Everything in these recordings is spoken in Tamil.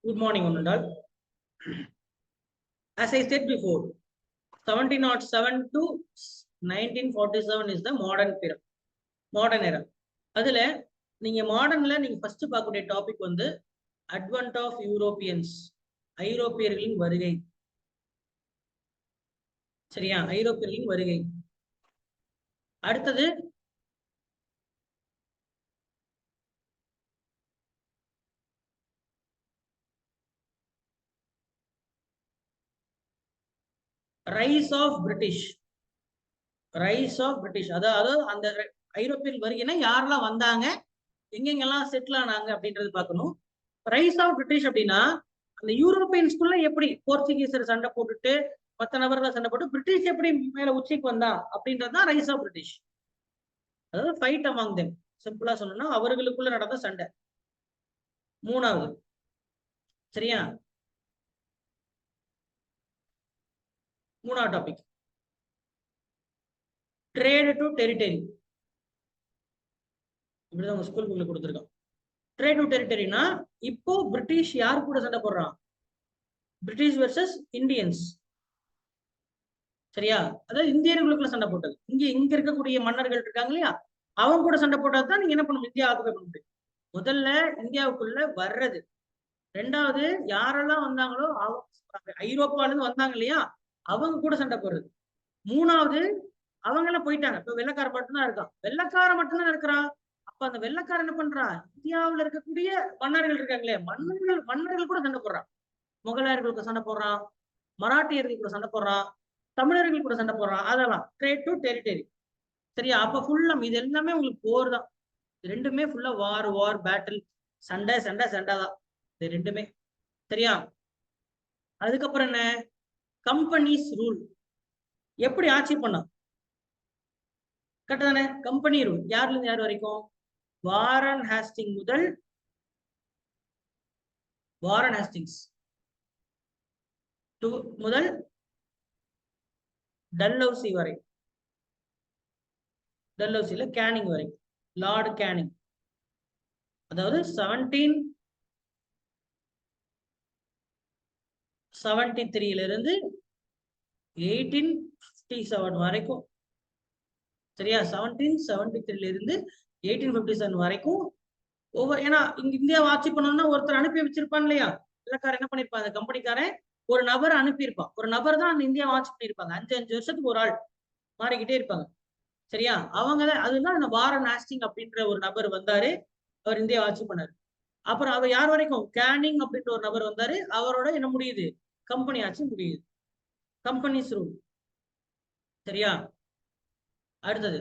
Good morning, one and all. As I said before, 1707 to 1947 is the modern period, modern era. அதுல நீங்க மாடர்ன்ல நீங்க ஃபர்ஸ்ட் பார்க்கக்கூடிய டாபிக் வந்து அட்வென்ட் ஆஃப் யூரோப்பியன்ஸ், ஐரோப்பியர்களின் வருகை. சரியா? ஐரோப்பியர்களின் வருகை. அடுத்தது rise of British. Rise of British அதாவது அந்த ஐரோப்பியன் வருகைனா யாரெல்லாம் வந்தாங்க, எங்கெங்கெல்லாம் செட்டில் ஆனாங்க அப்படின்றது பார்க்கணும். ரைஸ் ஆஃப் பிரிட்டிஷ் அப்படின்னா அந்த யூரோப்பியன்ஸ்குள்ள எப்படி போர்ச்சுகீசர் சண்டை போட்டுட்டு மற்ற நபர்கள் சண்டை போட்டு பிரிட்டிஷ் எப்படி மேல உச்சிக்கு வந்தா அப்படின்றது தான் ரைஸ் ஆஃப் பிரிட்டிஷ். அதாவது ஃபைட் அமாங் தெம். சிம்பிளா சொல்லணும்னா அவர்களுக்குள்ள நடந்த சண்டை. மூணாவது, சரியா? மூணாவது டாபிக் ட்ரேட் டு டெரிட்டரி. இப்படிதான் உங்க ஸ்கூல் புக்ல கொடுத்துருக்கோம். ட்ரேட் டு டெரிட்டரினா இப்போ பிரிட்டிஷ் யார் கூட சண்டை போடுறான்? British versus Indians. சரியா? அதாவது இந்தியர்களுக்குள்ள சண்டை போட்டது. இங்க இருக்கக்கூடிய மன்னர்கள் இருக்காங்க இல்லையா, அவங்க கூட சண்டை போட்டது தான் நீங்க என்ன பண்ணணும், இந்தியா ஆக்குபை பண்ண முடியும். முதல்ல இந்தியாவுக்குள்ள வர்றது. ரெண்டாவது யாரெல்லாம் வந்தாங்களோ ஐரோப்பால இருந்து வந்தாங்க இல்லையா, அவங்க கூட சண்டை போடுறது. மூணாவது அவங்க எல்லாம் போயிட்டாங்க, இப்ப வெள்ளைக்காரன் மட்டும்தான் இருக்கான். வெள்ளைக்காரன் மட்டும்தான் இருக்கிறான். அப்ப அந்த வெள்ளைக்காரன் என்ன பண்றான், இந்தியாவுல இருக்கக்கூடிய மன்னர்கள் இருக்காங்களே, மன்னர்கள் கூட சண்டை போடுறான். முகலாயர்களுக்கு சண்டை போடுறான், மராட்டியர்கள் கூட சண்டை போடுறான், தமிழர்கள் கூட சண்டை போடுறான். அதெல்லாம் ட்ரேட் டு டெரிட்டரி. சரியா? அப்ப ஃபுல்லா இது எல்லாமே உங்களுக்கு போர் தான். ரெண்டுமே ஃபுல்லா வார் பேட்டில், சண்டை சண்டை சண்டை தான் இது ரெண்டுமே. சரியா? அதுக்கப்புறம் என்ன, கம்பெனிஸ் ரூல். எப்படி ஆட்சி பண்ணா? கரெக்ட் தானே? கம்பெனி ரூல் யாருல இருந்து யார் வரைக்கும்? வாரன் ஹேஸ்டிங் முதல் வாரன் ஹேஸ்டிங்ஸ் முதல் டல்ஹவுசி வரை, டல்ஹவுசில கேனிங் வரை, லார்டு கேனிங். அதாவது 1773 இருந்து 1857 வரைக்கும். சரியா? 1773 இருந்து 1857 வரைக்கும் ஒவ்வொரு, ஏன்னா இங்க இந்தியாவை ஆட்சி பண்ணணும்னா ஒருத்தர் அனுப்பி வச்சிருப்பான் இல்லையா, வெள்ளைக்காரன் என்ன பண்ணிருப்பான், அந்த கம்பெனிக்காரன் ஒரு நபர் அனுப்பியிருப்பான். ஒரு நபர் தான் அந்த இந்தியாவை ஆட்சி பண்ணிருப்பாங்க. 5 வருஷத்துக்கு ஒரு ஆள் மாறிக்கிட்டே இருப்பாங்க. சரியா? அவங்கதான், அதுதான் அந்த வாரன் ஹேஸ்டிங் அப்படின்ற ஒரு நபர் வந்தாரு, அவர் இந்தியாவை ஆட்சி பண்ணாரு. அப்புறம் அவர் யார் வரைக்கும், கேனிங் அப்படின்ற ஒரு நபர் வந்தாரு, அவரோட என்ன முடியுது, கம்பெனி ஆட்சி முடியுது. Companies rule. சரியா? அடுத்தது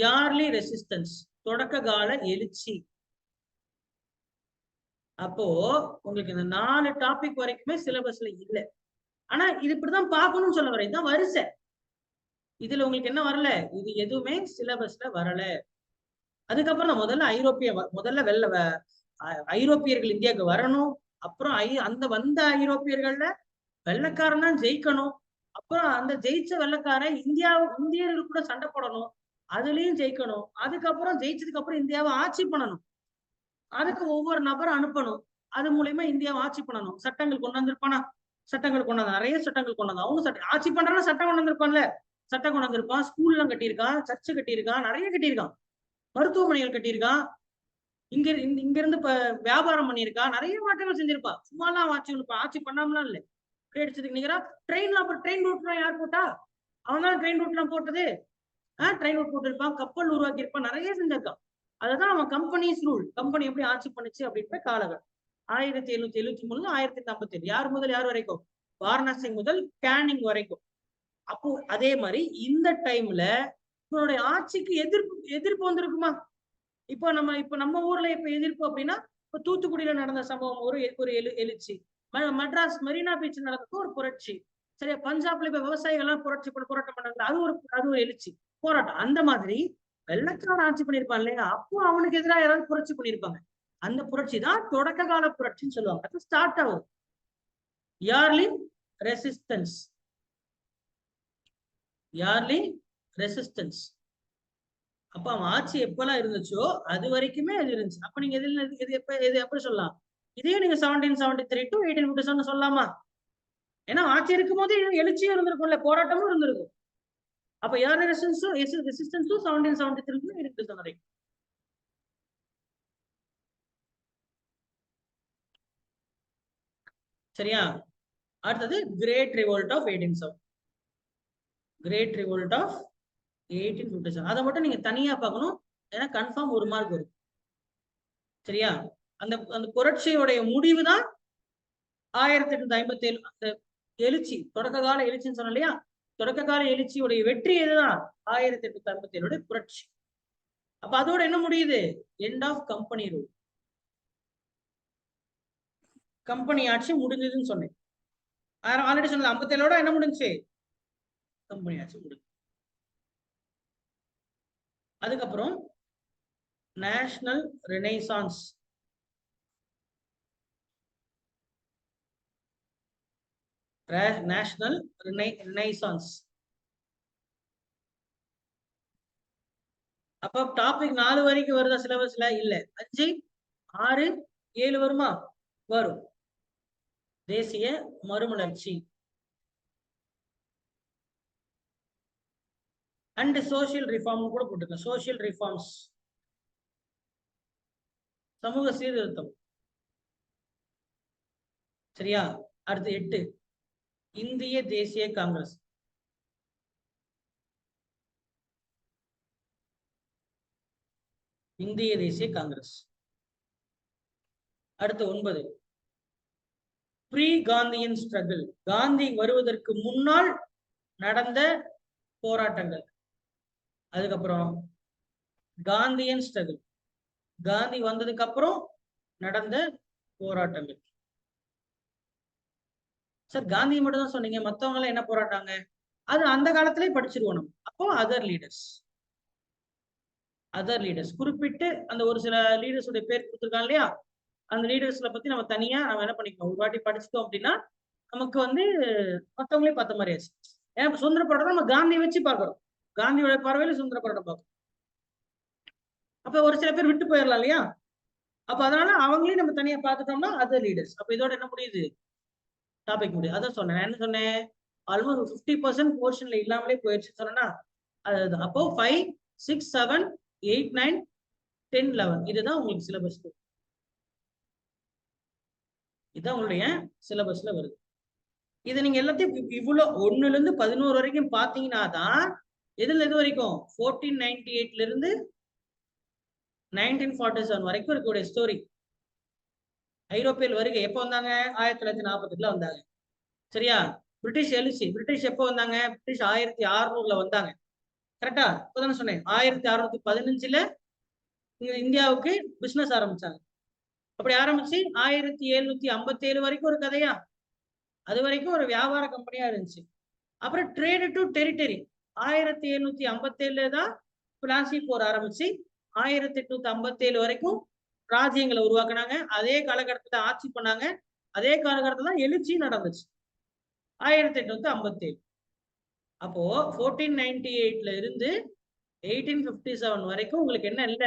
யார்லி ரெசிஸ்டன்ஸ், தொடக்க கால எழுச்சி. அப்போ உங்களுக்கு இந்த 4 டாபிக் வரைக்குமே சிலபஸ்ல இல்ல. ஆனா இது இப்படிதான் பார்க்கணும்னு சொல்ல வரேன், இதுதான் வரிசை. இதுல உங்களுக்கு என்ன வரல, இது எதுவுமே சிலபஸ்ல வரல. அதுக்கப்புறம் நான் முதல்ல ஐரோப்பியர்கள் இந்தியாவுக்கு வரணும். அப்புறம் அந்த வந்த ஐரோப்பியர்கள்ல வெள்ளைக்காரன் தான் ஜெயிக்கணும். அப்புறம் அந்த ஜெயிச்ச வெள்ளைக்காரன் இந்தியர்கள் கூட சண்டை போடணும், அதுலயும் ஜெயிக்கணும். அதுக்கப்புறம் ஜெயிச்சதுக்கு அப்புறம் இந்தியாவை ஆட்சி பண்ணணும். அதுக்கு ஒவ்வொரு நபரும் அனுப்பணும், அது மூலியமா இந்தியாவை ஆட்சி பண்ணணும். சட்டங்கள் கொண்டு வந்திருப்பானா, சட்டங்கள் கொண்டு வந்தான், நிறைய சட்டங்கள் கொண்டு வந்தான். அவங்க சட்டம் ஆட்சி பண்றாலும் சட்டம் கொண்டு வந்திருப்பான்ல, சட்டம் கொண்டு வந்திருப்பான். ஸ்கூல்லாம் கட்டியிருக்கான், சர்ச்சு கட்டியிருக்கான், நிறைய கட்டியிருக்கான், மருத்துவமனைகள் கட்டியிருக்கான். இங்க இருந்து இப்ப வியாபாரம் பண்ணியிருக்கான், நிறைய மாற்றங்கள் செஞ்சிருப்பான். சும்மாலாம் ஆட்சி பண்ணாமலாம் இல்லை. அடிச்சதுக்கு நிகரா ட்ரெயின்ல, அப்புறம் ட்ரெயின் ரூட்லாம் யார் போட்டா? அவன் தான் ட்ரெயின் ரூட்லாம் போட்டது. ட்ரெயின் ரூட் போட்டிருப்பான், கப்பல் உருவாக்கி இருப்பான், நிறைய செஞ்சிருக்கான். அதுதான் அவன் கம்பெனிஸ் ரூல். கம்பெனி எப்படி ஆட்சி பண்ணுச்சு அப்படின்ற காலங்கள் 1773 1857. யார் முதல் யார் வரைக்கும்? வாரணாசி முதல் கேனிங் வரைக்கும். அப்போ அதே மாதிரி இந்த டைம்ல இவனுடைய ஆட்சிக்கு எதிர்ப்பு வந்திருக்குமா? இப்ப நம்ம ஊர்ல இப்ப எதிர்ப்பு அப்படின்னா, இப்ப தூத்துக்குடியில நடந்த சம்பவம் ஒரு எழுச்சி, மெட்ராஸ் மெரினா பீச் நடந்தது ஒரு புரட்சி. சரியா? பஞ்சாப்ல இப்ப விவசாயிகள் எல்லாம் போராட்டம் பண்ணாங்க, அது ஒரு எழுச்சி, போராட்டம். அந்த மாதிரி வெள்ளைக்காரன் ஆட்சி பண்ணிருப்பான் இல்லையா, அப்போ அவனுக்கு எதிராக யாராவது புரட்சி பண்ணிருப்பாங்க. அந்த புரட்சி தான் தொடக்க கால புரட்சின்னு சொல்லுவாங்க. அது ஸ்டார்ட் ஆகும் யார்லி ரெசிஸ்டன்ஸ். யார்லி ரெசிஸ்டன்ஸ். அப்ப அவன் ஆட்சி எப்பெல்லாம் இருந்துச்சோ அது வரைக்குமே அது இருந்துச்சு. அப்ப நீங்க எது எப்படி சொல்லலாம், இதையும் நீங்க 1773 to 1857 சொல்லலாமா? ஏன்னா ஆட்சி இருக்கும் போது எழுச்சியும் இருந்திருக்கும்ல, போராட்டமும் இருந்திருக்கும். அப்ப ஏர்லி ரெசிஸ்டன்ஸும் 1773 1857 வரைக்கும். சரியா? அடுத்தது great revolt of 1857. Great revolt of 1857 அதை மட்டும் நீங்க தனியா பார்க்கணும். ஏன்னா கன்ஃபார்ம் 1 மார்க் வரும். சரியா? அந்த அந்த புரட்சியோடைய முடிவு தான் 1857 அந்த எழுச்சி, தொடக்க கால எழுச்சின்னு சொன்னோம் இல்லையா? தொடக்க கால எழுச்சியுடைய வெற்றி எதுதான்? 1857 புரட்சி. அப்ப அதோட என்ன முடியுது? End of company rule. Company ஆட்சி முடிஞ்சதுன்னு சொன்னேன். ஆல்ரெடி சொன்னது 57 என்ன முடிஞ்சு? கம்பெனி ஆட்சி முடிஞ்சு. அதுக்கப்புறம் நேஷனல் ரெனைசான்ஸ். National Renaissance. அப்ப டாபிக் 4 வரைக்கும் வருதா சிலபஸ்ல? இல்ல. 5, 6, 7 வருமா? வரும். தேசிய மறுமலர்ச்சி அண்ட் சோசியல் ரிஃபார்ம் கூட போட்டுருக்க. சோசியல் ரிஃபார்ம்ஸ், சமூக சீர்திருத்தம். சரியா? அடுத்து 8 இந்திய தேசிய காங்கிரஸ். இந்திய தேசிய காங்கிரஸ். அடுத்து 9 ப்ரீ காந்தியன் ஸ்ட்ரகிள். காந்தி வருவதற்கு முன்னால் நடந்த போராட்டங்கள். அதுக்கப்புறம் காந்தியன் ஸ்ட்ரகிள், காந்தி வந்ததுக்கு அப்புறம் நடந்த போராட்டங்கள். சார் காந்தி மட்டும் தான் சொன்னீங்க, மத்தவங்க எல்லாம் என்ன போராட்டாங்க? அது அந்த காலத்திலே படிச்சிருவோம் நம்ம. அப்போ அதர் லீடர்ஸ் குறிப்பிட்டு அந்த ஒரு சில லீடர்ஸ் உடைய பேர் கொடுத்துருக்காங்க இல்லையா? அந்த லீடர்ஸ்ல பத்தி நம்ம தனியா நம்ம என்ன பண்ணிக்கணும், ஒரு வாட்டி படிச்சுட்டோம் அப்படின்னா நமக்கு வந்து மத்தவங்களே பார்த்த மாதிரி ஆச்சு. ஏன்னா சுதந்திர போராட்டம் நம்ம காந்தி வச்சு பார்க்கிறோம். காந்தியோட பார்வையில சுதந்திர போராட்டம் பார்க்கணும். அப்ப ஒரு சில பேர் விட்டு போயிடலாம் இல்லையா? அப்ப அதனால அவங்களையும் நம்ம தனியா பார்த்துட்டோம்னா அதர் லீடர்ஸ். அப்ப இதோட என்ன முடியுது? டாபிக் முடியுது. அதான் சொன்னேன். என்ன சொன்னேன்? ஆல்மோஸ்ட் 50% போர்ஷன்ல இல்லாமலே போயிடுச்சு சொன்னா. அது அப்போ 5, 6, 7, 8, 9, 10, 11 இதுதான் உங்களுக்கு சிலபஸ். இதுதான் உங்களுடைய சிலபஸ்ல வருது. இதை நீங்க எல்லாத்தையும் இவ்வளவு 1ல இருந்து 11 வரைக்கும் பாத்தீங்கன்னா தான் எதுல எது வரைக்கும் 1498ல இருந்து 1947 வரைக்கும் இருக்கக்கூடிய ஸ்டோரி. ஐரோப்பியல் வருகை எப்ப வந்தாங்க? 1948ல வந்தாங்க. சரியா? பிரிட்டிஷ் எழுச்சி, பிரிட்டிஷ் எப்ப வந்தாங்க? பிரிட்டிஷ் 1600ல வந்தாங்க. கரெக்டா? இப்பதானே சொன்னேன். 1615ல இந்தியாவுக்கு பிசினஸ் ஆரம்பிச்சாங்க. அப்படி ஆரம்பிச்சு 1757 வரைக்கும் ஒரு கதையா, அது வரைக்கும் ஒரு வியாபார கம்பெனியா இருந்துச்சு. அப்புறம் ட்ரேடு டு டெரிட்டரி 1757 தான் பிளாசி போர் ஆரம்பிச்சு 1857 வரைக்கும் ராஜ்யங்களை உருவாக்குனாங்க. அதே காலகட்டத்துல ஆட்சி பண்ணாங்க. அதே காலகட்டத்துல தான் எழுச்சி நடந்துச்சு 1857. அப்போ 1498ல இருந்து 1857 வரைக்கும் உங்களுக்கு என்ன இல்ல?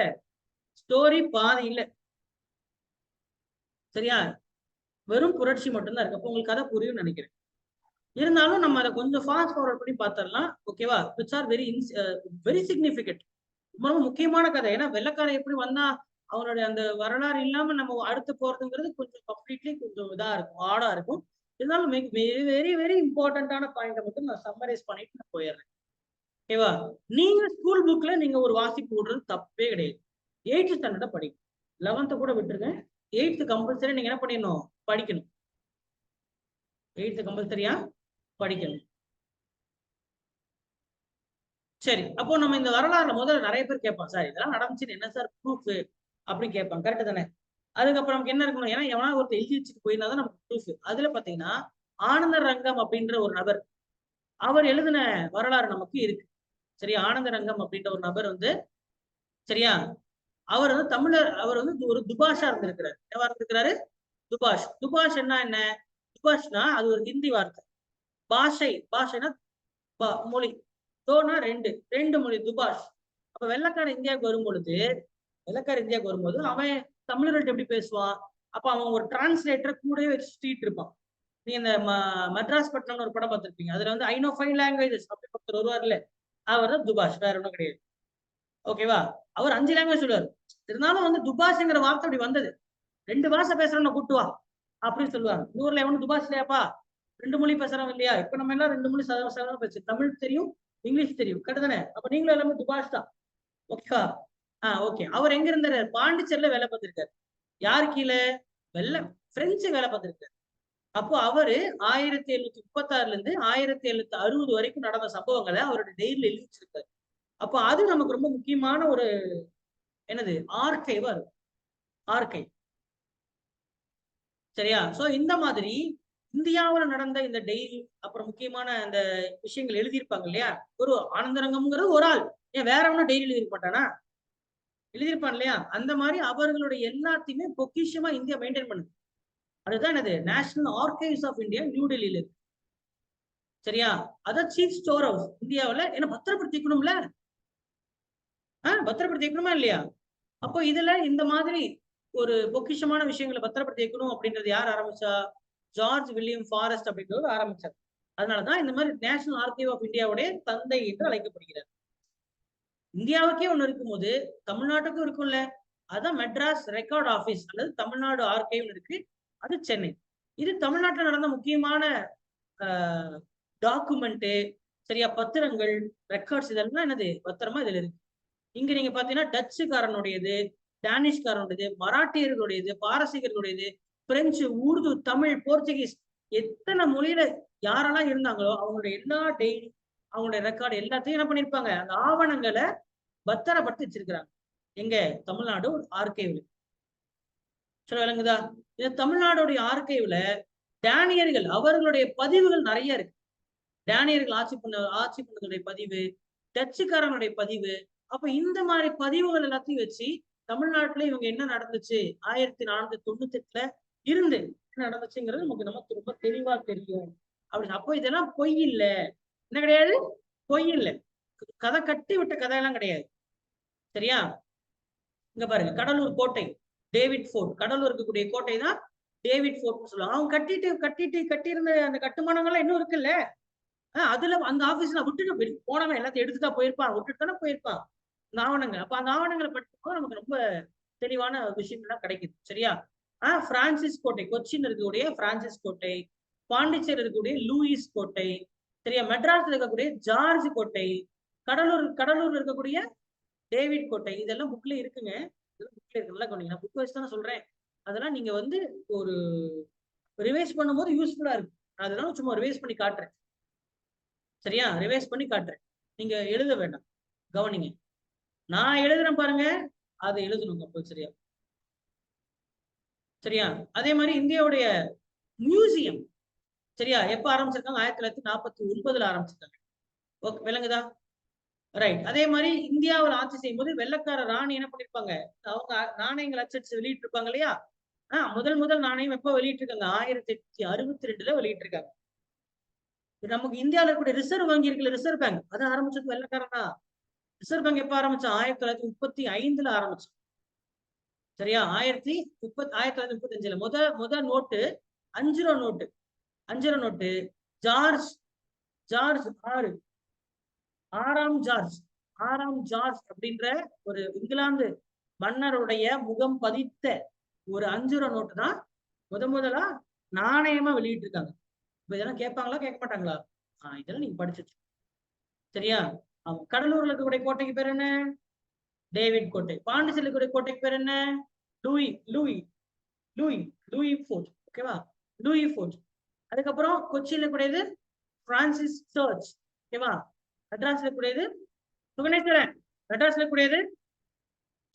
ஸ்டோரி பாதி இல்ல. சரியா? வெறும் புரட்சி மட்டும்தான் இருக்கு. அப்போ உங்களுக்கு கதை புரியும் நினைக்கிறேன். இருந்தாலும் நம்ம அதை கொஞ்சம் ஃபாஸ்ட் ஃபார்வர்ட் பண்ணி பார்த்தரலாம். ஓகேவா? Which are very significant. ரொம்ப முக்கியமான கதை. ஏன்னா வெள்ளைக்காரன் எப்படி வந்தா அவனுடைய அந்த வரலாறு இல்லாம நம்ம அடுத்து போறதுங்கிறது கொஞ்சம் கம்ப்ளீட்லி கொஞ்சம் இதா இருக்கும், ஆடா இருக்கும். இருந்தாலும் வெரி வெரி இம்பார்ட்டன்டான பாயிண்ட மட்டும் நான் சம்மரைஸ் பண்ணிட்டு நான் போயிடுறேன். ஓகேவா? நீங்க ஸ்கூல் புக்ல நீங்க ஒரு வாசிப்பு விடுறது தப்பே கிடையாது. 8th ஸ்டாண்டர்ட படிக்கும். 11th கூட விட்டுருங்க. 8th கம்பல்சரி நீங்க என்ன பண்ணிடணும்? படிக்கணும். 8th கம்பல்சரியா படிக்கணும். சரி, அப்போ நம்ம இந்த வரலாறுல முதல்ல நிறைய பேர் கேட்பான், சார் இதெல்லாம் நடந்துச்சுன்னு என்ன சார் ப்ரூஃப் அப்படின்னு கேட்பான். கரெக்ட் தானே? அதுக்கப்புறம் நமக்கு என்ன இருக்கணும்? ஏன்னா எவனா ஒருத்தர் எழுதி வச்சுட்டு போயிருந்தா தான் நமக்கு ப்ரூஃப். அதுல பாத்தீங்கன்னா ஆனந்த ரங்கம் அப்படின்ற ஒரு நபர், அவர் எழுதின வரலாறு நமக்கு இருக்கு. சரியா? ஆனந்த ரங்கம் அப்படின்ற ஒரு நபர் வந்து, சரியா, அவர் வந்து தமிழர், அவர் வந்து ஒரு துபாஷா இருந்திருக்கிறார். எவா இருந்திருக்கிறாரு? துபாஷ். துபாஷ் என்ன? துபாஷ்னா அது ஒரு ஹிந்தி வார்த்தை. பாஷைனா மொழி. தோனா ரெண்டு மொழி. துபாஷ். அப்ப வெள்ளைக்காரன் இந்தியாவுக்கு வரும்பொழுது அவன் தமிழர்கள்ட்ட எப்படி பேசுவான்? அப்ப அவன் ஒரு டிரான்ஸ்லேட்டர் கூடவே வச்சு சுத்திட்டு இருப்பான். நீங்க இந்த மெட்ராஸ் பட்டினம்னு ஒரு படம் பார்த்திருப்பீங்க. அதுல வந்து ஐ நோ 5 லாங்குவேஜஸ் அப்படி ஒருத்தர் வருவார்ல, அவர் தான் துபாஷ், வேற ஒன்றும் கிடையாது. ஓகேவா? அவர் 5 லாங்குவேஜ் சொல்லுவார். இருந்தாலும் வந்து துபாஷ்ங்கிற வார்த்தை அப்படி வந்தது. 2 பாஷை பேசுறவன கூட்டு வா அப்படின்னு சொல்லுவாங்க. ஊர்ல எவனும் துபாஷ் இல்லையாப்பா, 2 மொழி பேசுறவன் இல்லையா? இப்ப நம்ம எல்லாம் 2 மொழி சாதாரண பேசு, தமிழ் தெரியும், இங்கிலீஷ் தெரியும், கரெக்ட். அப்ப நீங்களும் எல்லாமே துபாஷ் தான். ஓகேவா? ஓகே. அவர் எங்க இருந்தாரு? பாண்டிச்சேரியில வேலை பார்த்திருக்காரு. யார் கீழே? பிரெஞ்சு வேலை பார்த்திருக்காரு. அப்போ அவரு 1736 இருந்து 1760 வரைக்கும் நடந்த சம்பவங்களை அவருடைய டைரியில எழுதி வச்சிருக்காரு. அப்போ அது நமக்கு ரொம்ப முக்கியமான ஒரு என்னது ஆர்கைவா இருக்கும். ஆர்கைவ். சரியா? சோ இந்த மாதிரி இந்தியாவில் நடந்த இந்த டைரி, அப்புறம் முக்கியமான அந்த விஷயங்கள் எழுதியிருப்பாங்க இல்லையா? ஒரு ஆனந்தரங்கம்ங்கிறது ஒரு ஆள், ஏன் வேற ஒன்னும் டைரி எழுதிருக்க மாட்டானா? எழுதியிருப்பான் இல்லையா? அந்த மாதிரி அவர்களுடைய எல்லாத்தையுமே பொக்கிஷமா இந்தியா மெயின்டைன் பண்ணுது. அதுதான் என்னது national archives of India, new டெல்லியில இருக்கு. சரியா? அதான் சீஃப் ஸ்டோர் ஹவுஸ் இந்தியாவில். என்ன பத்திரப்படுத்திக்கணும்ல, பத்திரப்படுத்தி வைக்கணுமா இல்லையா? அப்போ இதுல இந்த மாதிரி ஒரு பொக்கிஷமான விஷயங்களை பத்திரப்படுத்தி வைக்கணும் அப்படின்றது யார் ஆரம்பிச்சா? ஜார்ஜ் வில்லியம் ஃபாரஸ்ட் அப்படின்றவர் ஆரம்பிச்சார். அதனாலதான் இந்த மாதிரி நேஷனல் ஆர்கைவ் ஆஃப் இந்தியாவுடைய தந்தை என்று அழைக்கப்படுகிறார். இந்தியாவுக்கே ஒண்ணு இருக்கும்போது தமிழ்நாட்டுக்கும் இருக்கும்ல, அதான் மெட்ராஸ் ரெக்கார்ட் ஆபீஸ் அல்லது தமிழ்நாடு ஆர்கைவ் இருக்கு. அது சென்னை. இது தமிழ்நாட்டில் நடந்த முக்கியமான டாக்குமெண்ட், சரியா, பத்திரங்கள், ரெக்கார்ட்ஸ் இதெல்லாம் என்னது பத்திரமா இதுல இருக்கு. இங்க நீங்க பாத்தீங்கன்னா டச்சுக்காரனுடையது, டானிஷ்காரனுடையது, மராட்டியர்களுடையது, பாரசீகர்களுடையது, பிரெஞ்சு, உருது, தமிழ், போர்ச்சுகீஸ், எத்தனை மொழியில யாரெல்லாம் இருந்தாங்களோ அவங்களுடைய எல்லா டெய்லி, அவங்களுடைய ரெக்கார்டு எல்லாத்தையும் என்ன பண்ணிருப்பாங்க, அந்த ஆவணங்களை பத்திரப்படுத்தி வச்சிருக்கிறாங்க. எங்க? தமிழ்நாடு ஆர்கைவ்ல. சொல்ல விளங்குதா? இந்த தமிழ்நாடுடைய ஆர்கைவ்ல டேனியர்கள் அவர்களுடைய பதிவுகள் நிறைய இருக்கு. டேனியர்கள் ஆட்சி பண்ணதுடைய பதிவு, டச்சுக்காரனுடைய பதிவு. அப்ப இந்த மாதிரி பதிவுகள் எல்லாத்தையும் வச்சு தமிழ்நாட்டுல இவங்க என்ன நடந்துச்சு 1498 இருந்து என்ன நடந்துச்சுங்கிறது நமக்கு ரொம்ப தெளிவா தெரியும் அப்படின்னு. அப்போ இதெல்லாம் பொய் இல்ல, என்ன கிடையாது, பொய் இல்ல, கதை கட்டி விட்ட கதையெல்லாம் கிடையாது. சரியா? இங்க பாருங்க, கடலூர் கோட்டை, டேவிட் ஃபோர்ட். கடலூர் இருக்கக்கூடிய கோட்டை தான் டேவிட் ஃபோர்ட் சொல்லுவாங்க. அவங்க கட்டி இருந்த அந்த கட்டுமானங்கள்லாம் இன்னும் இருக்குல்ல. அதுல அந்த ஆபீஸ்ல விட்டுட்டு போனவன் எல்லாத்தையும் எடுத்துட்டா போயிருப்பான், விட்டுட்டு தானே போயிருப்பான் இந்த ஆவணங்கள். அப்ப அந்த ஆவணங்களை படிக்கும்போது நமக்கு ரொம்ப தெளிவான விஷயங்கள்லாம் கிடைக்குது. சரியா? பிரான்சிஸ் கோட்டை, கொச்சின் இருக்கக்கூடிய பிரான்சிஸ் கோட்டை, பாண்டிச்சேரி இருக்கக்கூடிய லூயிஸ் கோட்டை, சரியா, மெட்ராஸ்ல இருக்கக்கூடிய ஜார்ஜ் கோட்டை, கடலூர்ல இருக்கக்கூடிய டேவிட் கோட்டை. இதெல்லாம் புக்ல இருக்குங்க. புக்ல இருக்கு, நல்லா கவனிங்க. புக் வச்சு தானே சொல்றேன். அதெல்லாம் நீங்க வந்து ஒரு ரிவைஸ் பண்ணும்போது யூஸ்ஃபுல்லா இருக்கு. அதெல்லாம் சும்மா ரிவைஸ் பண்ணி காட்டுறேன். சரியா? ரிவைஸ் பண்ணி காட்டுறேன். நீங்க எழுத வேண்டாம், கவனிங்க. நான் எழுதுறேன் பாருங்க, அதை எழுதணுங்க அப்போ. சரியா? சரியா? அதே மாதிரி இந்தியாவுடைய மியூசியம், சரியா, எப்ப ஆரம்பிச்சிருக்காங்க? 1949 ஆரம்பிச்சிருக்காங்க. ஓகே, விளங்குதா? ரைட். அதே மாதிரி இந்தியாவில் ஆட்சி செய்யும் போது வெள்ளக்கார ராணி என்ன பண்ணிருப்பாங்க, அவங்க நாணயங்கள் அச்சடிச்சு வெளியிட்டு இருப்பாங்க இல்லையா? முதல் நாணயம் எப்ப வெளியிட்டிருக்காங்க? 1862 வெளியிட்டிருக்காங்க. நமக்கு இந்தியாவில் இருக்கக்கூடிய ரிசர்வ் வங்கி இருக்குல்ல, ரிசர்வ் பேங்க், அதை ஆரம்பிச்சது வெள்ளக்காரன் தான். ரிசர்வ் பேங்க் எப்ப ஆரம்பிச்சா? 1935 ஆரம்பிச்சு. சரியா? 1935 முத நோட்டு 5 ரூபா நோட்டு. 5 ரூபா நோட்டு ஜார்ஜ் ஜார்ஜ் ஆறாம் ஜார்ஜ் அப்படின்ற ஒரு இங்கிலாந்து மன்னருடைய முகம் பதித்த ஒரு 5 ரூபா நோட்டு தான் முதலா நாணயமா வெளியிட்டு இருக்காங்க. இப்ப இதெல்லாம் கேட்பாங்களா, கேட்க மாட்டாங்களா? இதெல்லாம் நீங்க படிச்சிருச்சு. சரியா? கடலூர்ல இருக்கக்கூடிய கோட்டைக்கு பேர் என்ன? டேவிட் கோட்டை. பாண்டிச்சேரியில் இருக்கக்கூடிய கோட்டைக்கு பேர் என்ன? Louis Louis Louis Louis fort. ஓகேவா? Louis fort. அதுக்கப்புறம் கொச்சியில கூடியது பிரான்சிஸ் சர்ச். ஓகேவா? மெட்ராஸ்ல கூடியது சுகனேஸ்வரன். மெட்ராஸ்ல கூடியது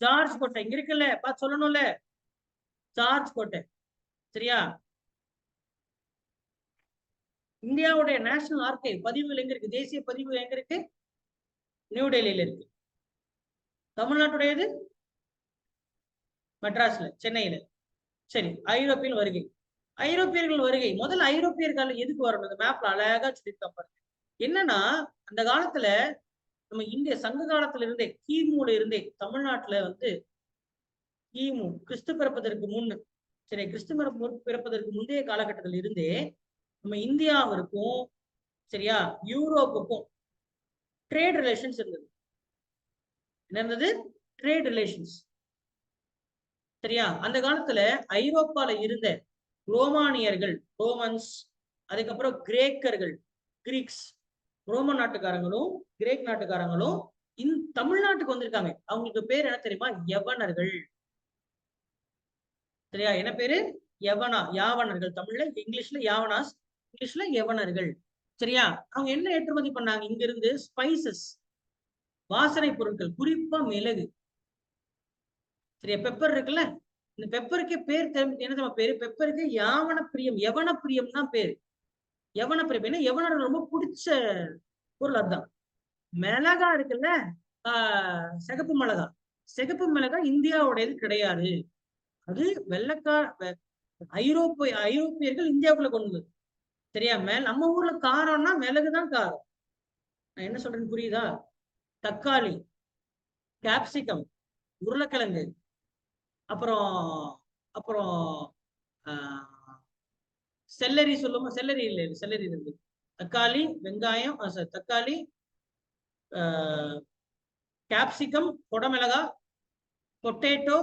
ஜார்ஜ் கோட்டை. இங்க இருக்குல்ல, பார்த்து சொல்லணும்ல, ஜார்ஜ் கோட்டை. சரியா? இந்தியாவுடைய நேஷனல் ஆர்கைவ் பதிவுகள் எங்க இருக்கு? தேசிய பதிவு எங்க இருக்கு? நியூ டெல்லியில இருக்கு. தமிழ்நாட்டுடையது மெட்ராஸ்ல, சென்னையில. சரி, ஐரோப்பியன் வருகை. ஐரோப்பியர்கள் வருகை. முதல்ல ஐரோப்பியர்கள் எதுக்கு வரணும்? இந்த மேப்ல அழகா சொல்லியிருக்காங்க. என்னன்னா, அந்த காலத்துல நம்ம இந்திய சங்க காலத்துல இருந்தே, கிமுல இருந்தே தமிழ்நாட்டுல வந்து கிமு கிறிஸ்து பிறப்பதற்கு முன்னு சரி, கிறிஸ்துவர் பிறப்பதற்கு முந்தைய காலகட்டத்தில் இருந்தே நம்ம இந்தியாவிற்கும் சரியா யூரோப்புக்கும் ட்ரேட் ரிலேஷன்ஸ் இருந்தது. என்ன இருந்தது? Trade relations. சரியா? அந்த காலத்துல ஐரோப்பால இருந்த ரோமானியர்கள், ரோமன்ஸ், அதுக்கப்புறம் கிரேக்கர்கள், கிரீக்ஸ், ரோமன் நாட்டுக்காரங்களும் கிரேக் நாட்டுக்காரங்களும் தமிழ்நாட்டுக்கு வந்திருக்காங்க. அவங்களுக்கு பேர் என்ன தெரியுமா? யவனர்கள். சரியா? என்ன பேரு? யாவனர்கள். தமிழ்ல, இங்கிலீஷ்ல யாவனாஸ், இங்கிலீஷ்ல யவனர்கள். சரியா? அவங்க என்ன ஏற்றுமதி பண்ணாங்க? இங்க இருந்து ஸ்பைசஸ், வாசனை பொருட்கள், குறிப்பா மிளகு. சரியா? பெப்பர் இருக்குல்ல, இந்த பெப்பருக்கே பேர் என்ன தெரியுமா பேரு? பெப்பருக்கு யவன பிரியம் தான் பேரு. யவன பிரியம். ஏன்னா யவனர்கள் ரொம்ப பிடிச்ச பொருள் அதுதான். மிளகா இருக்குல்ல, சிகப்பு மிளகா. சிகப்பு மிளகா இந்தியாவுடையது கிடையாது. அது ஐரோப்பியர்கள் இந்தியாவுக்குள்ள கொண்டு வந்தது. சரியா? நம்ம ஊர்ல காரம்னா மிளகுதான் காரம். நான் என்ன சொல்றேன்னு புரியுதா? தக்காளி, கேப்சிகம், உருளைக்கிழங்கு, அப்புறம் அப்புறம் செல்லரி சொல்லுமா? செல்லரி இல்லை, செல்லரி இருக்கு. தக்காளி, வெங்காயம், தக்காளி, கேப்சிகம், கொடமிளகா, பொட்டேட்டோ,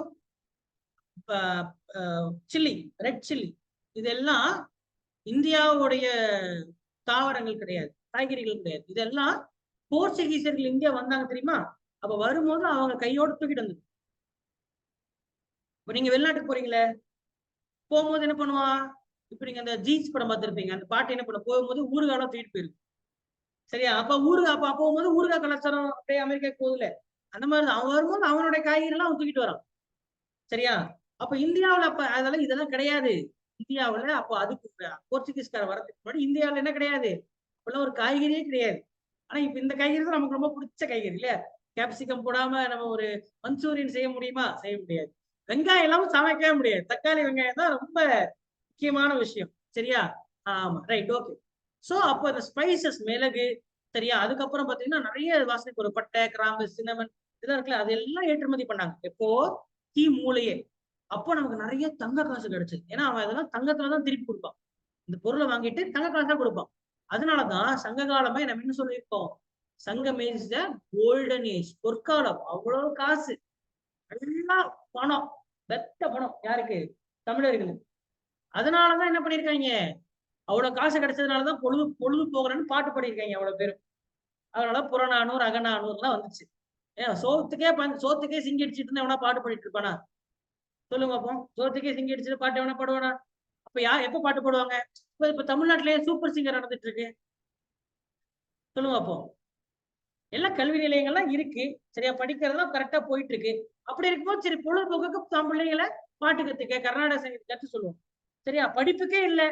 சில்லி, ரெட் சில்லி, இதெல்லாம் இந்தியாவுடைய தாவரங்கள் கிடையாது, காய்கறிகள் கிடையாது. இதெல்லாம் போர்ச்சுகீசியர்கள் இந்தியா வந்தாங்க தெரியுமா? அப்ப வரும்போது அவங்க கையோடு தூக்கிட்டு வந்து. இப்ப நீங்க வெளிநாட்டுக்கு போறீங்களே, போகும்போது என்ன பண்ணுவான்? இப்ப நீங்க அந்த ஜீன்ஸ் படம் பார்த்திருப்பீங்க. அந்த பாட்டு என்ன பண்ண போகும்போது ஊறுகாலாம் தூக்கிட்டு போயிருக்கு. சரியா? அப்ப அப்ப போகும்போது ஊறுகாய் கலாச்சாரம் அப்படியே அமெரிக்காவுக்கு போகுதுல, அந்த மாதிரி அவன் வரும்போது அவனுடைய காய்கறி எல்லாம் அவன் தூக்கிட்டு வரான். சரியா? அப்ப இந்தியாவுல அப்ப அதெல்லாம் இதெல்லாம் கிடையாது. இந்தியாவுல அப்ப அதுக்கு போர்ச்சுகீஸ்கார வரதுக்கு முன்னாடி இந்தியாவுல என்ன கிடையாது? அப்பெல்லாம் ஒரு காய்கறியே கிடையாது. ஆனா இப்ப இந்த காய்கறி தான் நமக்கு ரொம்ப பிடிச்ச காய்கறி இல்ல? கேப்சிகம் போடாம நம்ம ஒரு மஞ்சூரியன் செய்ய முடியுமா? செய்ய முடியாது. வெங்காயம் இல்லாம சமைக்கவே முடியாது. தக்காளி, வெங்காயம் தான் ரொம்ப முக்கியமான விஷயம். சரியா? ஆமா, ரைட், ஓகே. சோ அப்ப இந்த ஸ்பைசஸ், மிளகு, சரியா? அதுக்கப்புறம் பாத்தீங்கன்னா நிறைய வாசனைக்கு ஒரு பட்டை, கிராம்பு, சின்னமன், இதெல்லாம் இருக்குல்ல, அதெல்லாம் ஏற்றுமதி பண்ணாங்க. எப்போ? மூலையே. அப்போ நமக்கு நிறைய தங்க காசு கிடைச்சது. ஏன்னா அவன் அதெல்லாம் தங்கத்துலதான் திருப்பி கொடுப்பான். இந்த பொருளை வாங்கிட்டு தங்க காசா கொடுப்பான். அதனாலதான் சங்க காலமே நம்ம என்ன சொல்லியிருக்கோம்? சங்கம் இஸ் த கோல்டன் ஏஜ், பொற்காலம். அவ்வளவு காசு, நல்லா பணம், வெத்த பணம். யாருக்கு? தமிழர்களுக்கு. அதனாலதான் என்ன பண்ணிருக்காங்க? அவ்வளவு காசு கிடைச்சதுனாலதான் பொழுது பொழுது போகிறேன்னு பாட்டு பாடியிருக்காங்க அவ்வளவு பேரும். அதனால புறநானூறு, அகநானூறு எல்லாம் வந்துச்சு. ஏன் சோத்துக்கே சிங்கி அடிச்சுட்டு இருந்தா எவனா பாட்டு பாடிட்டு இருப்பானா? சொல்லுங்க அப்போ. சோத்துக்கே சிங்கி அடிச்சுட்டு பாட்டு எவனா பாடுவானா? அப்ப எப்ப பாட்டு பாடுவாங்க? இப்ப தமிழ்நாட்டிலேயே சூப்பர் சிங்கர் நடந்துட்டு இருக்கு. சொல்லுங்க அப்போ. எல்லாம் கல்வி நிலையங்கள்லாம் இருக்கு. சரியா? படிக்கிறதெல்லாம் கரெக்டா போயிட்டு இருக்கு. அப்படி இருக்கும்போது சரி, பொழுதுபோக்குக்கு தம் பிள்ளைங்களை பாட்டு கத்துக்க, கர்நாடக சங்கீதம் கத்து சொல்லுவோம். சரியா? படிப்புக்கே இல்ல.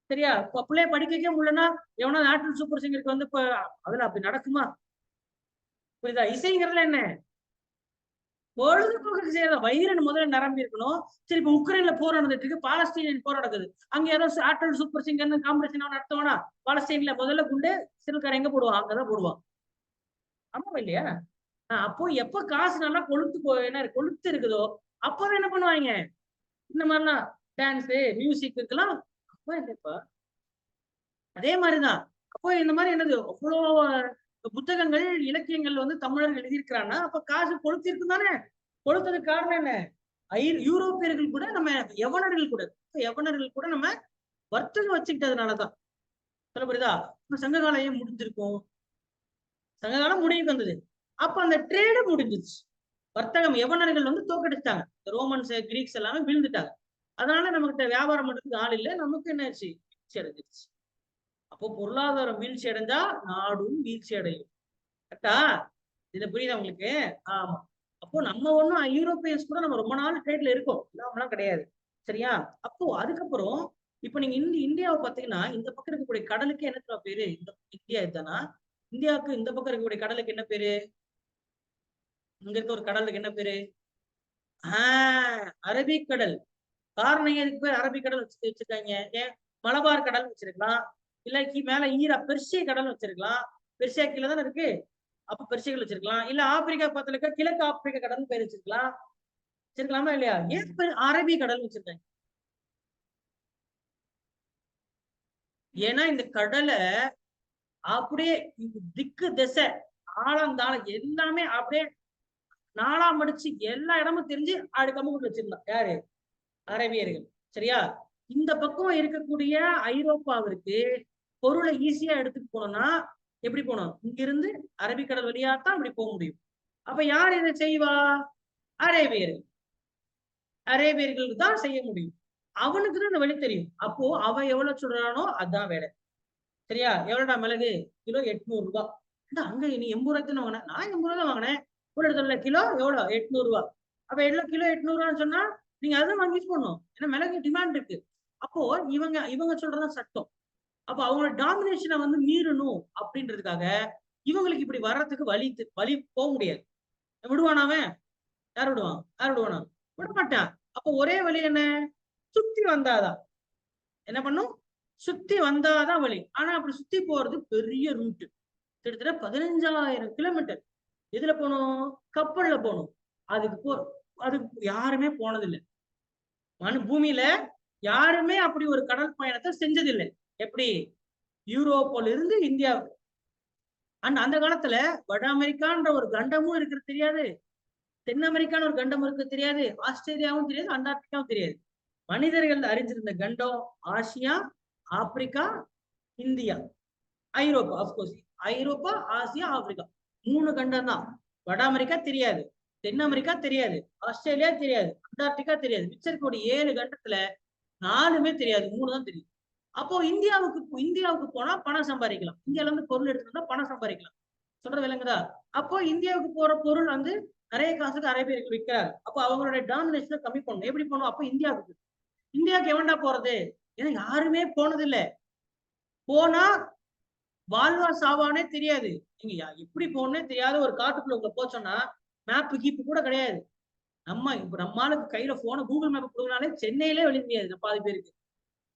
சரியா? பிள்ளைய படிக்க வைக்க முடியலன்னா எவனா நேஷனல் சூப்பர் சிங்கருக்கு வந்து இப்ப அதுல அப்படி நடக்குமா? புரியுதா? இசைங்கிறதுல என்ன? பொழுதுபோக்கு செய்யறத வயிறு முதல்ல நிரம்பி இருக்கணும். சரி, இப்ப உக்ரைன்ல போர் நடந்துட்டு இருக்கு, பாலஸ்தீனியன் போர் நடக்குது. அங்க ஏதோ ஆற்றல் சூப்பர் சிங்கர்னு காம்படிஷன் நடத்துவானா? பாலஸ்தீன்ல முதல்ல குண்டு சிறுக்கார எங்க போடுவான்? அங்கதான் போடுவான். ஆமாவா இல்லையா? அப்போ எப்ப காசு நல்லா கொழுத்து இருக்குதோ அப்பதான் என்ன பண்ணுவாங்க? இந்த மாதிரிலாம் டான்ஸ், மியூசிக்குலாம் அப்ப இல்லப்பா. அதே மாதிரிதான். அப்போ இந்த மாதிரி என்னது அவ்வளோ புத்தகங்கள், இலக்கியங்கள் வந்து தமிழர்கள் எழுதியிருக்கிறான்னா அப்ப காசு கொழுத்து இருக்கு தானே? கொழுத்ததுக்கு காரணம் என்ன? யூரோப்பியர்கள் கூட நம்ம யவனர்கள் கூட நம்ம வர்த்தகம் வச்சுக்கிட்டதுனாலதான். சொல்ல புரியுதா? இப்ப சங்ககாலம் ஏன் முடிஞ்சிருக்கும்? சங்ககாலம் முடிவுக்கு வந்தது. அப்ப அந்த ட்ரேடு முடிஞ்சிச்சு. வர்த்தகம் யவனர்கள் வந்து தோக்கடிச்சிட்டாங்க. ரோமன்ஸ், கிரீக்ஸ் எல்லாமே வீழ்ந்துட்டாங்க. அதனால நமக்கிட்ட வியாபாரம் பண்றதுக்கு ஆள் இல்லை. நமக்கு என்ன ஆச்சு? வீழ்ச்சி அடைஞ்சிருச்சு. அப்போ பொருளாதாரம் வீழ்ச்சி அடைஞ்சா நாடும் வீழ்ச்சி அடையும். கரெக்டா? இது புரியுதா உங்களுக்கு? ஆமா. அப்போ நம்ம ஒண்ணும் யூரோப்பியன்ஸ் கூட நம்ம ரொம்ப நாள் ட்ரேட்ல இருக்கோம். இல்லாமலாம் கிடையாது. சரியா? அப்போ அதுக்கப்புறம் இப்ப நீங்க இந்தியாவை பாத்தீங்கன்னா இந்த பக்கம் இருக்கக்கூடிய கடலுக்கு என்ன பேரு? இந்தியா இதுதானா? இந்தியாவுக்கு இந்த பக்கம் இருக்கக்கூடிய கடலுக்கு என்ன பேரு? இங்க இருக்க ஒரு கடலுக்கு என்ன பேரு? அரபிக்கடல். காரணம் எதுக்கு பேர் அரபிக்கடல் வச்சிருக்காங்க? ஏன்? மலபார் கடல் வச்சிருக்கலாம், இல்ல மேல பெர்சிய கடல் வச்சிருக்கலாம். பெர்சியா கீழே தானே இருக்கு. அப்ப பெர்சியர்கள் வச்சிருக்கலாம். இல்ல ஆப்பிரிக்கா பக்கத்துல இருக்க கிழக்கு ஆப்பிரிக்கா கடல் பேர் வச்சிருக்கலாம். வச்சிருக்கலாமா இல்லையா? ஏன் பேர் அரபி கடல் வச்சிருக்காங்க? ஏன்னா இந்த கடலை அப்படியே திக்கு திசை ஆழந்தாழம் எல்லாமே அப்படியே நாலாம் அடிச்சு எல்லா இடமும் தெரிஞ்சு அடுக்காம கொண்டு வச்சிருந்தான் யாரு? அரேபியர்கள். சரியா? இந்த பக்கம் இருக்கக்கூடிய ஐரோப்பாவிற்கு பொருளை ஈஸியா எடுத்துட்டு போனோம்னா எப்படி போனோம்? இங்கிருந்து அரபிக்கடல் வழியா தான் இப்படி போக முடியும். அப்ப யார் இதை செய்வா? அரேபியர்கள். அரேபியர்களுக்கு தான் செய்ய முடியும். அவனுக்கு தான் இந்த வழி தெரியும். அப்போ அவன் எவ்வளவு சொல்றானோ அதான் வேலை. சரியா? எவ்வளவுடா மிளகு? கிலோ 800 ரூபாய். அங்க நீ 80 ரூபாய்க்கு தானே வாங்கினேன். நான் 80 ரூபாய் தான் வாங்கினேன். ஒரு இடத்துல கிலோ எவ்வளவு? 800 ரூபாய். அப்ப எல்லாம் கிலோ 800 ரூபான்னு சொன்னா நீங்க அதான் வாங்கி யூஸ் பண்ணணும். ஏன்னா மிளகு டிமாண்ட் இருக்கு. அப்போ இவங்க சொல்றதான் சட்டம். அப்ப அவங்களோட டாமினேஷனை வந்து மீறணும் அப்படின்றதுக்காக இவங்களுக்கு இப்படி வர்றதுக்கு வழி போக முடியாது. விடுவான் அவன்? யார் விடுவான்? யார் விடுவானா? விட மாட்டான். அப்ப ஒரே வழி என்ன? சுத்தி வந்தாதான். என்ன பண்ணும்? சுத்தி வந்தாதான் வழி. ஆனா அப்படி சுத்தி போறது பெரிய ரூட். கிட்டத்தட்ட 15,000 கிலோமீட்டர். எதுல போகணும்? கப்பல்ல போகணும். அதுக்கு யாருமே போனதில்லை. பூமியில யாருமே அப்படி ஒரு கடல் பயணத்தை செஞ்சதில்லை. எப்படி? யூரோப்ல இருந்து இந்தியாவுக்கு. அந்த காலத்துல வட அமெரிக்கான்ற ஒரு கண்டமும் இருக்கிறது தெரியாது. தென் அமெரிக்கான்னு ஒரு கண்டம் இருக்கு தெரியாது. ஆஸ்திரேலியாவும் தெரியாது. அண்டார்டிகாவும் தெரியாது. மனிதர்கள் அறிஞ்சிருந்த கண்டம் ஆசியா, ஆப்பிரிக்கா, இந்தியா, ஐரோப்பா. அப்கோர்ஸ் ஐரோப்பா, ஆசியா, ஆப்பிரிக்கா 3 கண்டம் தான். வட அமெரிக்கா தெரியாது, தென் அமெரிக்கா தெரியாது, ஆஸ்திரேலியா தெரியாது, அண்டார்டிகா தெரியாது. மிச்சம் இருக்கக்கூடிய 7 கண்டத்துல 4மே தெரியாது, 3 தான் தெரியும். அப்போ இந்தியாவுக்கு போனா பணம் சம்பாதிக்கலாம். இந்தியால இருந்து பொருள் எடுத்துட்டு பணம் சம்பாதிக்கலாம். சொல்றது விளங்குதா? அப்போ இந்தியாவுக்கு போற பொருள் வந்து நிறைய காசுக்கு அரேபியர்கள் விற்கிறார். அப்போ அவங்களுடைய டாமினேஷனை கம்மி பண்ணணும். எப்படி பண்ணும்? அப்போ இந்தியாவுக்கு எவன்டா போறது? ஏன்னா யாருமே போனது இல்ல. போனா வாழ்வா சாவானே தெரியாது. நீங்க எப்படி போகணும்னே தெரியாத ஒரு காட்டுக்குள்ள உங்க போச்சோம்னா மேப் கீப்பு கூட கிடையாது. இப்ப நம்மளுக்கு கையில போன கூகுள் மேப் கொடுக்கனாலே சென்னையிலே வெளிய முடியாது பாதி பேருக்கு.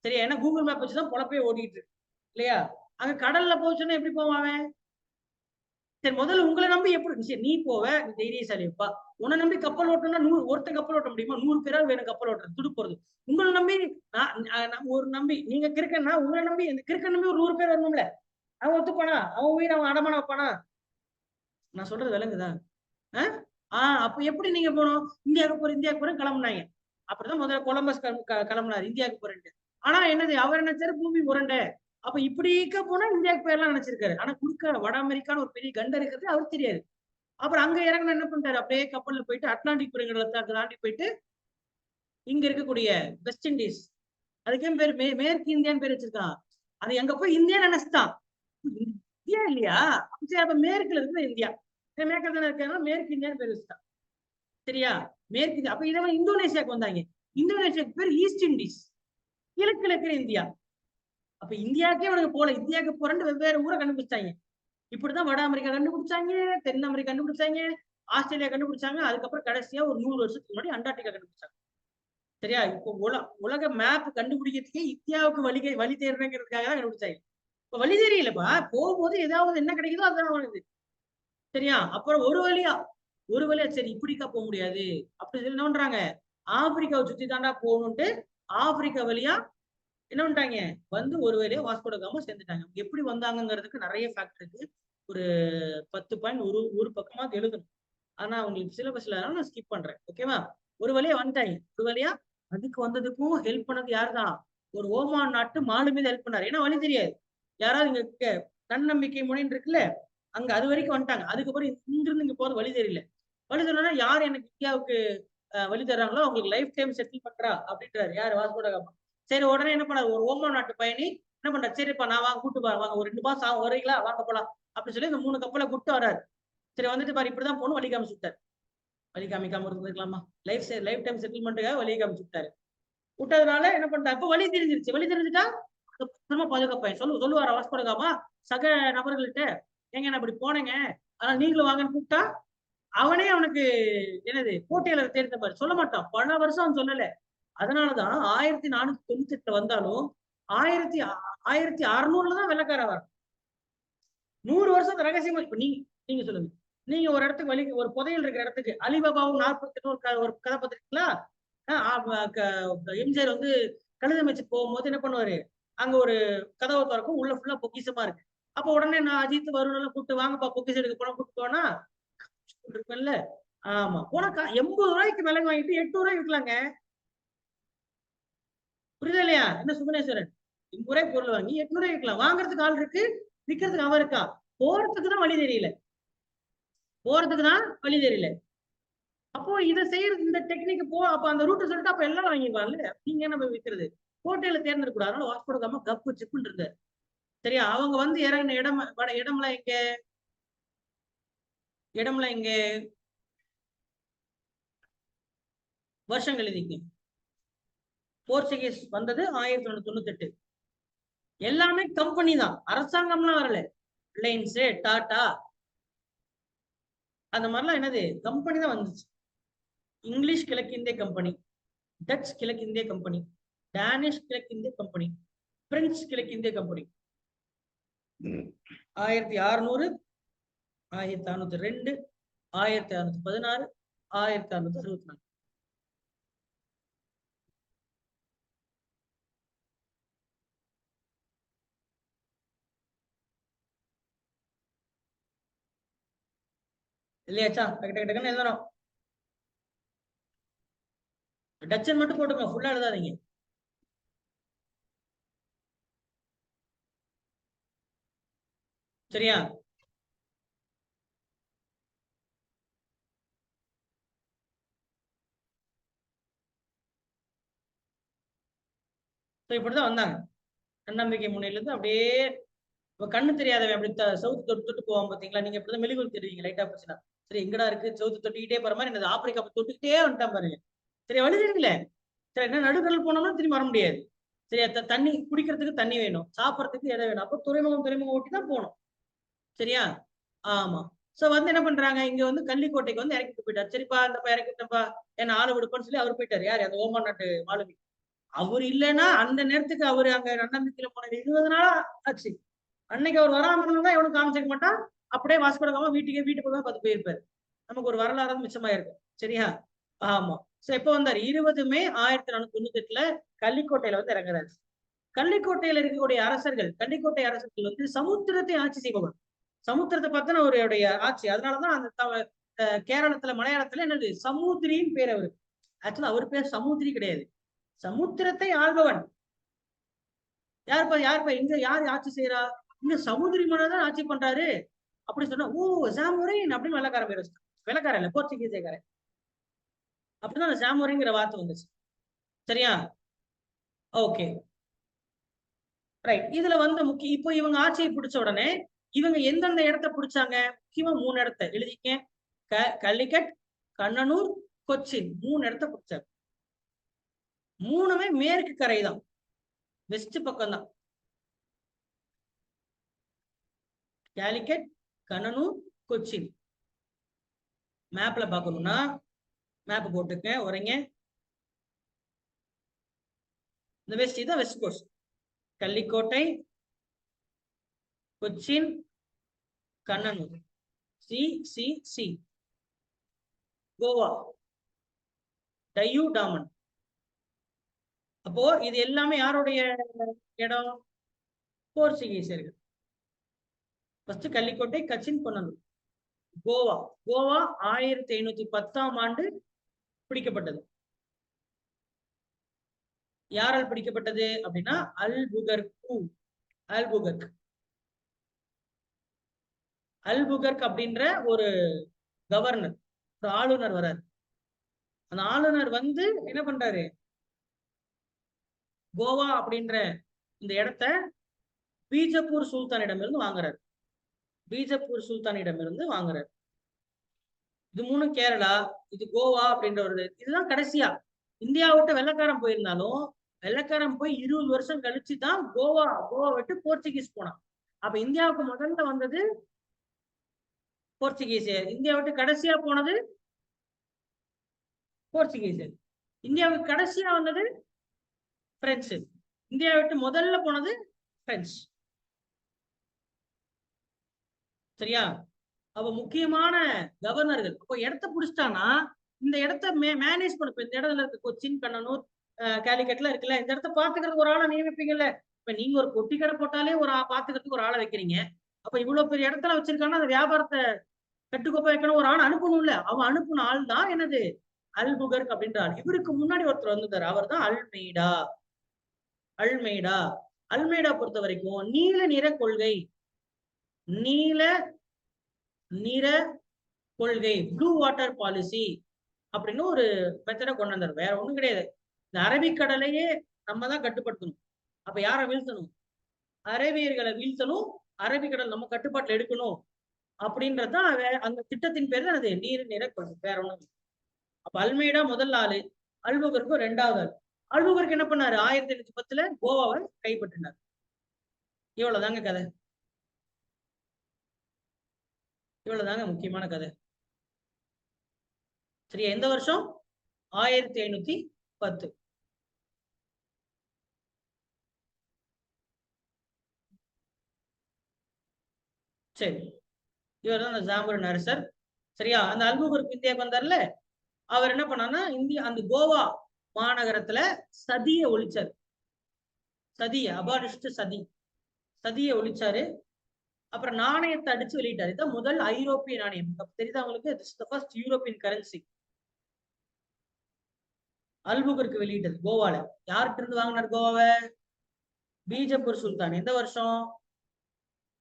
சரி, ஏன்னா கூகுள் மேப் வச்சுதான் பொழப்பே ஓடிட்டு இருக்கு இல்லையா? அங்க கடல்ல போச்சோன்னா எப்படி போவான்? சரி, முதல்ல உங்களை நம்பி எப்படி? சரி, நீ போவ, நீ தைரியசாலிப்பா. உன்னை நம்பி கப்பல் ஓட்டணும்னா ஒருத்தன் கப்பல் ஓட்ட முடியுமா? 100 பேரா வேணும் கப்பல் ஓட்டுறது, துடு போறது. உங்களை நம்பி ஒரு நம்பி நீங்க கிறுக்கன்னா உங்களை நம்பி இந்த கிறுக்க நம்பி ஒரு 100 பேர் வரணும்ல. அவன் ஒத்துப்பானா? அவன் உயிர் அவன் அடமான வைப்பானா? நான் சொல்றது விளங்குதா? அப்ப எப்படி நீங்க போனோம்? இந்தியாவுக்கு போறேன் கிளம்புனாங்க. அப்படிதான் முதல்ல கொலம்பஸ் கிளம்புனாரு இந்தியாவுக்கு போறேன்ட்டு. ஆனா என்னது, அவர் நினைச்சாரு பூமி உருண்டை. அப்ப இப்படிக்க போனா இந்தியாவுக்கு போயிடலாம் நினைச்சிருக்காரு. ஆனா குறுக்க வட அமெரிக்கான்னு ஒரு பெரிய கண்டம் இருக்கிறது அவருக்கு தெரியாது. அப்புறம் அங்க இறங்கின என்ன பண்ணிட்டாரு? அப்படியே கப்பல்ல போயிட்டு அட்லாண்டிக் பெருங்கடலை தாண்டி போயிட்டு இங்க இருக்கக்கூடிய வெஸ்ட் இண்டீஸ், அதுக்கே பேர் மேற்கு இந்தியான்னு பேர் வச்சிருக்கான். அது எங்க போய் இந்தியா நினைச்சுதான். இந்தியா இல்லையா? அப்ப மேற்குல இருக்கிற இந்தியா, மேற்குல தானே இருக்காங்க, மேற்கு இந்தியான்னு பேர் வச்சுட்டான். சரியா? மேற்கு இந்தியா. அப்ப இதை இந்தோனேஷியாவுக்கு வந்தாங்க. இந்தோனேஷியாவுக்கு பேர் ஈஸ்ட் இண்டீஸ், கிழக்குல இருக்கிற இந்தியா. அப்ப இந்தியாவுக்கே அவனுக்கு போல, இந்தியாவுக்கு போறேன்னு வெவ்வேறு ஊரை கண்டுபிடிச்சாங்க. இப்படிதான் வட அமெரிக்கா கண்டுபிடிச்சாங்க, தென் அமெரிக்கா கண்டுபிடிச்சாங்க, ஆஸ்திரேலியா கண்டுபிடிச்சாங்க. அதுக்கப்புறம் கடைசியா ஒரு 100 வருஷத்துக்கு முன்னாடி அண்டார்டிகா கண்டுபிடிச்சாங்க. சரியா? இப்போ உலக மேப் கண்டுபிடிக்கிறதுக்கே இந்தியாவுக்கு வழி தேடுறேங்கிறதுக்காக தான் கண்டுபிடிச்சாங்க. இப்ப வழி தெரியலப்பா, போகும்போது ஏதாவது என்ன கிடைக்குதோ அதான் வருது. சரியா? அப்புறம் ஒரு வழியா சரி இப்படிக்கா போக முடியாது அப்படி சொல்லி என்ன பண்றாங்க, ஆப்பிரிக்காவை சுத்தி தாண்டா போகணும்ட்டு ஆப்பிரிக்கா வழியா என்ன பண்ணிட்டாங்க, வந்து ஒரு வழியா வாஸ்கோ ட காமா சேர்ந்துட்டாங்க. எப்படி வந்தாங்கிறதுக்கு நிறைய ஃபேக்ட் இருக்கு. ஒரு 10 பாயிண்ட் ஒரு பக்கமா எழுதணும். ஆனா உங்களுக்கு சிலபஸ்ல நான் ஸ்கிப் பண்றேன். ஓகேவா? ஒரு வழியா வந்துட்டாங்க. ஒரு வழியா அதுக்கு வந்ததுக்கும் ஹெல்ப் பண்ணது யாருதான்? ஒரு ஓமான் நாட்டு மாலு மீது ஹெல்ப் பண்ணாரு. ஏன்னா வழி தெரியாது. யாராவது இங்க தன்னம்பிக்கை முனைன்னு இருக்குல்ல, அங்க அது வரைக்கும் வந்துட்டாங்க. அதுக்கப்புறம் இங்கிருந்து இங்க போறது வழி தெரியல. வழி தெரியலன்னா யார் எனக்கு இந்தியாவுக்கு வழி தர்றாங்களோ அவங்களுக்கு லைஃப் டைம் செட்டில் பண்றா அப்படின்றாரு. யாரு? வாஸ்கோ ட காமா. சரி, உடனே என்ன பண்ணாரு, ஒரு ஓமான் நாட்டு பயணி என்ன பண்றாரு, சரிப்பா நான் வாங்க கூட்டு பாரு, வாங்க ஒரு 2 மாசம் ஆகும், வரீங்களா, வாங்க போலாம் அப்படின்னு சொல்லி இந்த 3 கப்பலை கூப்பிட்டு வர்றாரு. சரி, வந்துட்டு பாரு இப்படிதான் போகணும் வழி காமிச்சு விட்டாரு. வழி காமிக்காம இருந்திருக்கலாமா? லைஃப் டைம் செட்டில்மெண்ட்டுக்காக வழி காமிச்சு விட்டாரு. விட்டதுனால என்ன பண்ணிட்டாரு, இப்ப வழி தெரிஞ்சிருச்சு. வழி தெரிஞ்சுட்டா பத்திரமா பாதுகாப்பேன் சொல்லுவாரா வாஸ்கோ ட காமா சக நபர்கள்ட்ட, ஏங்க நான் இப்படி போனேங்க, ஆனா நீங்களும் வாங்கன்னு கூப்பிட்டா அவனே அவனுக்கு என்னது போட்டியாளர் தேர்ந்த மாதிரி சொல்ல மாட்டான். பல வருஷம் அவன் சொல்லல. அதனாலதான் 1498 வந்தாலும் 1600 தான் வெள்ளக்கார வர. 100 வருஷம் ரகசியமா. இப்ப நீங்க சொல்லுங்க, நீங்க ஒரு இடத்துக்கு ஒரு புதையல் இருக்கிற இடத்துக்கு அலிபாபாவும் 48 ஒரு கதை பார்த்திருக்கீங்களா? எம்ஜிஆர் வந்து கழுதை வச்சு போகும்போது என்ன பண்ணுவாரு, அங்க ஒரு கதவை திறக்கும், உள்ள ஃபுல்லா பொக்கிஷமா இருக்கு. அப்ப உடனே நான் அஜித் வருண் எல்லாம் கூப்பிட்டு வாங்கப்பா பொக்கிஷம் எடுக்க போனா கூப்பிட்டு போனா இருப்பேன்ல. ஆமா போனா 80 ரூபாய்க்கு விலை வாங்கிட்டு 800 ரூபாய் விற்கலாங்க. புரியுதா இல்லையா? என்ன சுகுணேஸ்வரன் 80 ரூபாய்க்கு பொருள் வாங்கி 800 ரூபாய் விற்கலாம். வாங்குறதுக்கு ஆள் இருக்கு, விற்கிறதுக்கு அவன் இருக்கா. போறதுக்கு தான் வழி தெரியல. போறதுக்கு தான் வழி தெரியல. அப்போ இதை செய்யறது இந்த டெக்னிக் அப்ப அந்த ரூட் சொல்லிட்டு அப்ப எல்லாம் வாங்கிடுவாங்கல்ல. நீங்க என்ன போய் விற்கிறது? ஹோட்டல்ல தேர்ந்தெடுக்க கூடாது. அதனால வாஸ்கோ ட காமா கப்பு சிப்புன்னு இருந்தாரு. சரியா? அவங்க வந்து இறங்கின இடம்லாம் எங்க? இடம்லாம் எங்க? வருஷங்கள் எழுதிக்கு. போர்ச்சுகீஸ் வந்தது 1998. எல்லாமே கம்பெனி தான், அரசாங்கம்லாம் வரல. ரிலையன்ஸ், டாடா அந்த மாதிரிலாம் என்னது கம்பெனி தான் வந்துச்சு. இங்கிலீஷ் கிழக்கிந்திய கம்பெனி, டச் கிழக்கிந்திய கம்பெனி, டானிஷ் கிழக்கிந்திய கம்பெனி, பிரெஞ்சு கிழக்கிந்திய கம்பெனி. 1600, 1602, 1616, 1664. இல்லையாச்சா? டக்கு டக்கு டக்குன்னு எழுதணும். டச்சன் மட்டும் போட்டுங்க, ஃபுல்லா எழுதாதீங்க. சரியா? இப்படிதான் வந்தாங்க. தன்னம்பிக்கை முனையில இருந்து அப்படியே கண்ணு தெரியாதவன் அப்படி சவுத்து தொட்டு தொட்டு போவான் பாத்தீங்களா? நீங்க இப்படிதான் மெழுகுவர்த்தி தெரிவிங்க லைட்டா போச்சுன்னா. சரி எங்கடா இருக்கு சவுத்து தொட்டுக்கிட்டே போற மாதிரி என்னது ஆப்பிரிக்கா தொட்டுக்கிட்டே வந்துட்டான் பாருங்க. சரி வழி தெரியல. சரி என்ன நடுக்கடல் போனோம்னா திரும்பி வர முடியாது. சரியா? தண்ணி குடிக்கிறதுக்கு தண்ணி வேணும், சாப்பிடறதுக்கு இடம் வேணும். அப்ப துறைமுகம் ஓட்டி தான் போகணும். சரியா? ஆமா. சோ வந்து என்ன பண்றாங்க, இங்க வந்து கள்ளிக்கோட்டைக்கு வந்து இறக்கிட்டு போயிட்டாரு. சரிப்பா இந்தப்பா இறக்கிட்டப்பா என்ன ஆளு விடுப்பான்னு சொல்லி அவர் போயிட்டாரு. யாரு? அந்த ஓமான் நாட்டு மாலுமி. அவர் இல்லைன்னா அந்த நேரத்துக்கு அவரு அங்க நன்னம்பிக்கையில போனது 20 நாளா ஆச்சு. அன்னைக்கு அவர் வராம இருந்தா எவனும் காமிச்சிக்க மாட்டான். அப்படியே வாஸ்கோ ட காமா வீட்டு போய் பார்த்து போயிருப்பாரு. நமக்கு ஒரு வரலாறு மிச்சமா இருக்கும். சரியா? ஆமா. சோ எப்ப வந்தாரு? 20 மே 1498ல கள்ளிக்கோட்டையில வந்து இறங்குறாரு. கள்ளிக்கோட்டையில இருக்கக்கூடிய அரசர்கள், கள்ளிக்கோட்டை அரசர்கள் வந்து சமுத்திரத்தை ஆட்சி செய்பவர். சமுத்திரத்தை பத்தின அவருடைய ஆட்சி. அதனாலதான் அந்த கேரளத்துல மலையாளத்துல என்னது சமுத்திரின்னு பேர் அவருக்கு. ஆக்சுவலா அவர் பேர் சமுத்திரி கிடையாது, சமுத்திரத்தை ஆள்பவன். யாருப்பா இங்க யார் ஆட்சி செய்யறா? இங்க சமுதிரி மன்னர் தான் ஆட்சி பண்றாரு அப்படி சொன்னா, ஓ சாமுரைன் அப்படின்னு வெள்ளக்காரன் பேர் வச்சு. வெள்ளக்காரன் இல்ல, போர்ச்சுகீசேக்காரன். அப்படிதான் அந்த சாமுரைங்கிற வார்த்தை வந்துச்சு. சரியா? Okay right. இதுல வந்து முக்கிய இப்போ இவங்க ஆட்சியை பிடிச்ச உடனே இவங்க எந்தெந்த இடத்த பிடிச்சாங்க? முக்கியமா 3 இடத்த எழுதிக்க. கல்லிக்கட், கண்ணனூர், கொச்சின் 3 இடத்த பிடிச்சாங்க. 3மே மேற்கு கரை தான், வெஸ்ட் பக்கம் தான். காலிக்கட், கண்ணனூர், கொச்சின். மேப்ல பாக்கணும்னா மேப் போட்டுக்க உரைங்க. இந்த வெஸ்ட் தான் west coast. Kallikottai, Cochin, Kannanur, C C C, Goa, Diu Daman. அப்போ இது எல்லாமே யாருடைய இடம்? போர்ச்சுகீசியர்கள். First Kallikottai, kitchen, Kannanur. கோவா. கோவா 1510ஆம் ஆண்டு பிடிக்கப்பட்டது. யாரால் பிடிக்கப்பட்டது அப்படின்னா அல்புகர்கு. அல்புகர்க். அல்புகர்க் அப்படின்ற ஒரு கவர்னர், ஒரு ஆளுநர் வராரு. அந்த ஆளுநர் வந்து என்ன பண்றாரு, கோவா அப்படின்ற இந்த இடத்த பீஜப்பூர் சுல்தானிடமிருந்து வாங்குறாரு. பீஜப்பூர் சுல்தானிடமிருந்து வாங்குறாரு. இது 3 கேரளா, இது கோவா அப்படின்ற ஒரு இதுதான் கடைசியா. இந்தியா விட்டு வெள்ளக்காரன் போயிருந்தாலும் வெள்ளக்காரன் போய் 20 வருஷம் கழிச்சு தான் கோவா விட்டு போர்ச்சுகீஸ் போனான். அப்ப இந்தியாவுக்கு முதல்ல வந்தது போர்ச்சுகீஸ், இந்தியா விட்டு கடைசியா போனது போர்ச்சுகீஸ், இந்தியாவுக்கு கடைசியா வந்தது பிரெஞ்சு, இந்தியா விட்டு முதல்ல போனது பிரெஞ்சு. சரியா? அப்ப முக்கியமான கவர்னர்கள். அப்போ இடத்த புடிச்சிட்டானா இந்த இடத்த மேனேஜ் பண்ண, இந்த இடத்துல இருக்க கொச்சின், கண்ணனூர், காலிக்கட்ல இருக்குல்ல, இந்த இடத்த பாத்துக்கிறதுக்கு ஒரு ஆளை நியமிப்பீங்கல்ல. இப்ப நீங்க ஒரு பொட்டி கடை போட்டாலே ஒரு பாத்துக்கிறதுக்கு ஒரு ஆளை வைக்கிறீங்க. அப்ப இவ்வளவு பெரிய இடத்துல வச்சிருக்காங்கன்னா அந்த வியாபாரத்தை கட்டுக்கோப்பா வைக்கணும், ஒரு ஆள் அனுப்பணும்ல. அவன் அனுப்புன ஆள் தான் என்னது அல்புகர்க் அப்படின்ற ஆள். இவருக்கு முன்னாடி ஒருத்தர் வந்திருந்தாரு, அவர் தான் அல்மெய்டா. அல்மெய்டா அல்மெய்டா பொறுத்த வரைக்கும் நீல நிற கொள்கை, நீல நிற கொள்கை, ப்ளூ வாட்டர் பாலிசி அப்படின்னு ஒரு மெத்தடை கொண்டு வந்தார். வேற ஒண்ணும் கிடையாது. இந்த அரபிக்கடலையே நம்ம தான் கட்டுப்படுத்தணும். அப்ப யாரை வீழ்த்தணும்? அரேபியர்களை வீழ்த்தணும், அரபிக்கடல் நம்ம கட்டுப்பாட்டுல எடுக்கணும் அப்படின்றதுதான் அந்த திட்டத்தின் பேர் தான் அது நீர் நிற கொள்கை, வேற ஒண்ணும். அப்ப அல்மெய்டா முதல் ஆளு, அல்புகர்க்கு ரெண்டாவது ஆள். அல்புகர்க் என்ன பண்ணாரு? 1810 கோவாவை கைப்பற்றினார். இவ்வளவுதாங்க கதை. இவ்வளவுதாங்க முக்கியமான கதை. சரியா? எந்த வருஷம்? 1510. சரி, இவர் தான் அந்த ஜாம்பூர் அரசர். சரியா? அந்த அல்புகர்க் இந்தியாவுக்கு வந்தார்ல, அவர் என்ன பண்ணாருன்னா இந்தியா அந்த கோவா மாநகரத்துல சதியை ஒழிச்சார். சதிய அபாலிஸ்ட் சதி, சதியை ஒழிச்சாரு. அப்புறம் நாணயத்தை அடிச்சு வெளியிட்டாரு. இதுதான் முதல் ஐரோப்பிய நாணயம். தெரியுதா உங்களுக்கு? This the first European currency. Albuquerque வெளியிட்டது கோவால. யார்கிட்ட இருந்து வாங்கினார் கோவாவை? பீஜப்பூர் சுல்தான். எந்த வருஷம்?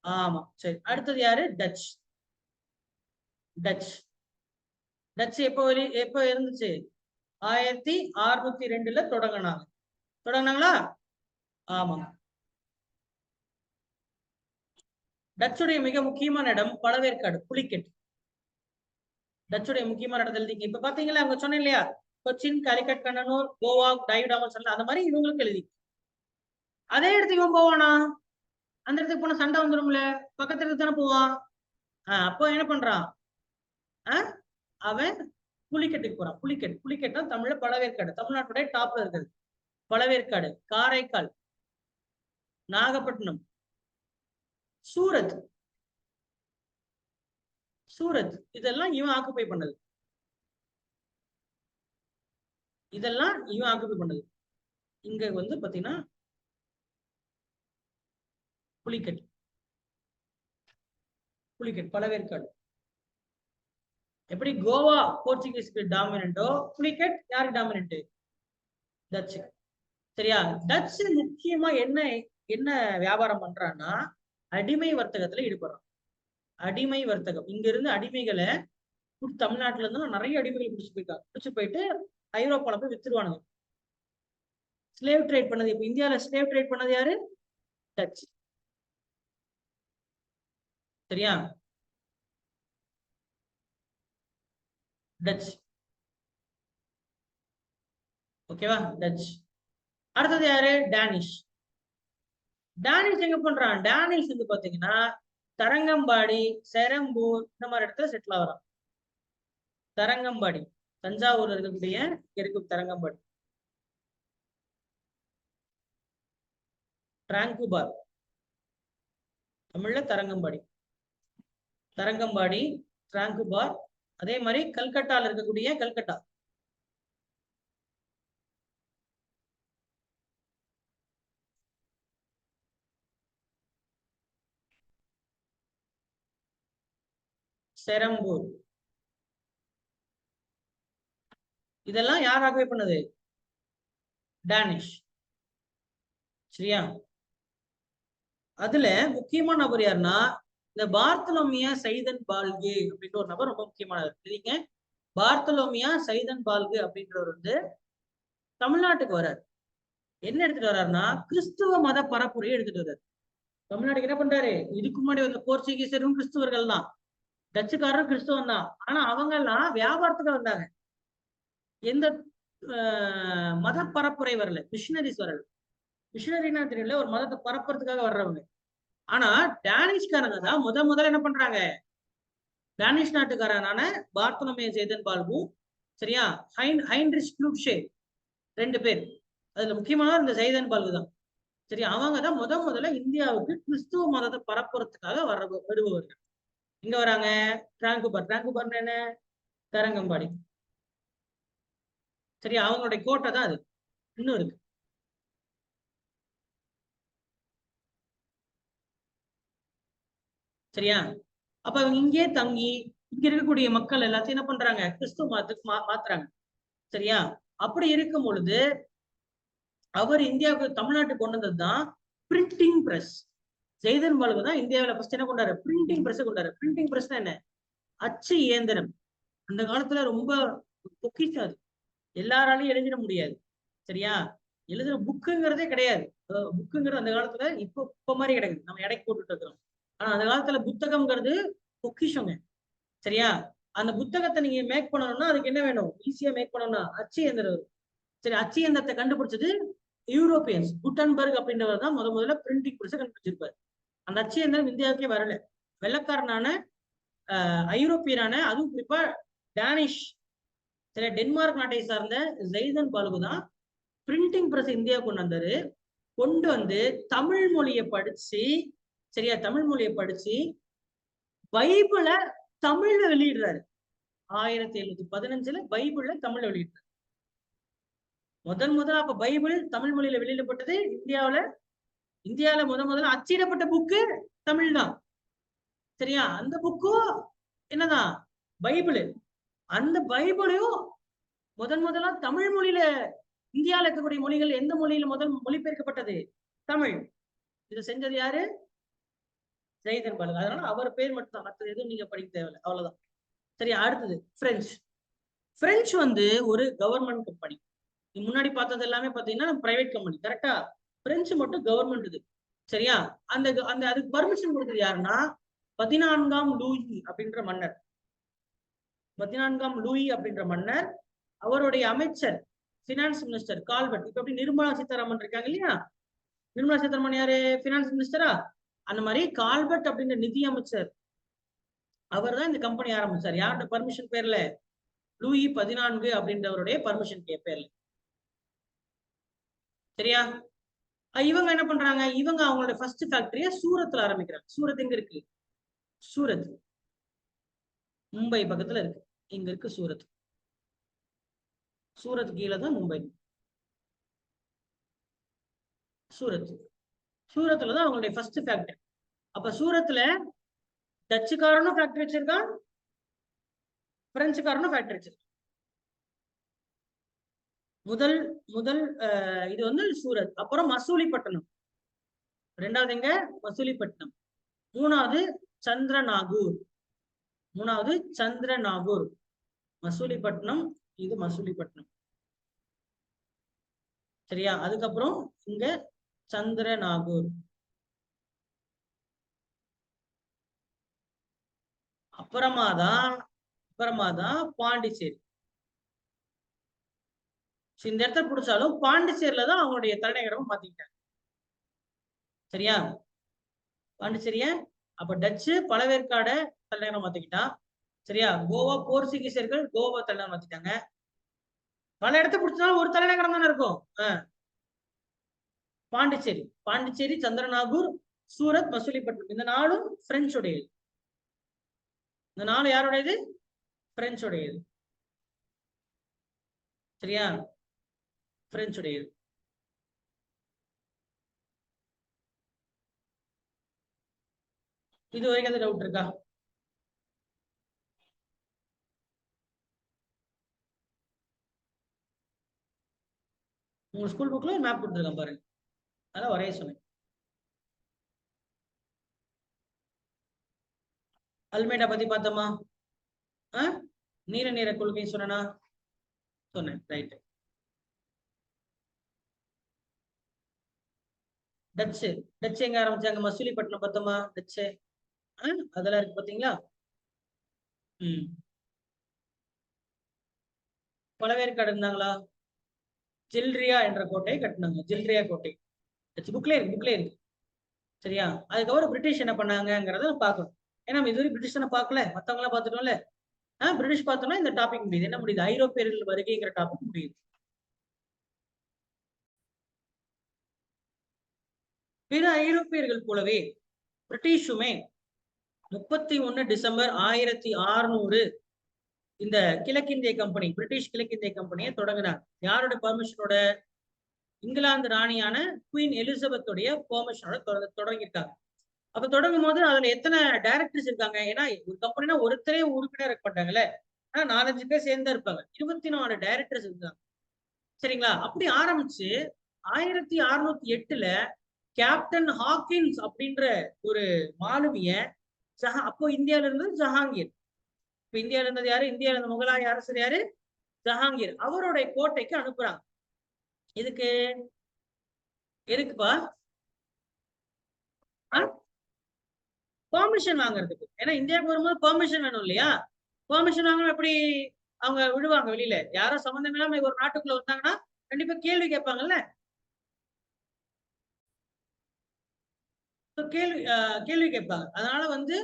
ஆமா, சரி. அடுத்தது யாரு? டச். டச் டச் எப்ப இருந்துச்சு? 1602 தொடங்கினாங்க. தொடங்கினாங்களா? ஆமா. டச்சுடைய மிக முக்கியமான இடம் பழவேற்காடு, புலிகெட். டச்சுடைய முக்கியமான இடத்துல எழுதிங்க. இப்ப பாத்தீங்களா, அவங்க சொன்னேன் இல்லையா, கொச்சின், கலிகட், கண்ணனூர், கோவா, டைவிடாமல் சொல்லல, அந்த மாதிரி இவங்களுக்கு எழுதி. அதே இடத்துக்கு இவன் போவானா? அந்த இடத்துக்கு போன சண்டை வந்துடும்ல, பக்கத்துல இருக்கு தானே போவான். அப்போ என்ன பண்றான்? அவன் புலிக்கட்டுக்கு போறான். புலிக்கெட் தமிழ்ல பழவேற்காடு, தமிழ்நாட்டுடைய டாப்ல இருக்குது. பழவேற்காடு, காரைக்கால், நாகப்பட்டினம், சூரத். சூரத் இதெல்லாம் இவன் ஆக்குபை பண்ணது. இதெல்லாம் இவன் ஆக்குபை பண்ணது. இங்க வந்து பாத்தீங்கன்னா புலிக்கட், பழவேற்காடு. எப்படி கோவா போர்ச்சுகீஸ்க்கு டாமினன்ட்டோ, புலிகெட் யாருக்கு டாமினன்ட்? டச்சு. சரியா? டச் முக்கியமா என்ன என்ன வியாபாரம் பண்றான்னா அடிமை வர்த்தகத்துல ஈடுபடுறான். அடிமை வர்த்தகம். இங்க இருந்து அடிமைகளை தமிழ்நாட்டுல இருந்து நிறைய அடிமைகள் பிடிச்சு போயிட்டு ஐரோப்பால போய் வித்துருவானுங்க. ஸ்லேவ் ட்ரேட் பண்ணது. இப்ப இந்தியாவில ஸ்லேவ் ட்ரேட் பண்ணது யாரு? டச். சரியா? டச். ஓகேவா? டச். அடுத்தது யாரு? டேனிஷ். டேனிஷ் எங்க பண்றான்? டேனிஷ் வந்து பாத்தீங்கன்னா தரங்கம்பாடி, செரம்பூர் இந்த மாதிரி இடத்துல செட்டில் ஆகிறான். தரங்கம்பாடி தஞ்சாவூர்ல இருக்கக்கூடிய இருக்கும் தரங்கம்பாடி. டிராங்குபார் தமிழ்ல தரங்கம்பாடி. தரங்கம்பாடி, டிராங்குபார். அதே மாதிரி கல்கட்டால இருக்கக்கூடிய கல்கட்டா. செரம்பூர். இதெல்லாம் யார் ஆக்குபை பண்ணது? டேனிஷ். சரியா? அதுல முக்கியமான நபர் யாருன்னா இந்த பார்த்தலோமியா சைதன் பால்கே அப்படின்ற ஒரு நபர் ரொம்ப முக்கியமானவர். தெரியுங்க? பார்த்தலோமியா சைதன் பால்கு அப்படின்றவர் வந்து தமிழ்நாட்டுக்கு வர்றாரு. என்ன எடுத்துட்டு வர்றாருன்னா கிறிஸ்துவ மத பரப்புரையை எடுத்துட்டு வர்றாரு. தமிழ்நாட்டுக்கு என்ன பண்றாரு? இதுக்கு முன்னாடி வந்த போர்ச்சுகீசரும் கிறிஸ்துவர்கள் தான், டச்சுக்காரரும் கிறிஸ்துவம் தான். ஆனா அவங்க எல்லாம் வியாபாரத்துக்கு வந்தாங்க. எந்த மத பரப்புரை வரல, மிஷினரிஸ் வரல. மிஷினரினா தெரியல, ஒரு மதத்தை பரப்புறதுக்காக வர்றவங்க. ஆனா டேனிஷ்காரங்க தான் முதல்ல என்ன பண்றாங்க? டேனிஷ் நாட்டுக்காரனான பார்த்தலோமியா சைதன் பால்கும், சரியா, ஹைன்ரிச் ப்ளூட்ஷே, 2 பேர். அதுல முக்கியமானவர் இந்த சைதன் பால்கு தான். சரி, அவங்க தான் முதல்ல இந்தியாவுக்கு கிறிஸ்துவ மதத்தை பரப்புறதுக்காக வருபவர்கள். இங்க வராங்க. டிராங்குபார் என்ன? தரங்கம்பாடி. சரி, அவங்களுடைய கோட்டை தான் அது இன்னும் இருக்கு. சரியா? அப்ப அவங்க இங்கே தங்கி இங்க இருக்கக்கூடிய மக்கள் எல்லாத்தையும் என்ன பண்றாங்க, கிறிஸ்துவ மதத்துக்கு மாத்துறாங்க. சரியா? அப்படி இருக்கும் பொழுது அவர் இந்தியாவுக்கு தமிழ்நாட்டுக்கு கொண்டு வந்ததுதான் பிரிண்டிங் பிரஸ். ஜெய்தன் பாலுக்கு தான் இந்தியாவில ஃபர்ஸ்ட் என்ன கொண்டாரு, பிரிண்டிங் பிரஸ் கொண்டாரு. பிரிண்டிங் பிரஸ் என்ன, அச்சு இயந்திரம். அந்த காலத்துல ரொம்ப பொக்கிஷம் அது, எல்லாராலையும் எழுதிட முடியாது. சரியா? எழுதுற புக்குங்கிறதே கிடையாது. புக்குங்கிறது அந்த காலத்துல இப்ப மாதிரி கிடையாது, நம்ம எடைக்கு போட்டுட்டு இருக்கிறோம். ஆனா அந்த காலத்துல புத்தகம்ங்கிறது பொக்கிஷங்க. சரியா? அந்த புத்தகத்தை நீங்க மேக் பண்ணணும்னா அதுக்கு என்ன வேணும், ஈஸியா மேக் பண்ணணும்னா அச்சு இயந்திரம். சரி, அச்சு இயந்திரத்தை கண்டுபிடிச்சது யூரோப்பியன்ஸ். குட்டன்பர்க் அப்படின்றவர் தான் முதல்ல பிரிண்டிங் பிரஸ் கண்டுபிடிச்சிருப்பாரு. அந்த அச்சு இயந்திரம் இந்தியாவுக்கே வரல. வெள்ளக்காரனான ஐரோப்பியரான, அதுவும் குறிப்பா டேனிஷ், சரி, டென்மார்க் நாட்டை சார்ந்த ஜெய்தன் பாலுகு தான் பிரிண்டிங் பிரஸ் இந்தியா கொண்டு வந்தாரு. கொண்டு வந்து தமிழ் மொழியை படிச்சு, சரியா, தமிழ் மொழியை படிச்சு பைபிளை தமிழ்ல வெளியிடுறாரு. 1715 பைபிள்ல தமிழ்ல வெளியிட்டார். முதல்ல அப்ப பைபிள் தமிழ் மொழியில வெளியிடப்பட்டது இந்தியாவில முதல்ல அச்சிடப்பட்ட புக்கு தமிழ் தான். சரியா? அந்த புக்கும் என்னதான், பைபிள். அந்த பைபிளையும் முதல்ல தமிழ் மொழியில, இந்தியாவில் இருக்கக்கூடிய மொழிகள் எந்த மொழியில முதல் மொழிபெயர்க்கப்பட்டது, தமிழ். இதை செஞ்சது யாரு, ஜெய்தன் பாலுகு. அதனால அவர் பேர் மட்டும் தான், மற்றது எதுவும் நீங்க படிக்க தேவையில்லை, அவ்வளவுதான். சரி, அடுத்தது பிரெஞ்சு. பிரெஞ்சு வந்து ஒரு கவர்மெண்ட் கம்பெனி. முன்னாடி பார்த்தது எல்லாமே பாத்தீங்கன்னா பிரைவேட் கம்பெனி, கரெக்டா? பிரெஞ்சு மட்டும் கவர்மெண்ட் இது. சரியா? அந்த அந்த அதுக்கு பர்மிஷன் கொடுத்தது யாருன்னா 14ஆம் லூயி அப்படின்ற மன்னர். 14ஆம் லூயி அப்படின்ற மன்னர், அவருடைய அமைச்சர் பினான்ஸ் மினிஸ்டர் கால்வெர்ட். இப்ப எப்படி நிர்மலா சீதாராமன் இருக்காங்க இல்லையா, நிர்மலா சீதாராமன் யாரு, பினான்ஸ் மினிஸ்டரா? அந்த மாதிரி கால்வெர்ட் அப்படின்ற நிதி அமைச்சர், அவர் தான் இந்த கம்பெனி ஆரம்பிச்சார். யாரோட பர்மிஷன் பேர்ல, லூயி 14 அப்படின்றவருடைய பர்மிஷன் பேர்ல. சரியா? இவங்க என்ன பண்றாங்க, இவங்க அவங்களோட ஃபர்ஸ்ட் ஃபேக்டரிய சூரத்ல ஆரம்பிக்கிறாங்க. சூரத் எங்க இருக்கு, சூரத் மும்பை பக்கத்துல இருக்கு. இங்க இருக்கு சூரத். சூரத் கீழே தான் மும்பை. சூரத், சூரத்ல தான் அவங்களுடைய ஃபர்ஸ்ட் ஃபேக்டரி. அப்ப சூரத்ல டச்சுக்காரனும் ஃபேக்டரி வச்சிருக்கான், பிரெஞ்சுக்காரனும் ஃபேக்டரி வச்சிருக்கான். முதல் முதல் இது வந்து சூரத். அப்புறம் மசூலிப்பட்டினம், ரெண்டாவது எங்க, மசூலிப்பட்டினம். மூணாவது சந்திரநாகூர், மூணாவது சந்திரநாகூர். மசூலிப்பட்டினம், இது மசூலிப்பட்டினம். சரியா? அதுக்கப்புறம் இங்க சந்திரநாகூர். அப்புறமாதான் பாண்டிச்சேரி. இந்த இடத்துல பிடிச்சாலும் பாண்டிச்சேரியில தான் அவங்களுடைய தலைநகரம் மாத்திக்கிட்டாங்க. சரியா? பாண்டிச்சேரிய அப்ப டச்சு பழவேற்காட தலைநகரம் மாத்திக்கிட்டான். சரியா? கோவா போர்ச்சுகீசியர்கள் கோவா தலைநகரம் மாத்திட்டாங்க. பல இடத்த பிடிச்சாலும் ஒரு தலைநகரம் தானே இருக்கும். பாண்டிச்சேரி, சந்திரநாகூர், சூரத், மசூலிப்பட்டினம், இந்த நாளும் பிரெஞ்சுடையது. இந்த நாலு யாருடையது, பிரெஞ்சுடையது. சரியா? பிரெஞ்சுடையது. இது வரைக்கும் அந்த டவுட் இருக்கா? உங்க ஸ்கூல் புக்ல மேப் கொடுத்துருக்கேன் பாருங்க, அதான் வரைய சொன்னேன். அல்மேடா பத்தி பார்த்தோமா? நீல கொள்கை சொன்னா சொன்னேன், ரைட். டச்சு டச்சு எங்க ஆரம்பிச்சாங்க, மசூலிப்பட்டினம் பார்த்தோமா? டச்சு அதெல்லாம் இருக்கு பாத்தீங்களா? பழவேற்காடு இருந்தாங்களா? ஜில்ரியா என்ற கோட்டை கட்டினாங்க, ஜில்ரியா கோட்டை. புக்லே இருக்கு. சரியா? அதுக்கப்புறம் பிரிட்டிஷ் என்ன பண்ணாங்கிறத பார்க்கணும். ஏன்னா இதுவரை பிரிட்டிஷ் தானே பார்க்கல, மத்தவங்க எல்லாம் பார்த்துட்டோம்ல. பிரிட்டிஷ் பார்த்தோம்னா இந்த டாபிக் முடியுது. என்ன முடியுது, ஐரோப்பியர்கள் வருகைங்கிற டாபிக் முடியுது. பிற ஐரோப்பியர்கள் போலவே பிரிட்டிஷுமே 31 டிசம்பர் 1600 இந்த கிழக்கிந்திய கம்பெனி, பிரிட்டிஷ் கிழக்கிந்திய கம்பெனியை தொடங்கினார். யாரோட பர்மிஷனோட, இங்கிலாந்து ராணியான குயின் எலிசபெத்துடைய பெர்மிஷனோட தொடங்கியிருக்காங்க. அப்ப தொடங்கும் போது அதுல எத்தனை டைரக்டர்ஸ் இருக்காங்க? ஏன்னா ஒரு கம்பெனினா ஒருத்தரே உறுப்பினர் இருக்க மாட்டாங்கல்ல. ஆனா 4, 5 பேர் சேர்ந்தா இருப்பாங்க. 24 டைரக்டர்ஸ் இருந்தாங்க. சரிங்களா? அப்படி ஆரம்பிச்சு 1608ல கேப்டன் ஹாக்கின்ஸ் அப்படின்ற ஒரு மாலுமிய அப்போ இந்தியால இருந்தது ஜஹாங்கீர். இப்ப இந்தியால இருந்தது யாரு? இந்தியால இருந்த முகலாய அரசர் யாரு? ஜஹாங்கீர். அவருடைய கோட்டைக்கு அனுப்புறாங்க. எதுக்கு? எதுக்குப்பா? பெர்மிஷன் வாங்குறதுக்கு. ஏன்னா இந்தியாவுக்கு வரும்போது பெர்மிஷன் வேணும் இல்லையா? பெர்மிஷன் வாங்காம எப்படி அவங்க விடுவாங்க வெளியில? யாரோ சம்மந்தம் இல்லாம ஒரு நாட்டுக்குள்ள வந்தாங்கன்னா, கண்டிப்பா கேள்வி கேட்பாங்கல்ல. கேள்வி கேள்வி கேட்பாங்க. அதனால வந்து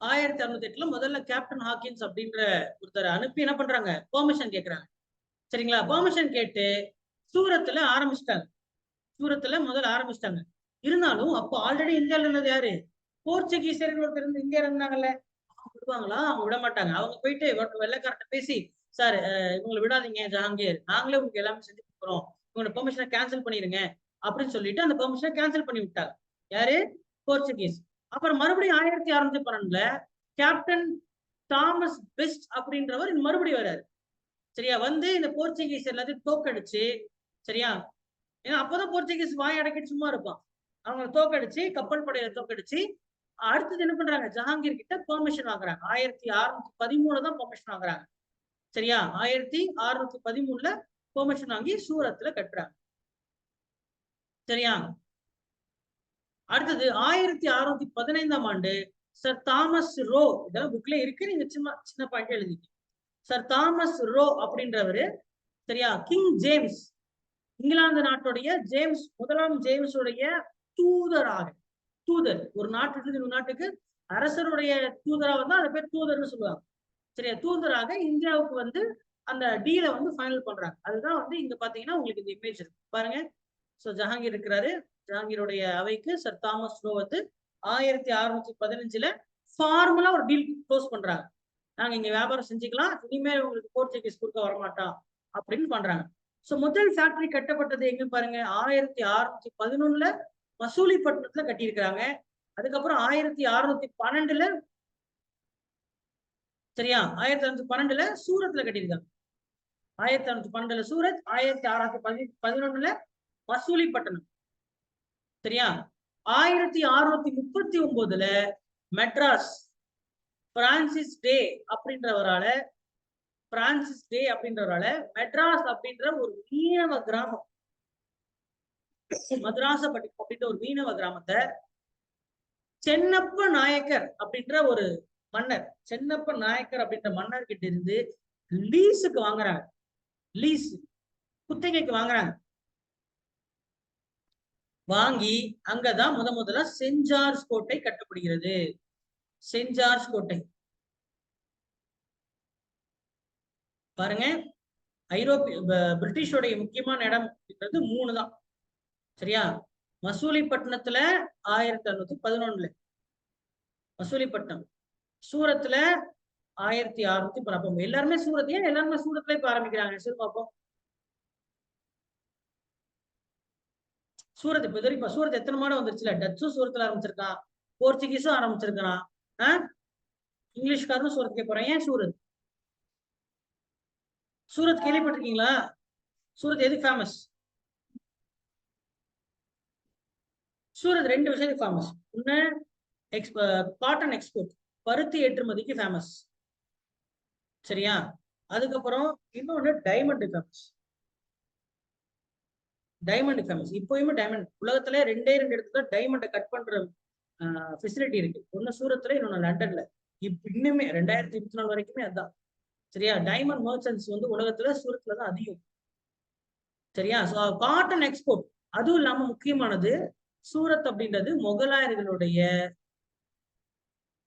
1608ல முதல்ல கேப்டன் ஹாக்கின்ஸ் அப்படின்ற ஒருத்தர அனுப்பி என்ன பண்றாங்க? பெர்மிஷன் கேட்கறாங்க. சரிங்களா? பெர்மிஷன் கேட்டு சூரத்ல ஆரம்பிச்சுட்டாங்க. சூரத்ல முதல்ல ஆரம்பிச்சுட்டாங்க. இருந்தாலும் அப்போ ஆல்ரெடி இந்தியால இருந்தது யாரு? போர்ச்சுகீசியர்கள் ஒருத்தர் இருந்து இந்தியால இருந்தாங்கல்ல. அவங்க விடுவாங்களா? அவங்க விட மாட்டாங்க. அவங்க போயிட்டு வெள்ளைக்காரர்ட்ட பேசி, சார் இவங்கள விடாதீங்க ஜஹாங்கீர். நாங்களே உங்களுக்கு எல்லாமே செஞ்சு குடுக்குறோம். உங்களோட பெர்மிஷன கேன்சல் பண்ணிருங்க. அப்படின்னு சொல்லிட்டு அந்த பெர்மிஷன கேன்சல் பண்ணி விட்டாங்க. யாரு? போர்ச்சுகீஸ். அப்புறம் மறுபடியும் 1612ல கேப்டன் தாமஸ் பெஸ்ட் அப்படின்றவர் மறுபடியும் வர்றாரு. சரியா? வந்து இந்த போர்ச்சுகீஸ் எல்லாத்தையும் தோக்கடிச்சு, சரியா? ஏன்னா அப்பதான் போர்ச்சுகீஸ் வாய் அடக்கிட்டு சும்மா இருப்பான். அவங்க தோக்கடிச்சு, கப்பல் படையில தோக்கடிச்சு, அடுத்தது என்ன பண்றாங்க? ஜஹாங்கீர் கிட்ட பெர்மிஷன் வாங்குறாங்க. 1613 தான் பெர்மிஷன் வாங்குறாங்க. சரியா? 1613ல பெர்மிஷன் வாங்கி சூரத்ல கட்டுறாங்க. சரியா? அடுத்தது 1615ஆம் ஆண்டு சர் தாமஸ் ரோ, இதெல்லாம் புக்ல இருக்கு, நீங்க சின்ன பாயிண்ட் எழுதிக்க. சர் தாமஸ் ரோ அப்படின்றவரு, சரியா, கிங் ஜேம்ஸ், இங்கிலாந்து நாட்டுடைய ஜேம்ஸ், முதலாம் ஜேம்ஸ் உடைய தூதராக, தூதர் ஒரு நாட்டுக்கு இன்னொரு நாட்டுக்கு அரசருடைய தூதரா வந்தா அது பேர் தூதர்னு சொல்லுவாங்க. சரியா? தூதராக இந்தியாவுக்கு வந்து அந்த டீலை வந்து ஃபைனல் பண்றாங்க. அதுதான் வந்து இங்க பாத்தீங்கன்னா உங்களுக்கு இந்த இமேஜ் இருக்கு பாருங்க. சோ ஜஹாங்கீர் இருக்கிறாரு. ஜஹாங்கீருடைய அவைக்கு சர் தாமஸ் ரோ வந்து 1615ல ஃபார்முலா ஒரு டீல் க்ளோஸ் பண்றாங்க. நாங்க இங்க வியாபாரம் செஞ்சுக்கலாம், இனிமேல் உங்களுக்கு போர்ச்சுகீஸ் குறுக்க வரமாட்டோம் அப்படின்னு பண்றாங்க. சோ முதல் ஃபேக்டரி கட்டப்பட்டது எங்க பாருங்க? 1611ல மசூலிப்பட்டினத்துல கட்டியிருக்கிறாங்க. அதுக்கப்புறம் 1612ல, சரியா, 1612ல சூரத்ல கட்டியிருக்காங்க. 1612ல சூரத், 1611ல மசூலிப்பட்டினம். சரியா? 1639ல மெட்ராஸ் பிரான்சிஸ் டே அப்படின்றவரால மெட்ராஸ் அப்படின்ற ஒரு மீனவ கிராமம், மதராசப்பட்டி அப்படின்ற ஒரு மீனவ கிராமத்தை சென்னப்ப நாயக்கர் அப்படின்ற ஒரு மன்னர், சென்னப்ப நாயக்கர் அப்படின்ற மன்னர் கிட்ட இருந்து லீஸுக்கு வாங்குறாங்க. லீஸ், குத்தகைக்கு வாங்குறாங்க. வாங்கி அங்கதான் முதல்ல சென்ட் ஜார்ஜ் கோட்டை கட்டப்படுகிறது. சென்ட் ஜார்ஜ் கோட்டை பாருங்க. ஐரோப்பிய பிரிட்டிஷோடைய முக்கியமான இடம் அப்படின்றது 3 தான். சரியா? மசூலிப்பட்டினத்துல 1611, மசூலிப்பட்டினம். சூரத்ல 1612. எல்லாருமே சூரத். ஏன் எல்லாருமே சூரத்ல இப்ப ஆரம்பிக்கிறாங்க? சரி பார்ப்போம். சூரத் இப்ப வரைக்கும் சூரத் எத்தனை மாடம் வந்துருச்சுல. டச்சும் சூரத்ல ஆரம்பிச்சிருக்கான், போர்ச்சுகீஸும் ஆரம்பிச்சிருக்கான், இங்கிலீஷ்காரனும் சூரத்துக்கே போறான். ஏன் சூரத்? சூரத் கேள்விப்பட்டிருக்கீங்களா? சூரத் எதுக்கு ஃபேமஸ்? சூரத் 2 விஷயத்துக்கு ஃபேமஸ். ஒண்ணு காட்டன் எக்ஸ்போர்ட், பருத்தி ஏற்றுமதிக்கு ஃபேமஸ். சரியா? அதுக்கப்புறம் இன்னொன்னு டைமண்ட் ஃபேமஸ். Diamond famous. இப்போயுமே டைமண்ட் உலகத்துல 2 இடத்துல டைமண்டை கட் பண்ற ஃபெசிலிட்டி இருக்கு. ஒன்னு சூரத்ல, இன்னொன்னு லண்டன்ல. இன்னுமே 2024 வரைக்குமே அதுதான். சரியா? டைமண்ட் மர்ச்சன்ட்ஸ் வந்து உலகத்துல சூரத்ல தான் அதிகம். சரியா? Cotton export. அதுவும் இல்லாம முக்கியமானது, சூரத் அப்படின்றது முகலாயர்களுடைய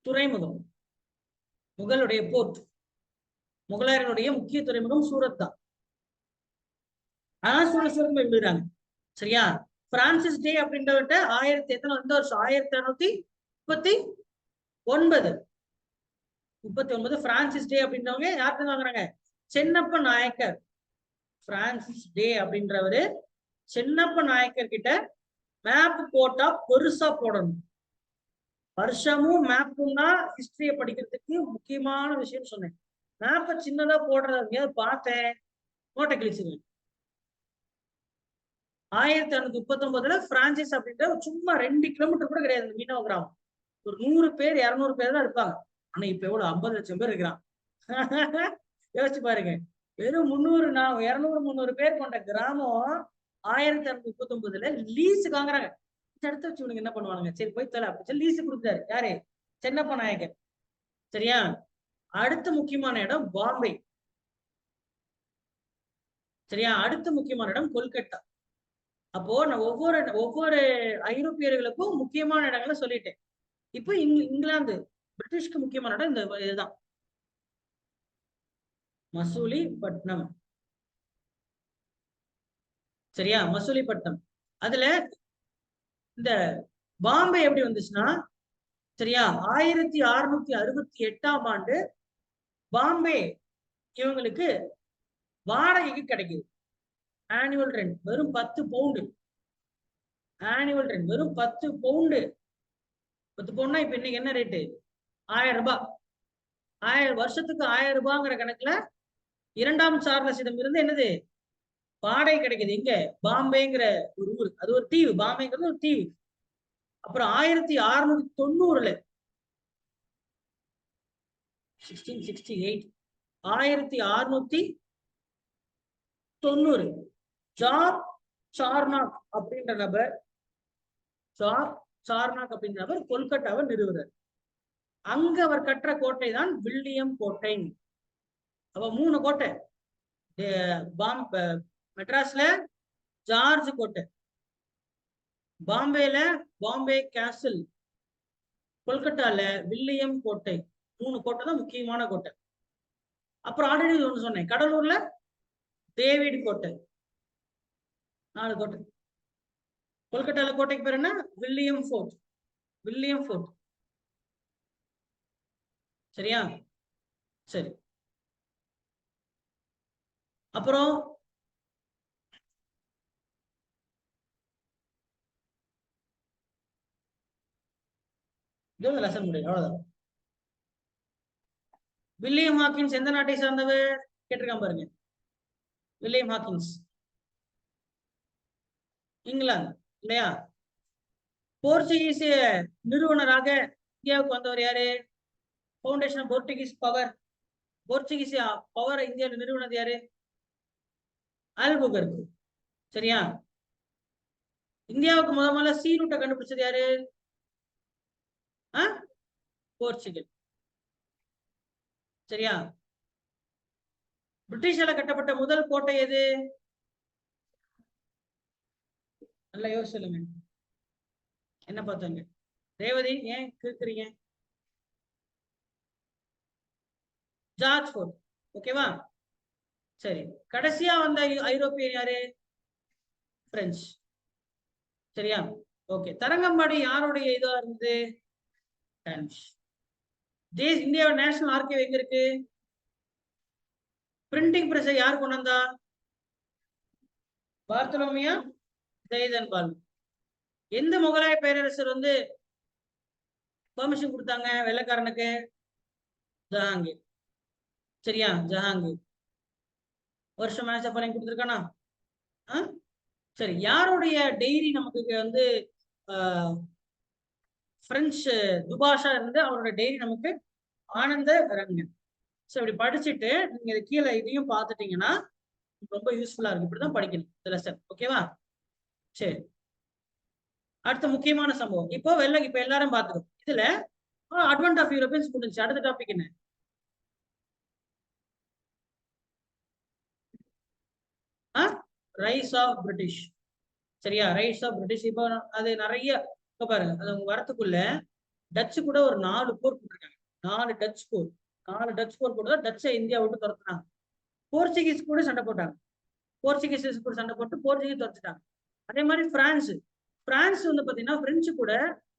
துறைமுகம், முகலுடைய போர்ட். முகலாயர்களுடைய முக்கிய துறைமுகம் சூரத் தான். ஆனா சூரத் விடுறாங்க. சரியா? பிரான்சிஸ் டே அப்படின்றவர்கிட்ட 1639 பிரான்சிஸ் டே அப்படின்றவங்க யார்கிட்ட வாங்குறாங்க? சென்னப்ப நாயக்கர். பிரான்சிஸ் டே அப்படின்றவரு சென்னப்ப நாயக்கர் கிட்ட மேப் போட்டா பெருசா போடணும். வருஷமும் மேப்பும் தான் ஹிஸ்டரிய படிக்கிறதுக்கு முக்கியமான விஷயம் சொன்னேன். மேப்பை சின்னதா போடுறத பார்த்தேன், கோட்டை கிழிச்சிருவேன். 1639 பிரான்சிஸ் அப்படின்ற சும்மா 2 கிலோமீட்டர் கூட கிடையாது மீனவ கிராமம். ஒரு 100 பேர் 200 பேர் தான் இருப்பாங்க. ஆனா இப்ப எவ்வளவு 50 லட்சம் பேர் இருக்கிறான். யோசிச்சு பாருங்க. வெறும் 200 300 பேர் கொண்ட கிராமம் 1639 லீஸுக்கு வாங்குறாங்க. எடுத்து வச்சு இவனுக்கு என்ன பண்ணுவானுங்க, சரி போய் தலை அப்படி லீஸு கொடுத்தாரு. யாரு? சென்னப்ப நாயக்கர். சரியா? அடுத்த முக்கியமான இடம் பாம்பே. சரியா? அடுத்த முக்கியமான இடம் கொல்கத்தா. அப்போ நான் ஒவ்வொரு ஐரோப்பியர்களுக்கும் முக்கியமான இடங்களை சொல்லிட்டேன். இப்போ இங்கிலாந்து பிரிட்டிஷ்க்கு முக்கியமான இடம் இந்த இதுதான், மசூலிப்பட்டினம். சரியா? மசூலிப்பட்டினம். அதுல இந்த பாம்பே எப்படி வந்துச்சுன்னா, சரியா, 1668ஆம் ஆண்டு பாம்பே இவங்களுக்கு வாடகைக்கு கிடைக்குது. ஆனுவல் ரெண்ட் வெறும் 10 பவுண்டு. ஆனுவல் ரெண்ட் வெறும் 10 பவுண்டு. 10 பவுண்ட்னா இப்ப இன்னைக்கு என்ன ரேட்டு? 1000 ரூபாய். 1000 வருஷத்துக்கு 1000 ரூபாய்ங்கிற கணக்குல 2ஆம் சார்லஸிடம் இருந்து என்னது வாடகை கிடைக்குது. இங்க பாம்பேங்கிற ஒரு ஊர், அது ஒரு தீவு. பாம்பேங்கிறது ஒரு தீவு. அப்புறம் 1690 1690 ஜாப் சார்னாக் அப்படின்ற நபர் கொல்கத்தாவை நிறுவுறார். அங்க அவர் கற்ற கோட்டை தான் வில்லியம் கோட்டை. அப்ப 3 கோட்டை. மெட்ராஸ்ல ஜார்ஜ் கோட்டை, பாம்பேல பாம்பே கேசல், கொல்கத்தால வில்லியம் கோட்டை. 3 கோட்டை தான் முக்கியமான கோட்டை. அப்புறம் ஆல்ரெடி ஒன்று சொன்னேன், கடலூர்ல டேவிட் கோட்டை. 4 கோட்டை. கொல்கத்தால கோட்டைக்கு பேர் என்ன? William fort. William fort. சரியா? சரி. அப்புறம் லெசன் முடியும், அவ்வளவுதான். வில்லியம் ஹாக்கின்ஸ் எந்த நாட்டை சார்ந்தவர் கேட்டிருக்கான் பாருங்க. வில்லியம் ஹாக்கின்ஸ் இங்கிலாந்து இல்லையா? போர்ச்சுகீஸ் நிறுவனராக இந்தியாவுக்கு வந்தவர் யாரு? Foundation of Portuguese power. Portuguese power இந்தியாவில் நிறுவனது யாரு? அல்புகர்க். சரியா? இந்தியாவுக்கு முதல்ல சி ரூட்டை கண்டுபிடிச்சது யாரு? போர்ச்சுகல். சரியா? பிரிட்டிஷால கட்டப்பட்ட முதல் கோட்டை எது? நல்லா யோசிச்சு சொல்லுங்க. என்ன பார்த்தாங்க? ரேவதி ஏன் கேக்குறீங்க? George fort. ஓகேவா? சரி. கடைசியா வந்த ஐரோப்பியர் யாரு? பிரெஞ்சு. சரியா? ஓகே. தரங்கம்பாடி யாருடைய இதா இருந்தது? இந்தியாவோட நேஷனல் ஆர்கைவ் எங்க இருக்கு? பிரிண்டிங் பிரஸ் யார் கொண்டு வந்தா? பார்த்தலோமியா ஜெய்தன்பால். எந்த முகலாய பேரரசர் வந்து பெர்மிஷன் கொடுத்தாங்க வெள்ளைக்காரனுக்கு? ஜஹாங்கீர். சரியா? ஜஹாங்கீர். வருஷம் மேட்ச் பலன் கொடுத்துருக்கானா? சரி. யாருடைய டைரி நமக்கு வந்து பிரெஞ்சு துபாஷா இருந்து அவரோட டைரி நமக்கு ஆனந்த ரங்கன். ஸோ இப்படி படிச்சுட்டு நீங்க இது கீழே இதையும் பார்த்துட்டீங்கன்னா ரொம்ப யூஸ்ஃபுல்லா இருக்கு. இப்படிதான் படிக்கணும் இந்த லெசன். ஓகேவா? சரி. அடுத்த முக்கியமான சம்பவம் இப்போ இப்ப எல்லாரும் பார்த்துக்கணும். இதுல அட்வென்ட் ஆஃப் யூரோப்பியன்ஸ் முடிஞ்சு. அடுத்த டாபிக் என்ன? Rise of British. சரியா? Rise of British. இப்போ அது நிறைய பாருங்க, அது வரத்துக்குள்ள டச்சு கூட ஒரு 4 போர் போட்டிருக்காங்க. 4 டச் போர். 4 டச் போர் போட்டு டச்சை இந்தியா விட்டு துரத்துனாங்க. போர்ச்சுகீஸ் கூட சண்டை போட்டாங்க. போர்ச்சுகீஸ் கூட சண்டை போட்டு போர்ச்சுகீஸ் துரத்துட்டாங்க. அதே மாதிரி பிரான்ஸ் வந்து பாத்தீங்கன்னா பிரெஞ்சு கூட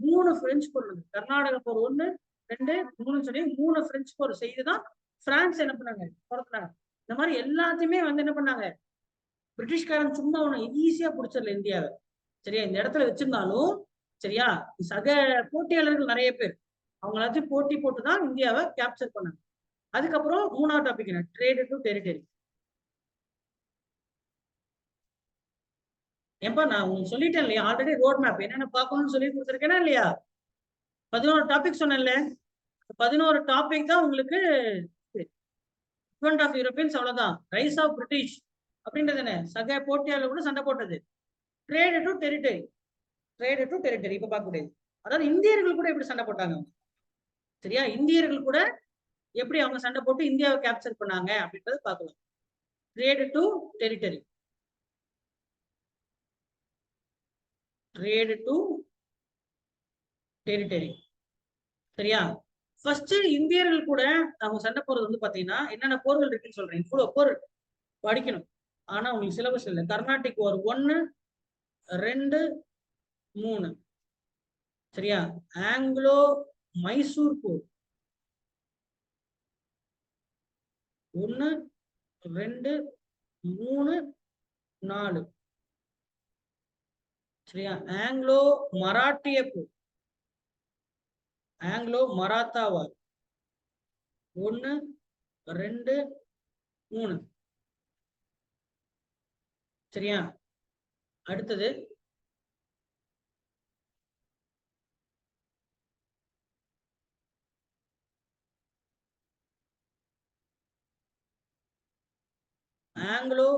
3 பிரெஞ்சு போர் இருக்கு. கர்நாடக போர் 1, 2, 3 சொல்லி 3 பிரெஞ்சு போர் செய்துதான் பிரான்ஸ் என்ன பண்ணாங்க? துரத்துனாங்க. இந்த மாதிரி எல்லாத்தையுமே வந்து என்ன பண்ணாங்க? பிரிட்டிஷ்காரன் சும்மா ஒண்ணு ஈஸியா பிடிச்சிடல இந்தியாவை. சரியா? இந்த இடத்துல வச்சிருந்தாலும் சரியா? சக போட்டியாளர்கள் நிறைய பேர் அவங்களாச்சும் போட்டி போட்டுதான் இந்தியாவை கேப்சர் பண்ணாங்க. அதுக்கப்புறம் 3வது டாபிக் என்ன? Trade to territory. ஏன்பா நான் உங்களுக்கு சொல்லிட்டேன் இல்லையா? ஆல்ரெடி ரோட் மேப் என்னென்ன பார்க்கணும்னு சொல்லி கொடுத்துருக்கேனா இல்லையா? 11 டாபிக் சொன்னேன்ல. 11 டாபிக் தான் உங்களுக்கு ஆஃப் யூரோப்பியன்ஸ், அவ்வளவுதான். ரைஸ் ஆஃப் பிரிட்டிஷ் அப்படின்றது என்ன? சக போட்டியாளர் கூட சண்டை போட்டது. Trade to territory. Trade to territory இப்ப பார்க்க முடியாது. அதாவது இந்தியர்கள் கூட எப்படி சண்டை போட்டாங்க, சரியா? இந்தியர்கள் கூட எப்படி அவங்க சண்டை போட்டு இந்தியாவை கேப்சர் பண்ணாங்க அப்படின்றத பார்க்கலாம். Trade to territory. Trade to territory. சரியா? ஃபர்ஸ்ட் இந்தியர்கள் கூட அவங்க சண்டை போறது வந்து பாத்தீங்கன்னா என்னென்ன போர்கள் இருக்குன்னு சொல்றேன். இவ்வளவு போர் படிக்கணும். ஆனா உங்களுக்கு சிலபஸ் இல்லை. கர்நாடிக் வார் 1, 2, 3. சரியா? ஆங்கிலோ மைசூர் போர் 1, 2, 3, 4. சரியா? ஆங்கிலோ மராட்டிய போர், ஆங்கிலோ மராத்தா வார் 1, 2, 3. சரியா? அடுத்தது ஆங்கிலோ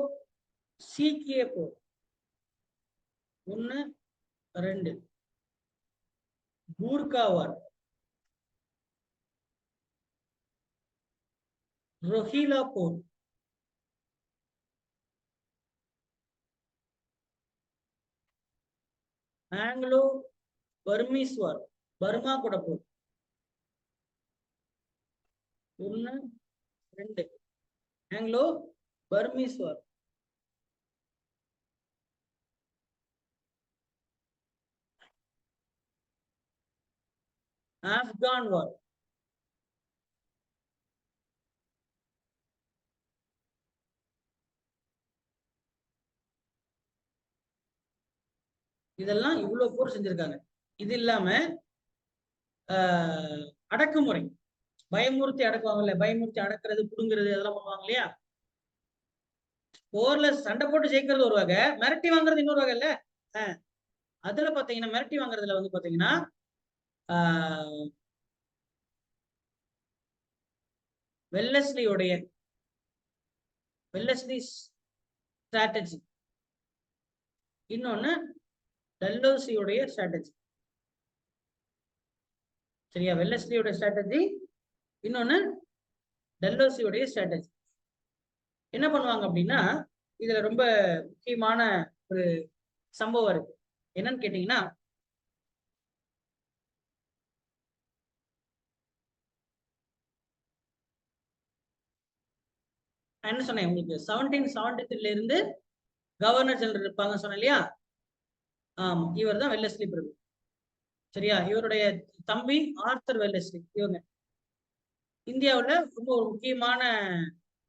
சீக்கிய போர் 1, 2. கூர்கா வார், ரொஹிலா போர், ஆங்கிலோ பர்மீஸ் வார், பர்மா கூட போர் 1, 2. ஆங்கிலோ பர்மீஸ் வார். ஆப்கான் வார், இதெல்லாம் இவ்வளவு போர் செஞ்சிருக்காங்க. இது இல்லாம அடக்குமுறை, பயமுறுத்தி அடக்குவாங்கல்ல, பயமுறுத்தி அடக்குறது, புடுங்குறது, அதெல்லாம் பண்ணுவாங்க இல்லையா? போர்ல சண்டை போட்டு ஜெயிக்கிறது ஒரு வகை, மிரட்டி வாங்குறது இன்னொரு வகை இல்ல. அதுல பாத்தீங்கன்னா மிரட்டி வாங்குறதுல வந்து பாத்தீங்கன்னா வெல்லஸ்லியோடைய வெல்லஸ்லி ஸ்ட்ராட்டஜி, இன்னொன்னு டல்லோசியோடைய ஸ்ட்ராட்டஜி. சரியா? வெல்லஸ்லியோட ஸ்ட்ராட்டஜி, இன்னொன்னு டல்லோசியோடைய ஸ்ட்ராட்டஜி. என்ன பண்ணுவாங்க அப்படின்னா இதுல ரொம்ப முக்கியமான ஒரு சம்பவம் இருக்கு. என்னன்னு கேட்டீங்கன்னா நான் என்ன சொன்னேன் உங்களுக்கு, 1773 இருந்து கவர்னர் ஜெனரல் இருப்பாங்க சொன்னேன் இல்லையா? ஆமா, இவர் தான் வெல்லஸ்லி பிரபு. சரியா? இவருடைய தம்பி ஆர்த்தர் வெல்லஸ்லி. இவங்க இந்தியாவுல ரொம்ப ஒரு முக்கியமான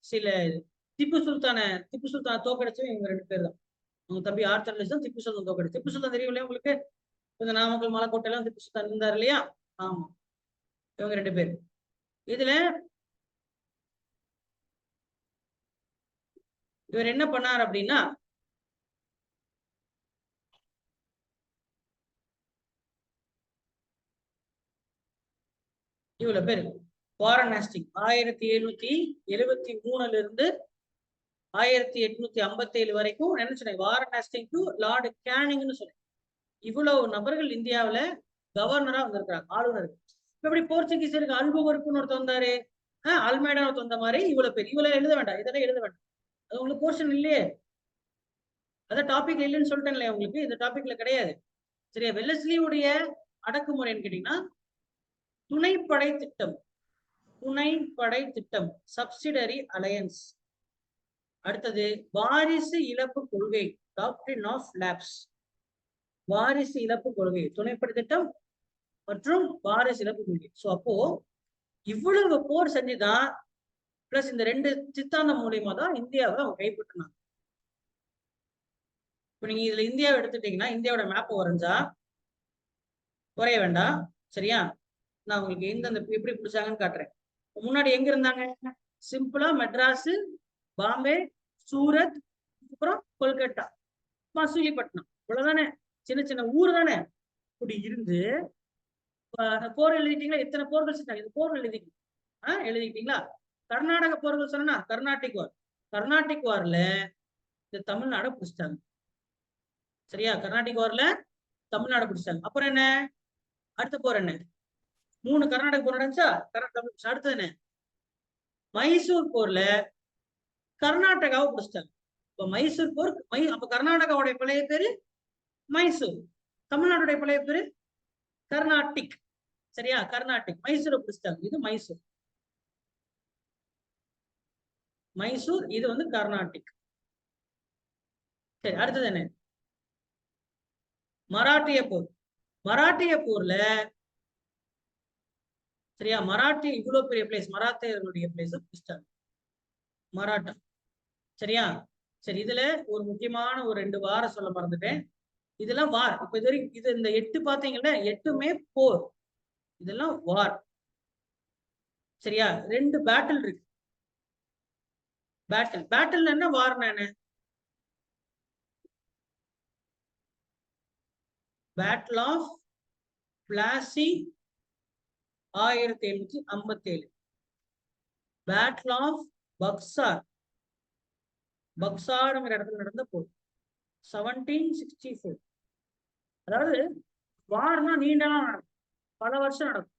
சில திப்பு சுல்தான் தோக்கடிச்சவங்க இவங்க 2 பேர் தான். அவங்க தம்பி ஆர்த்தர் வெல்லஸ்லி தான் திப்பு சுல்தான் தோக்கடிச்சு. திப்பு சுல்தான் தெரியும் இல்லையா உங்களுக்கு? இந்த நாமக்கல் மலைக்கோட்டை எல்லாம் திப்பு சுல்தான் இருந்தார் இல்லையா? ஆமா, இவங்க 2 பேர். இதுல இவர் என்ன பண்ணார் அப்படின்னா இவ்வளவு பேர் வாரன் ஹேஸ்டிங் 1773 இருந்து 1857 வரைக்கும் என்ன சொன்னேன், வாரன் ஹேஸ்டிங் டு லார்டு கேனிங்னு சொன்னேன். இவ்வளவு நபர்கள் இந்தியாவில கவர்னரா வந்திருக்காங்க, ஆளுநர். இப்படி போர்ச்சுகீஸருக்கு அல்புகர்க்குன்னு ஒருத்தர் வந்தாரு, அல்மேடா ஒருத்தர் வந்த மாதிரி இவ்வளவு பேர். இவ்வளவு எழுத வேண்டாம், இதெல்லாம் எழுத வேண்டாம், அது உங்களுக்கு போர்ஷன் இல்லையே, அதான் டாபிக் இல்லைன்னு சொல்லிட்டேன் இல்லையா உங்களுக்கு, இந்த டாபிக்ல கிடையாது. சரியா? வெல்லஸ்லியுடைய அடக்குமுறைன்னு கேட்டீங்கன்னா துணைப்படை திட்டம், துணைப்படை திட்டம், சப்சிடரி அலையன்ஸ். அடுத்தது வாரிசு இழப்பு கொள்கை, டாக்ட்ரின் ஆஃப் லேப்ஸ். வாரிசு இழப்பு கொள்கை, துணைப்படை திட்டம் மற்றும் வாரிசு இழப்பு கொள்கை. சோ அப்போ இவ்வளவு போர் செஞ்சுதான் பிளஸ் இந்த 2 சித்தாந்தம் மூலியமா தான் இந்தியாவை அவங்க கைப்பற்றினாங்க. இப்ப நீங்க இதுல இந்தியாவை எடுத்துட்டீங்கன்னா இந்தியாவோட மேப் வரைஞ்சா குறைய வேண்டாம். சரியா? நான் உங்களுக்கு எந்தெந்த எப்படி பிடிச்சாங்கன்னு காட்டுறேன். முன்னாடி எங்க இருந்தாங்க? சிம்பிளா மெட்ராஸ், பாம்பே, சூரத், அப்புறம் கொல்கத்தா, மசூலிப்பட்டினம், இவ்வளவுதானே. சின்ன சின்ன ஊர் தானே. இப்படி இருந்து போர் எழுதிட்டீங்களா? எத்தனை போர்கள் செஞ்சாங்க? இது போர்கள் எழுதிக்கிட்டீங்களா? கர்நாடக போர்கள் சொன்னா கர்நாடிக் வார். கர்நாடிக் வார்ல இந்த தமிழ்நாடை பிடிச்சிட்டாங்க. சரியா? கர்நாடிக் வார்ல தமிழ்நாடு பிடிச்சிட்டாங்க. அப்புறம் என்ன? அடுத்த போர் என்ன? 3 கர்நாடக போர் நடந்துச்சா? அடுத்தது என்ன? மைசூர் போர்ல கர்நாடகாவை பிடிச்சிட்டாங்க. இப்ப மைசூர் போர் அப்ப கர்நாடகாவுடைய பழைய பேரு மைசூர், தமிழ்நாடுடைய பழைய பேரு கர்நாடிக். சரியா? கர்நாடிக். மைசூரை பிடிச்சிட்டாங்க. இது மைசூர். மைசூர் இது வந்து கர்நாடிக். சரி, அடுத்தது என்ன? மராட்டிய போர். மராட்டிய போர்ல சரியா, மராட்டி இவ்வளவு பெரிய பிளேஸ், மராத்தியர்களுடைய பிளேஸ் பிடிச்சிட்டாங்க. மராட்டா. சரியா? சரி, இதுல ஒரு முக்கியமான ஒரு 2 வாரம் சொல்ல மறந்துட்டேன். இதெல்லாம் வார். இப்ப இது வரைக்கும் இது இந்த 8 பாத்தீங்கன்னா 8மே போர். இதெல்லாம் வார். சரியா? 2 பேட்டில் இருக்கு. பேட்டில் என்ன, வார்னா என்ன? Battle of Plassey 1757. Battle of Buxar, பக்சார்ங்கிற இடத்துல நடந்த போர் 1764. அதாவது வார்னா நீண்ட நாள் நடக்கும், பல வருஷம் நடக்கும்.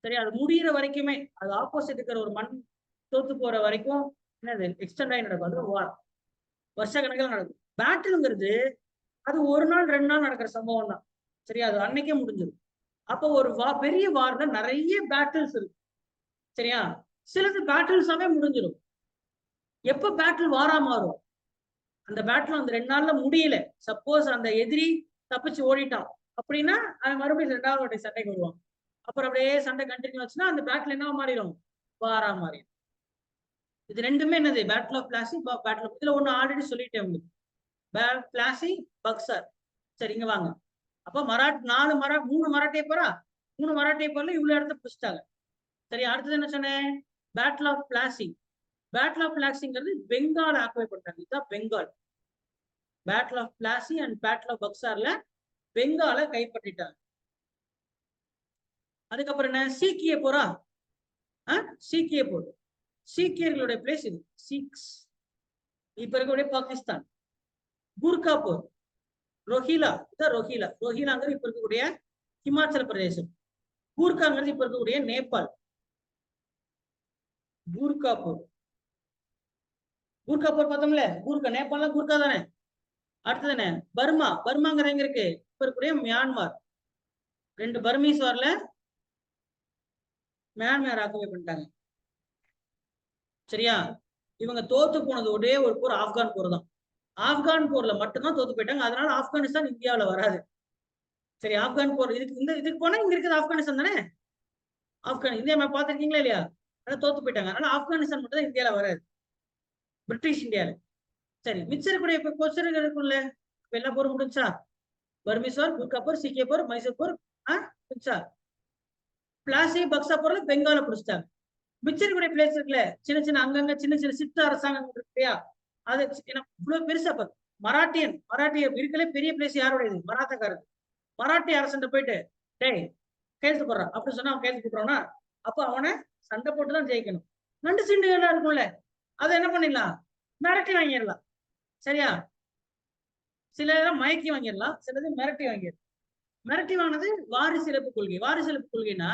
சரி, அது முடிகிற வரைக்குமே, அது ஆப்போசிட் இருக்கிற ஒரு மண் தோத்து போற வரைக்கும் என்னது எக்ஸ்டெண்ட் ஆகி நடக்கும். அது வார் வருஷ கணக்கில் நடக்கும். பேட்டில்ங்கிறது அது 1 நாள் 2 நாள் நடக்கிற சம்பவம் தான். சரியா? அது அன்னைக்கே முடிஞ்சிடும். அப்போ ஒரு பெரிய வார்ல நிறைய பேட்டில்ஸ் இருக்கு. சரியா? சிலது பேட்டில்ஸாவே முடிஞ்சிடும். எப்ப பேட்டில் வாரா மாறும்? அந்த பேட்டில் அந்த 2 நாள்ல முடியல, சப்போஸ் அந்த எதிரி தப்பிச்சு ஓடிட்டான் அப்படின்னா அவன் மறுபடியும் 2வது சண்டைக்கு வருவான். அப்புறம் அப்படியே சண்டை கண்டினியூ ஆச்சுன்னா அந்த பேட்டில் என்ன மாறிடும்? வாரா மாறிடும். இது ரெண்டுமே என்னது? Battle of Plassey, battle of, இதுல ஒண்ணு ஆல்ரெடி சொல்லிட்டேன் உங்களுக்கு. பிளாசி, பக்சர். சரி, இங்க வாங்க. அப்ப 3 மராட்டிய போரா, 3 மராட்டிய போர்ல இவ்வளவு இடத்த பிடிச்சிட்டாங்க. சரி, அடுத்தது என்ன சொன்னேன்? Battle of Plassey. Battle of பிளாசிங்கிறது பெங்கால் ஆக்குபை பண்றாங்க. இதுதான் Bengal. Battle of Plassey and battle of பக்சார்ல பெங்காலை கைப்பற்றிட்டாங்க. அதுக்கப்புறம் என்ன? சீக்கிய போரா. சீக்கிய போர். சீக்கியர்களுடைய பிளேஸ் இது சீக்ஸ். இப்ப இருக்கக்கூடிய பாகிஸ்தான். கூர்கா போர். ரோஹிலா, இதான் ரோஹிலா. ரோஹிலாங்கிறது இப்ப இருக்கக்கூடிய ஹிமாச்சல பிரதேசம். கூர்காங்கிறது இப்ப இருக்கக்கூடிய நேபாள். கூர்கா போர். கூர்கா போர் பார்த்தோம்ல, கூர்கா நேபாளம் கூர்கா தானே. அடுத்தது என்ன? பர்மா. பர்மாங்கிற எங்க இருக்கு? இப்ப இருக்கக்கூடிய மியான்மர். 2 பர்மீஸ் வார்ல மியான்மர் ஆக்குபை பண்ணிட்டாங்க. சரியா? இவங்க தோத்து போனது ஒரே ஒரு போர் ஆப்கான் போர் தான். ஆப்கான் போர்ல மட்டும்தான் தோத்து போயிட்டாங்க. அதனால ஆப்கானிஸ்தான் இந்தியாவில வராது. சரி, ஆப்கான் போர் இதுக்கு போனா இங்க இருக்குது ஆப்கானிஸ்தான் தானே. இந்தியா மேப் பாத்துருக்கீங்களா இல்லையா? அதான் தோத்து போயிட்டாங்க. அதனால ஆப்கானிஸ்தான் மட்டும் தான் இந்தியாவில வராது, பிரிட்டிஷ் இந்தியாவில. சரி, மிச்சர் கூட இப்ப கொஸ்டின் இருக்கும்ல. இப்ப எல்லா போரும் முடிஞ்சா? பர்மீஸ் வார், கூர்கா போர், சீக்கிய போர், மைசூர் போர் முடிச்சா? பிளாசி பக்சா போர்ல பெங்கால பிடிச்சிட்டாங்க. மிச்சர் கூட பிளேஸ் இருக்குல்ல, சின்ன சின்ன அங்கங்க சின்ன சின்ன சித்த அரசாங்கம் இருக்கு இல்லையா? அது இவ்வளவு பெருசா மராட்டிய இருக்கலே பெரிய பிளேஸ் யாரோடையது? மராத்தக்காரது. மராட்டிய அரசன் போயிட்டு டேய் கையெழுத்து போடுறான் அப்படின்னு சொன்னா அவன் கையெழுத்து போடுறான்னா அப்ப அவனை சண்டை போட்டுதான் ஜெயிக்கணும். நண்டு சிண்டுகள்லாம் இருக்கும்ல, அதை என்ன பண்ணிடலாம்? மிரட்டி வாங்கிடலாம். சரியா? சில மயக்கி வாங்கிடலாம், சிலது மிரட்டி வாங்கிடலாம். மிரட்டி வாங்கினது வாரிசு இழப்பு கொள்கை. வாரிசு இழப்பு கொள்கைன்னா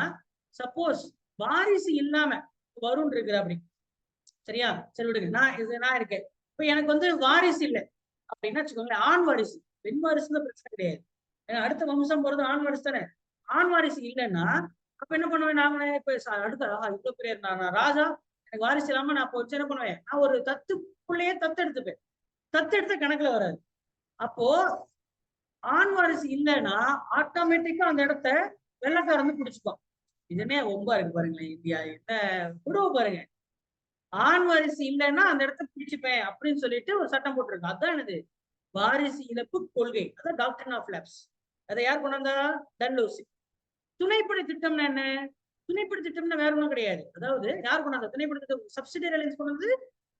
சப்போஸ் வாரிசு இல்லாம வருண் இருக்கிற அப்படி. சரியா? சரி விடுங்க, நான் இருக்கேன். இப்ப எனக்கு வந்து வாரிசு இல்லை அப்படின்னா வச்சுக்கோங்களேன், ஆண் வாரிசு. பெண் வாரிசுன்னு பிரச்சனை கிடையாது. அடுத்த வம்சம் போறது ஆண் வாரிசு தானே. ஆண் வாரிசு இல்லைன்னா அப்ப என்ன பண்ணுவேன்? நாம இப்ப அடுத்த இவ்வளவு பெரிய நான் ராஜா, எனக்கு வாரிசு இல்லாம நான் இப்போ என்ன பண்ணுவேன்? நான் ஒரு தத்துக்குள்ளேயே தத்தெடுத்துப்பேன். தத்தெடுத்த கணக்குல வராது. அப்போ ஆண் வாரிசு இல்லைன்னா ஆட்டோமேட்டிக்கா அந்த இடத்த வெள்ளக்காரன் வந்து பிடிச்சுப்பான். இதுனே ரொம்ப இருக்கு பாருங்களேன் இந்தியா, என்ன குடுவை பாருங்க. ஆண் வாரிசு இல்லைன்னா அந்த இடத்த பிடிச்சுப்பேன் அப்படின்னு சொல்லிட்டு ஒரு சட்டம் போட்டிருக்கு. அதான் என்னது? வாரிசு இழப்பு கொள்கை. அதான் டாக்டரின் ஆஃப் லேப்ஸ். அதை யார் கொண்டு வந்தா? டல்ஹௌசி. துணைப்படை திட்டம்னா என்ன? துணைப்படை திட்டம்னா வேற ஒன்றும் கிடையாது. அதாவது யார் கொண்டாந்த துணைப்படை திட்டம்? சப்சிடரி அலைன்ஸ் கொண்டது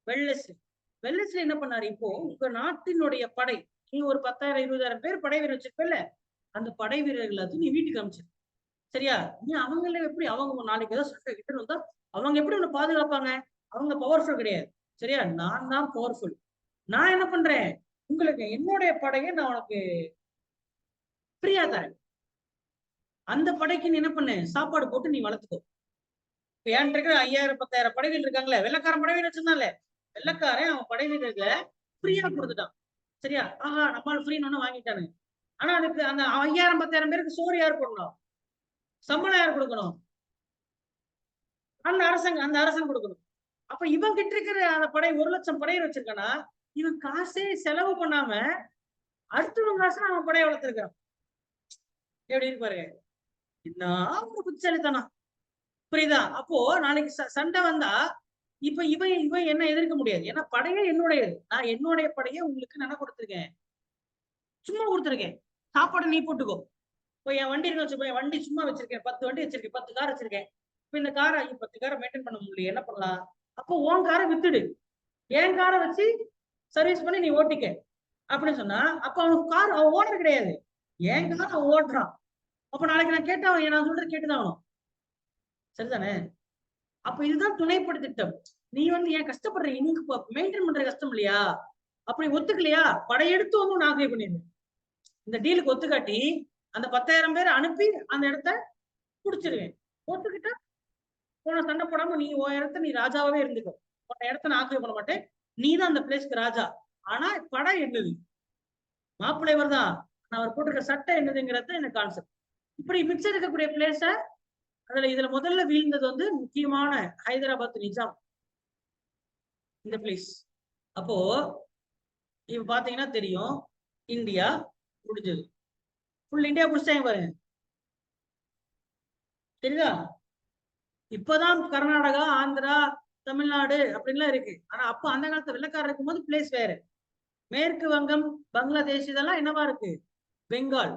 வெல்லஸ்லி. வெல்லஸ்லி என்ன பண்ணாரு? இப்போ உங்க நாட்டினுடைய படை, நீ ஒரு 10,000 20,000 பேர் படை வீரர் வச்சிருப்பல, அந்த படை வீரர்கள் எல்லாத்தையும் நீ வீட்டுக்கு அனுப்பிச்சிரு. சரியா? நீ அவங்கள எப்படி அவங்க நாளைக்கு ஏதோ சட்டை கிட்டன்னு வந்தா அவங்க எப்படி உன்னை பாதுகாப்பாங்க? அவங்க பவர்ஃபுல் கிடையாது. சரியா? நான் தான் பவர்ஃபுல். நான் என்ன பண்றேன்? உங்களுக்கு என்னுடைய படையை நான் உனக்கு ஃப்ரீயா தரேன். அந்த படைக்கு நீ என்ன பண்ணு? சாப்பாடு போட்டு நீ வளர்த்துக்கோ. இப்ப ஏன் இருக்கிற 5000 10,000 படை வீரர் இருக்காங்களே, வெள்ளக்காரன் படை வீரர் வச்சிருந்தான்ல, வெள்ளக்காரன் அவன் படை வீரர்களை ஃப்ரீயா கொடுத்துட்டான். சரியா? ஆஹா, நம்மால் ஃப்ரீன்னு ஒண்ணு வாங்கிட்டானு. ஆனா அதுக்கு அந்த 5000 10,000 பேருக்கு சோறு யார் போடணும்? சம்பளம் யார் கொடுக்கணும்? அந்த அரசன் கொடுக்கணும். அப்ப இவன் கிட்ட இருக்கிற அந்த படை 1,00,000 படையை வச்சிருக்கானா, இவன் காசே செலவு பண்ணாம அடுத்தவங்க காசு அவன் படையை வளர்த்திருக்கான். எப்படி இருப்பாரு? என்ன ஒரு புத்திசாலித்தனம். புரியுதா? அப்போ நாளைக்கு சண்டை வந்தா இப்ப இவன் இவன் என்ன எதிர்க்க முடியாது. ஏன்னா படையே என்னுடையது. நான் என்னுடைய படையை உங்களுக்கு நான் கொடுத்திருக்கேன். சும்மா கொடுத்திருக்கேன். சாப்பாடு நீ போட்டுக்கோ. இப்போ என் வண்டி இருக்கு வச்சுக்கோ, என் வண்டி சும்மா வச்சிருக்கேன். 10 வண்டி வச்சிருக்கேன், 10 கார் வச்சிருக்கேன். இப்ப இந்த காரை 10 காரை மெயின்டைன் பண்ண முடியல, என்ன பண்ணலாம்? அப்போ உன் காரை வித்துடு, என் காரை வச்சு சர்வீஸ் பண்ணி நீ ஓட்டிக்க அப்படின்னு சொன்னா, அப்ப அவனுக்கு கார் அவன் ஓனர் கிடையாது, என் கார் அவன் ஓட்டுறான். அப்ப நாளைக்கு நான் கேட்டா நான் சொல்றது கேட்டுதான் ஆகணும். சரிதானே? அப்ப இதுதான் துணைப்படை திட்டம். நீ ஏன் கஷ்டப்படுற? இன்னைக்கு மெயின்டைன் பண்ற கஷ்டம் இல்லையா? அப்படி ஒத்துக்கலையா? படையெடுத்து நான் ஆக்கிய பண்ணிடுவேன். இந்த டீலுக்கு ஒத்துக்காட்டி அந்த 10,000 பேரை அனுப்பி அந்த இடத்த குடிச்சிருவேன். ஒத்துக்கிட்டா போன சண்டை போடாம நீ உன் இடத்த நீ ராஜாவே இருந்துக்கோ. உன் இடத்த நான் ஆக்கிய பண்ண மாட்டேன். நீ தான் அந்த பிளேஸ்க்கு ராஜா. ஆனா படம் என்னது? மாப்பிள்ளைவர் தான். அவர் போட்டிருக்க சட்டை என்னதுங்கிறது எனக்கு கான்செப்ட். இப்படி மிச்சம் இருக்கக்கூடிய பிளேஸ இதுல முதல்ல வீழ்ந்தது முக்கியமான ஹைதராபாத் நிஜாம் இந்த பிளேஸ். அப்போ இப்ப பாத்தீங்கன்னா தெரியும், இந்தியா முடிஞ்சது. ஃபுல் இந்தியா முடிச்சாங்க பாருங்க. தெரியுதா? இப்பதான் கர்நாடகா, ஆந்திரா, தமிழ்நாடு அப்படின்லாம் இருக்கு. ஆனா அப்ப அந்த காலத்துல வெள்ளக்காரர் இருக்கும்போது பிளேஸ் வேற. மேற்கு வங்கம், பங்களாதேஷ் இதெல்லாம் என்னவா இருக்கு? பெங்கால்.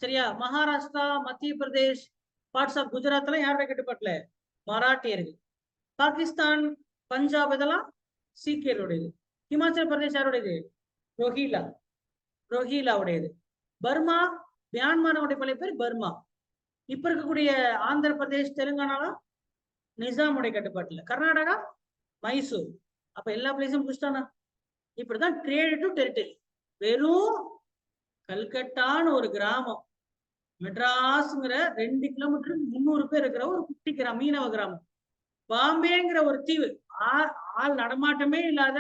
சரியா? மகாராஷ்டிரா, மத்திய பிரதேஷ், பார்ட்ஸ் ஆஃப் குஜராத் எல்லாம் யாரோட கட்டுப்பாட்டுல? மராட்டியர்கள். பாகிஸ்தான், பஞ்சாப் இதெல்லாம் சீக்கியருடையது. ஹிமாச்சல் பிரதேஷ் யாருடையது? ரோஹிலாவுடையது. பர்மா, மியான்மருடைய பழைய பேர் பர்மா. இப்ப இருக்கக்கூடிய ஆந்திர பிரதேஷ், தெலுங்கானாலாம் நிசாமுடைய கட்டுப்பாட்டுல. கர்நாடகா மைசூர். அப்ப எல்லா பிளேஸும் புடிச்சிட்டானா? இப்படிதான் ட்ரேட் டு டெரிட்டரி. வெறும் கல்கட்டான்னு ஒரு கிராமம், மெட்ராஸ்ங்கிற 2 கிலோமீட்டர் 300 பேர் இருக்கிற ஒரு குட்டி கிராமம், மீனவ கிராமம். பாம்பேங்கிற ஒரு தீவு, ஆள் நடமாட்டமே இல்லாத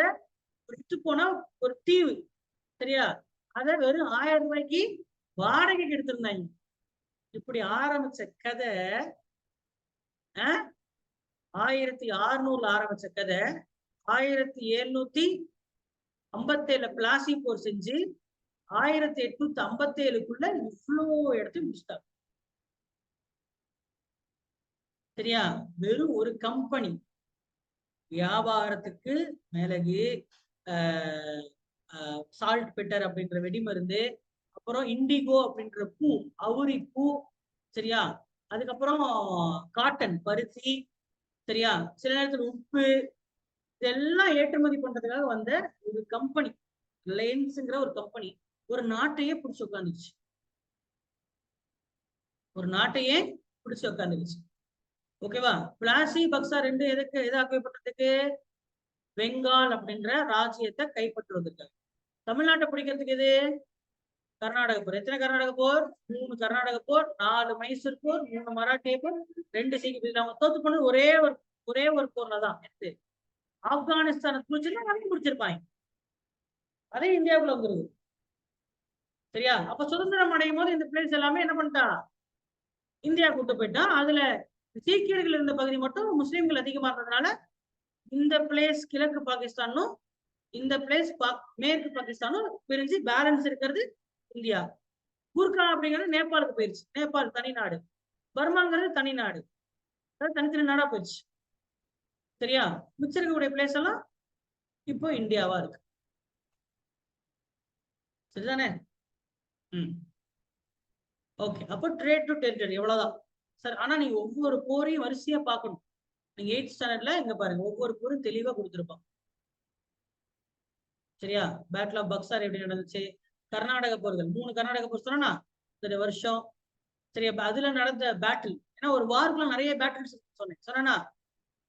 விட்டு போன ஒரு தீவு. சரியா? அத வெறும் 1000 ரூபாய்க்கு வாடகைக்கு எடுத்திருந்தாங்க. இப்படி ஆரம்பிச்ச கதை 1600 ஆரம்பிச்ச கதை 1757 பிளாசி போர் செஞ்சு 1857க்குள்ள இவ்வளோ இடத்தையும் முடிச்சிட்டாங்க. சரியா? வெறும் ஒரு கம்பெனி வியாபாரத்துக்கு மிளகு, சால்ட் பெட்டர் அப்படின்ற வெடிமருந்து, அப்புறம் இண்டிகோ அப்படின்ற பூ, அவுரி பூ. சரியா? அதுக்கப்புறம் காட்டன், பருத்தி. சரியா? சில நேரத்தில் உப்பு, இதெல்லாம் ஏற்றுமதி பண்றதுக்காக வந்த ஒரு கம்பெனி, ரிலையன்ஸ்ங்கிற ஒரு கம்பெனி ஒரு நாட்டையே பிடிச்சு உட்காந்துச்சு. ஒரு நாட்டையே பிடிச்சு உட்காந்துருச்சு. ஓகேவா? பிளாசி, பக்சா ரெண்டு எதுக்கு ஆக்கப்பட்டதுக்கு? பெங்கால் அப்படின்ற ராஜ்யத்தை கைப்பற்றுவதற்கு. தமிழ்நாட்டை பிடிக்கிறதுக்கு எது? கர்நாடக போர். எத்தனை கர்நாடக போர்? 3 கர்நாடக போர், 4 மைசூர் போர், 3 மராட்டிய போர், 2 சீக்கிய. அவங்க தோத்து போனது ஒரே ஒரு போர்ல தான். ஆப்கானிஸ்தானை குறிச்சுன்னா அவங்க முடிச்சிருப்பாங்க. அதே இந்தியாவுக்குள்ள வந்துருது. சரியா? அப்ப சுதந்திரம் அடையும் போது இந்த பிளேஸ் எல்லாமே என்ன பண்ணிட்டா? இந்தியா கூட்டு போயிட்டா. அதுல சீக்கியர்கள் இருந்த பகுதி மட்டும் முஸ்லீம்கள் அதிகமா இருந்ததுனால இந்த பிளேஸ் கிழக்கு பாகிஸ்தானும் இந்த பிளேஸ் மேற்கு பாகிஸ்தானும் பிரிஞ்சு பேலன்ஸ் இருக்கிறது இந்தியா. கூர்கா அப்படிங்கிறது நேபாளுக்கு போயிருச்சு. நேபாள் தனி நாடு, பர்மாங்கிறது தனி நாடு, தனித்தனி நாடா போயிடுச்சு. சரியா? மிச்சம் இருக்கக்கூடிய பிளேஸ் எல்லாம் இப்போ இந்தியாவா இருக்கு. சரிதானே? ஓகே. அப்போ ட்ரேட் டு டெரிட்டரி எவ்வளவுதான் சார். ஆனா நீங்க ஒவ்வொரு போரையும் வரிசையா பார்க்கணும். நீங்க 8th ஸ்டாண்டர்ட்ல இங்க பாருங்க, ஒவ்வொரு போரும் தெளிவா கொடுத்திருப்பான். சரியா? பேட்டில் ஆஃப் பக்சார் எப்படி நடந்துச்சு, கர்நாடக போர்கள் 3 கர்நாடக போர் சொன்னா இந்த வருஷம். சரி, அப்ப அதுல நடந்த பேட்டில், ஏன்னா ஒரு வார்க்குள்ள நிறைய பேட்டில்ஸ் சொன்னேன்.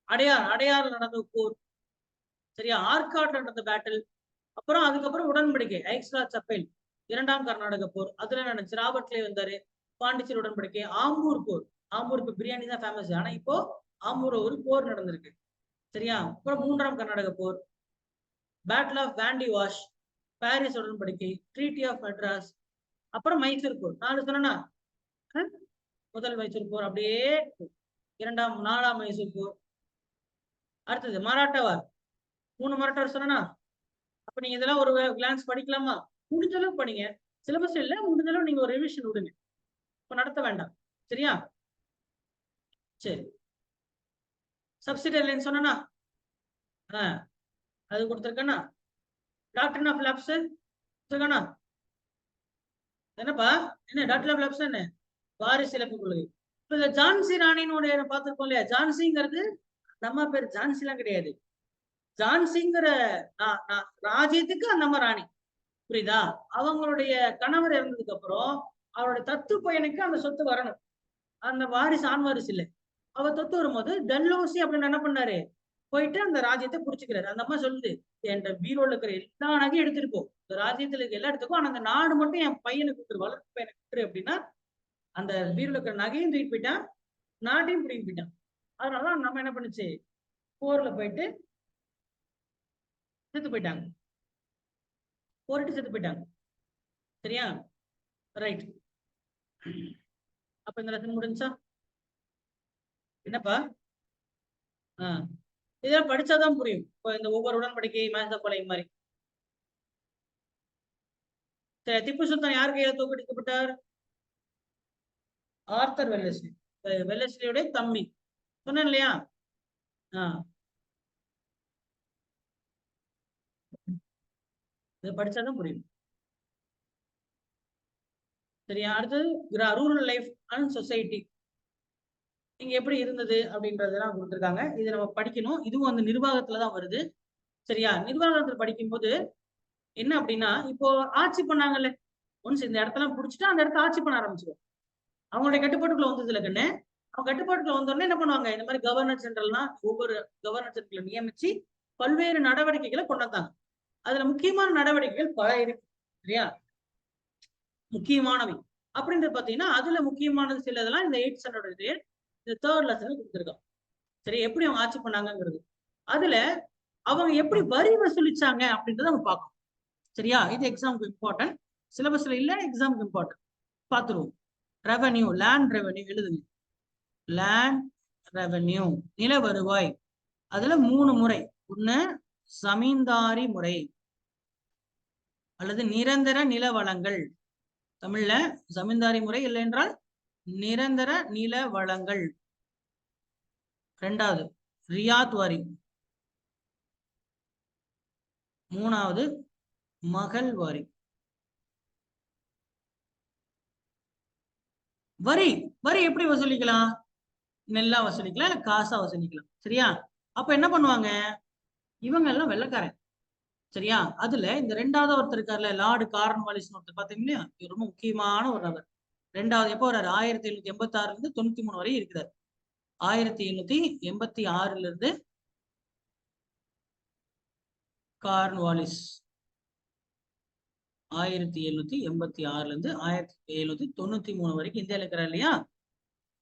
அடையாறு நடந்த போர். சரியா? ஆற்காடு நடந்த பேட்டில். அப்புறம் அதுக்கப்புறம் உடன்படிக்கை ஐக்ஸ்ரா சப்பேல் 2ஆம் கர்நாடக போர், அதுல நடந்துச்சு. ராபர்ட்லே வந்தாரு. பாண்டிச்சேரி உடன்படிக்கை, ஆம்பூர் போர். ஆம்பூர் இப்ப பிரியாணி தான் ஃபேமஸ், ஆனா இப்போ ஆம்பூர் ஒரு போர் நடந்திருக்கு. சரியா? அப்புறம் 3ஆம் கர்நாடக போர், பேட்டில் ஆஃப் வேண்டி வாஷ், பாரிஸ் உடன்படிக்கை, ட்ரீட்டி ஆஃப் மெட்ராஸ், அப்புறம் மைசூர் போர். 4 சொன்னா முதல் மைசூர் போர், அப்படியே 4ஆம் மைசூர் போர். அடுத்தது மராட்டா வார், 3 மராட்டா சொன்னா. அப்ப நீங்க இதெல்லாம் ஒரு கிளான்ஸ் படிக்கலாமா? முடிஞ்ச அளவு படிங்க. சிலபஸ் இல்ல, முடிஞ்ச அளவு நீங்க ஒரு ரிவிஷன் விடுங்க. இப்ப நடத்த வேண்டாம். சரியா? சரி. சப்சிடரி லைன் சொன்னா அது கொடுத்துருக்கா. டாக்டர் ஆஃப் லேப்ஸ் கொடுத்துருக்கானா? என்னப்பா என்ன டாக்டர் ஆஃப் லேப்ஸ் என்ன? வாரிசு இலக்கு கொள்கை. இப்ப இந்த ஜான்சி ராணின்னு பார்த்திருக்கோம் இல்லையா? ஜான்சிங்கிறது நம்ம பேர் ஜான்சி எல்லாம் கிடையாது. ஜான்சிங்கிற ராஜ்யத்துக்கு அந்த அம்மா ராணி. புரியுதா? அவங்களுடைய கணவர் இறந்ததுக்கு அப்புறம் அவருடைய தத்து பையனுக்கு அந்த சொத்து வரணும். அந்த வாரிசு ஆண் வாரிசு இல்லை. அவர் தொத்து வரும்போது டல்லோசி அப்படின்னு என்ன பண்ணாரு, போயிட்டு அந்த ராஜ்யத்தை புடிச்சுக்கிறாரு. அந்த அம்மா சொல்லுது, என் பீரோல இருக்கிற எல்லா நகையும் எடுத்துட்டு போ, இந்த ராஜ்யத்துல இருக்க எல்லா இடத்துக்கும், ஆனா அந்த நாடு மட்டும் என் பையனுக்கு கொடுத்துரு, வளர்ப்பு பையனுக்கு கொடுத்துரு அப்படின்னா, அந்த பீரோல இருக்கிற நகையும் தூக்கிட்டு போயிட்டான், நாட்டையும் பிடிக்கிட்டு போயிட்டான். அதனாலதான் நம்ம என்ன பண்ணுச்சு, போர்ல போயிட்டு செத்து போயிட்டாங்க. போரிட்டு செத்து போயிட்டாங்க. சரியா? ரைட். அப்ப இந்த லெசன் முடிஞ்சா என்னப்பா? இதெல்லாம் படிச்சாதான் புரியும். இப்போ இந்த ஒவ்வொரு உடன்படிக்கை மேசப்பலை மாதிரி. திப்பு சுல்தான் யார் கையில தோற்கடிக்கப்பட்டார்? Author Wellesley. வெல்லஸ்லியோட தம்பி சொன்னேன் இல்லையா? இதை படிச்சாதான் புரியும். சரியா? அடுத்தது ரூரல் லைஃப் அண்ட் சொசைட்டி இங்க எப்படி இருந்தது அப்படின்றதெல்லாம் கொடுத்துருக்காங்க. இதை நம்ம படிக்கணும். இதுவும் அந்த நிர்வாகத்துலதான் வருது. சரியா? நிர்வாகத்துல படிக்கும்போது என்ன அப்படின்னா, இப்போ ஆட்சி பண்ணாங்கல்ல, ஒன்ஸ் இந்த இடத்துல புடிச்சிட்டு அந்த இடத்த ஆட்சி பண்ண ஆரம்பிச்சிடும். அவங்களுடைய கட்டுப்பாட்டுக்குள்ள வந்தது இல்லை கண்ணு. அவங்க கட்டுப்பாட்டுக்குள்ள வந்தோடனே என்ன பண்ணுவாங்க, இந்த மாதிரி கவர்னர் ஜெனரல்னா ஒவ்வொரு கவர்னர் ஜெனரல் நியமிச்சு பல்வேறு நடவடிக்கைகளை கொண்டு வந்தாங்க. அதுல முக்கியமான நடவடிக்கைகள் பல இருக்கு. சரியா? முக்கியமானவை அப்படின்றது பாத்தீங்கன்னா, அதுல முக்கியமானது சிலதெல்லாம் இந்த 8th ஸ்டாண்டர்ட் இந்த 3rd லெசன்ல கொடுத்துருக்கோம். சரி, எப்படி அவங்க ஆட்சி பண்ணாங்கிறது. அதுல அவங்க எப்படி வரி வசூலிச்சாங்க அப்படின்றத நம்ம பார்க்கணும். சரியா? இது எக்ஸாமுக்கு இம்பார்ட்டன்ட். சிலபஸ்ல இல்ல, எக்ஸாமுக்கு இம்பார்ட்டன்ட். பார்த்துருவோம். ரெவன்யூ, லேண்ட் ரெவன்யூ எழுதுங்க. லேண்ட் ரெவன்யூ, நில வருவாய். அதுல 3 முறை. ஒண்ணு ஜமீன்தாரி முறை அல்லது நிரந்தர நில வளங்கள். தமிழ்ல ஜமீன்தாரி முறை இல்லை என்றால் நிரந்தர நில வளங்கள். 2வது ரியாத் வரி. 3வது மகள் வரி. வரி வரி எப்படி வசூலிக்கலாம்? நெல்லா வசூலிக்கலாம், இல்ல காசா வசூலிக்கலாம். சரியா? அப்ப என்ன பண்ணுவாங்க, இவங்க எல்லாம் வெள்ளக்காரன். சரியா? அதுல இந்த 2வது ஒருத்தர் இருக்காருல்ல, லார்டு கார்ன்வாலிஸ் ஒருத்தர், பாத்தீங்களா? ரொம்ப முக்கியமான ஒரு நபர். 2வது எப்போ வர்றாரு? 1786 இருந்து 93 வரை இருக்கிறார். 1786 இருந்து கார்ன்வாலிஸ் 1786 இருந்து 1793 வரைக்கும் இந்தியாவில் இருக்கிறார் இல்லையா?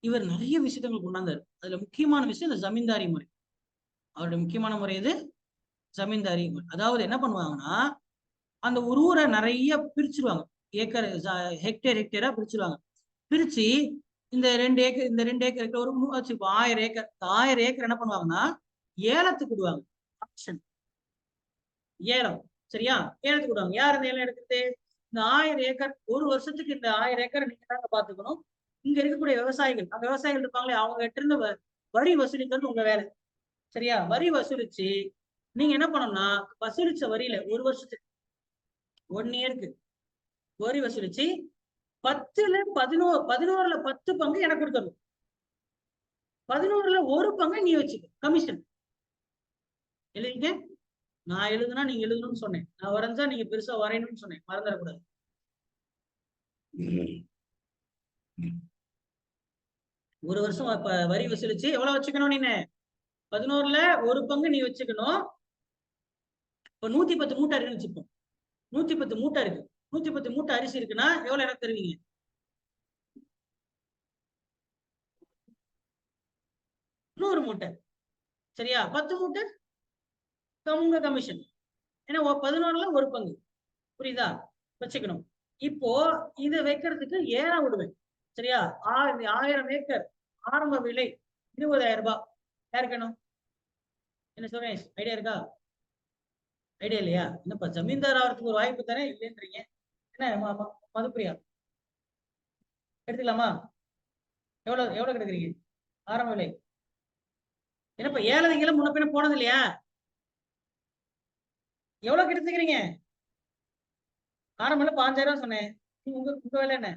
இவர் நிறைய விஷயங்கள் கொண்டாந்தார். அதுல முக்கியமான விஷயம் இந்த ஜமீன்தாரி முறை. அவருடைய முக்கியமான முறை எது? ஜமீன்தாரி முறை. அதாவது என்ன பண்ணுவாங்கன்னா, அந்த ஒரு ஊரை நிறைய பிரிச்சுருவாங்க. ஏக்கர் ஹெக்டேரா பிரிச்சுருவாங்க. பிரிச்சு இந்த 2 ஏக்கர், இந்த 2 ஏக்கர் ஒரு 1000 ஏக்கர். 1000 ஏக்கர் என்ன பண்ணுவாங்கன்னா ஏலத்துக்கு விடுவாங்க. ஏலம். சரியா? ஏலத்துக்கு விடுவாங்க. யார் இந்த ஏலம் எடுக்கிறது? இந்த 1000 ஏக்கர். ஒரு வருஷத்துக்கு இந்த 1000 ஏக்கர் நீங்க தாங்க பாத்துக்கணும். இங்க இருக்கக்கூடிய விவசாயிகள், அந்த விவசாயிகள் இருப்பாங்களே, அவங்க கிட்ட இருந்து வரி வசூலிக்கிறது உங்க வேலை. சரியா? வரி வசூலிச்சு நீங்க என்ன பண்ணணும்னா, வசூலிச்ச வரியில ஒரு வருஷத்துக்கு 1 இயருக்கு வரி வசூலிச்சு 10ல 11ல 10 பங்கு எனக்கு கொடுத்துடணும். 11ல 1 பங்கு நீ வச்சுக்க கமிஷன். எழுதிங்க. நான் எழுதுனா நீங்க எழுதணும்னு சொன்னேன். நான் வரைஞ்சா நீங்க பெருசா வரையணும்னு சொன்னேன். மறந்துடக்கூடாது. ஒரு வருஷம் வரி வசூலிச்சு எவ்வளவு வச்சுக்கணும்? நீங்க 11ல 1 பங்கு நீ வச்சுக்கணும். இப்ப 110 மூட்டை இருக்குன்னு வச்சுப்போம். 110 மூட்டை இருக்கு. 110 மூட்டை அரிசி இருக்குன்னா எவ்வளவு எனக்கு தருவீங்க? 100 மூட்டை. சரியா? 10 மூட்டை உங்க கமிஷன். ஏன்னா 11ல 1 பங்கு. புரியுதா? வச்சுக்கணும். இப்போ இது வைக்கிறதுக்கு ஏறம் விடுவேன். சரியா? 1000 ஏக்கர் ஆரம்ப விலை 20,000 ரூபாய். யாருக்கணும்? என்ன சுரேஷ், ஐடியா இருக்கா? ஐடியா இல்லையா? என்னப்பா ஜமீன்தார் ஆகிறதுக்கு ஒரு வாய்ப்பு தரேன் இல்லைன்றீங்க. என்ன மதுப்பிரியா, எடுத்துக்கலாமா? எவ்வளவு எவ்வளவு கிடைக்கிறீங்க ஆரம்ப விலை? என்னப்பா ஏழைங்களும் முன்ன பின்ன போனது இல்லையா? எவ்வளவு கிடைச்சுக்கிறீங்க? ஆரம்ப விலை 5,000 சொன்னேன். உங்க வேலை என்ன?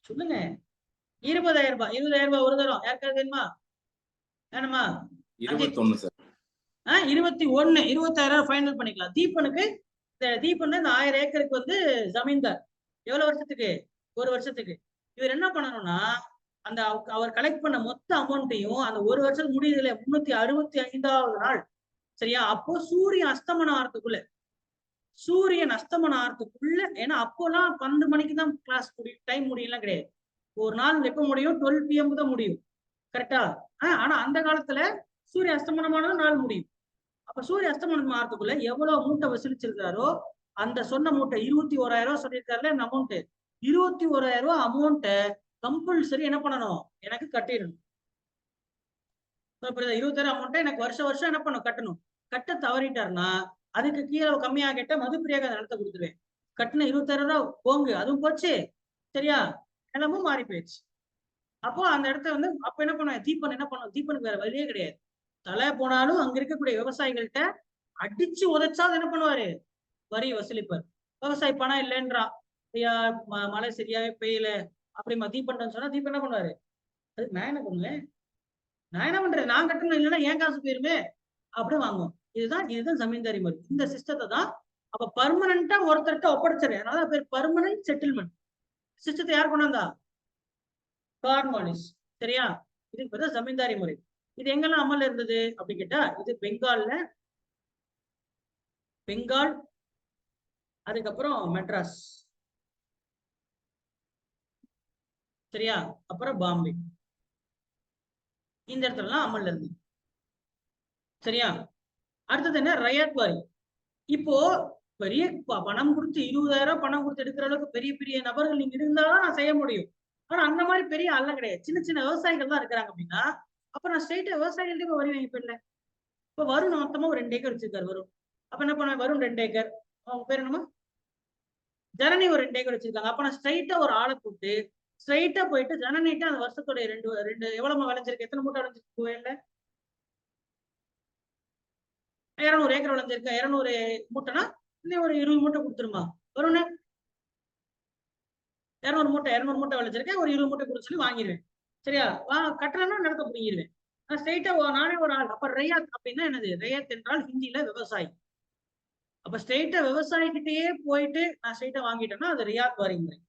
சொல்லுங்க. 20,000 ரூபாய். 20,000 ரூபாய் ஒரு தரம். யாருக்காவது வேணுமா? வேணுமா? 21 சார். 21 20,000 ஃபைனல் பண்ணிக்கலாம். தீபனுக்கு இந்த 1000 ஏக்கருக்கு வந்து ஜமீன்தார். எவ்வளவு வருஷத்துக்கு? 1 வருஷத்துக்கு. இவர் என்ன பண்ணணும்னா அந்த அவர் கலெக்ட் பண்ண மொத்த அமௌண்ட்டையும் அந்த 1 வருஷம் முடியுதுல 365வது நாள், சரியா? அப்போ சூரியன் அஸ்தமனம் ஆகிறதுக்குள்ள ஏன்னா அப்போலாம் 12 மணிக்கு தான் கிளாஸ் முடியும், டைம் முடியலாம் கிடையாது. ஒரு நாள் எப்ப முடியும்? 12 PM தான் முடியும். கரெக்டா? ஆனா அந்த காலத்துல சூரிய அஸ்தமனமான நாள் முடியும். அப்ப சூரிய அஸ்தமனம் ஆகிறதுக்குள்ள எவ்வளவு மூட்டை வசூலிச்சிருக்காரோ அந்த சொன்ன மூட்டை 21,000 சொல்லியிருக்காருல இந்த அமௌண்ட், 21,000 அமௌண்ட்டை கம்பல்சரி என்ன பண்ணணும்? எனக்கு கட்டிடணும். 20,000 அமௌண்ட்டை எனக்கு வருஷம் என்ன பண்ணணும்? கட்டணும். கட்ட தவறிட்டாருன்னா அதுக்கு கீழே கம்மியா கேட்ட மதுப்பிரியாக நிலத்தை கொடுத்துருவேன். கட்டின 20,000 ரூபாய் போங்க, அதுவும் போச்சு. சரியா? நிலமும் மாறி போயிடுச்சு. அப்போ அந்த இடத்த வந்து அப்ப என்ன பண்ணுவேன்? தீபன் என்ன பண்ணுவோம்? தீபனுக்கு வேற வழியே கிடையாது. தலை போனாலும் அங்க இருக்கக்கூடிய விவசாயிகள்கிட்ட அடிச்சு உதைச்சா என்ன பண்ணுவாரு? வரி வசூலிப்பார். விவசாயி பணம் இல்லைன்றா, ஐயா மழை சரியாவே பெய்யல அப்படி தீபன் சொன்னா தீபன் என்ன பண்ணுவாரு? அதுக்கு நான் என்ன பண்ணுவேன்? நான் என்ன பண்றேன்? நான் கட்டணும், இல்லைன்னா என் காசு போயிருமே அப்படி வாங்குவோம். இதுதான் ஜமீன்தாரி முறை. இந்த சிஸ்டத்தை தான் அப்ப பர்மனண்டா ஒருத்தர்கிட்ட ஒப்படைச்சிரு. அதனால பேர் பர்மனன்ட் செட்டில்மெண்ட் சிஸ்டத்தை யார் கொண்டாந்தா? கார்ன்வாலிஸ். சரியா? இதுக்கு பேர் ஜமீன்தாரி முறை. இது எங்கெல்லாம் அமல்ல இருந்தது அப்படி கேட்டா, இது பெங்கால், அதுக்கப்புறம் மெட்ராஸ், சரியா? அப்புறம் பாம்பே. இந்த இடத்துலலாம் அமல்ல இருந்து. சரியா? அடுத்தது என்ன? ரயாத் வாரி. இப்போ பெரிய பணம் கொடுத்து 20,000 பணம் கொடுத்து எடுக்கிற அளவுக்கு பெரிய பெரிய நபர்கள் நீங்க இருந்தாதான் நான் செய்ய முடியும். ஆனா அந்த மாதிரி பெரிய ஆள கிடையாது. சின்ன சின்ன விவசாயிகள் தான் இருக்கிறாங்க அப்படின்னா, அப்ப நான் ஸ்ட்ரெயிட்டா விவசாயிகள்ட்ட வரி வாங்கிப்பேன்ல. இப்ப வருண் மொத்தமா ஒரு 2 ஏக்கர் வச்சிருக்காரு வரும். அப்ப என்ன பண்ண? வரும் 2 ஏக்கர். அவங்க பேர் என்னமா? ஜனனி ஒரு 2 ஏக்கர் வச்சிருக்காங்க. அப்ப நான் ஸ்ட்ரெயிட்டா ஒரு ஆளை கூப்பிட்டு ஸ்ட்ரெயிட்டா போயிட்டு ஜனனிட்டு அந்த வருஷத்துடைய 2 எவ்வளவு விளைஞ்சிருக்கு? எத்தனை மூட்டை விளைஞ்சிருக்கு கோயில்ல? 200 ஏக்கர் விளைஞ்சிருக்கு. 200 மூட்டைனா இன்னும் ஒரு 20 மூட்டை கொடுத்துருமா? வரும்னு 200 மூட்டை விளைஞ்சிருக்கேன், ஒரு 20 மூட்டை கொடுத்து சொல்லி வாங்கிடுவேன். சரியா? கட்டுறேன்னா நிலத்தை பிடிங்கிடுவேன். நான் ஸ்ட்ரெயிட்டா நானே ஒரு ஆள். அப்ப ரயாத் அப்படின்னா என்னது? ரயாத் என்றால் ஹிந்தியில விவசாயி. அப்ப ஸ்ட்ரெயிட்டா விவசாயி கிட்டேயே போயிட்டு நான் ஸ்ட்ரெயிட்டா வாங்கிட்டேன்னா அது ரியாத் வாரி முறை.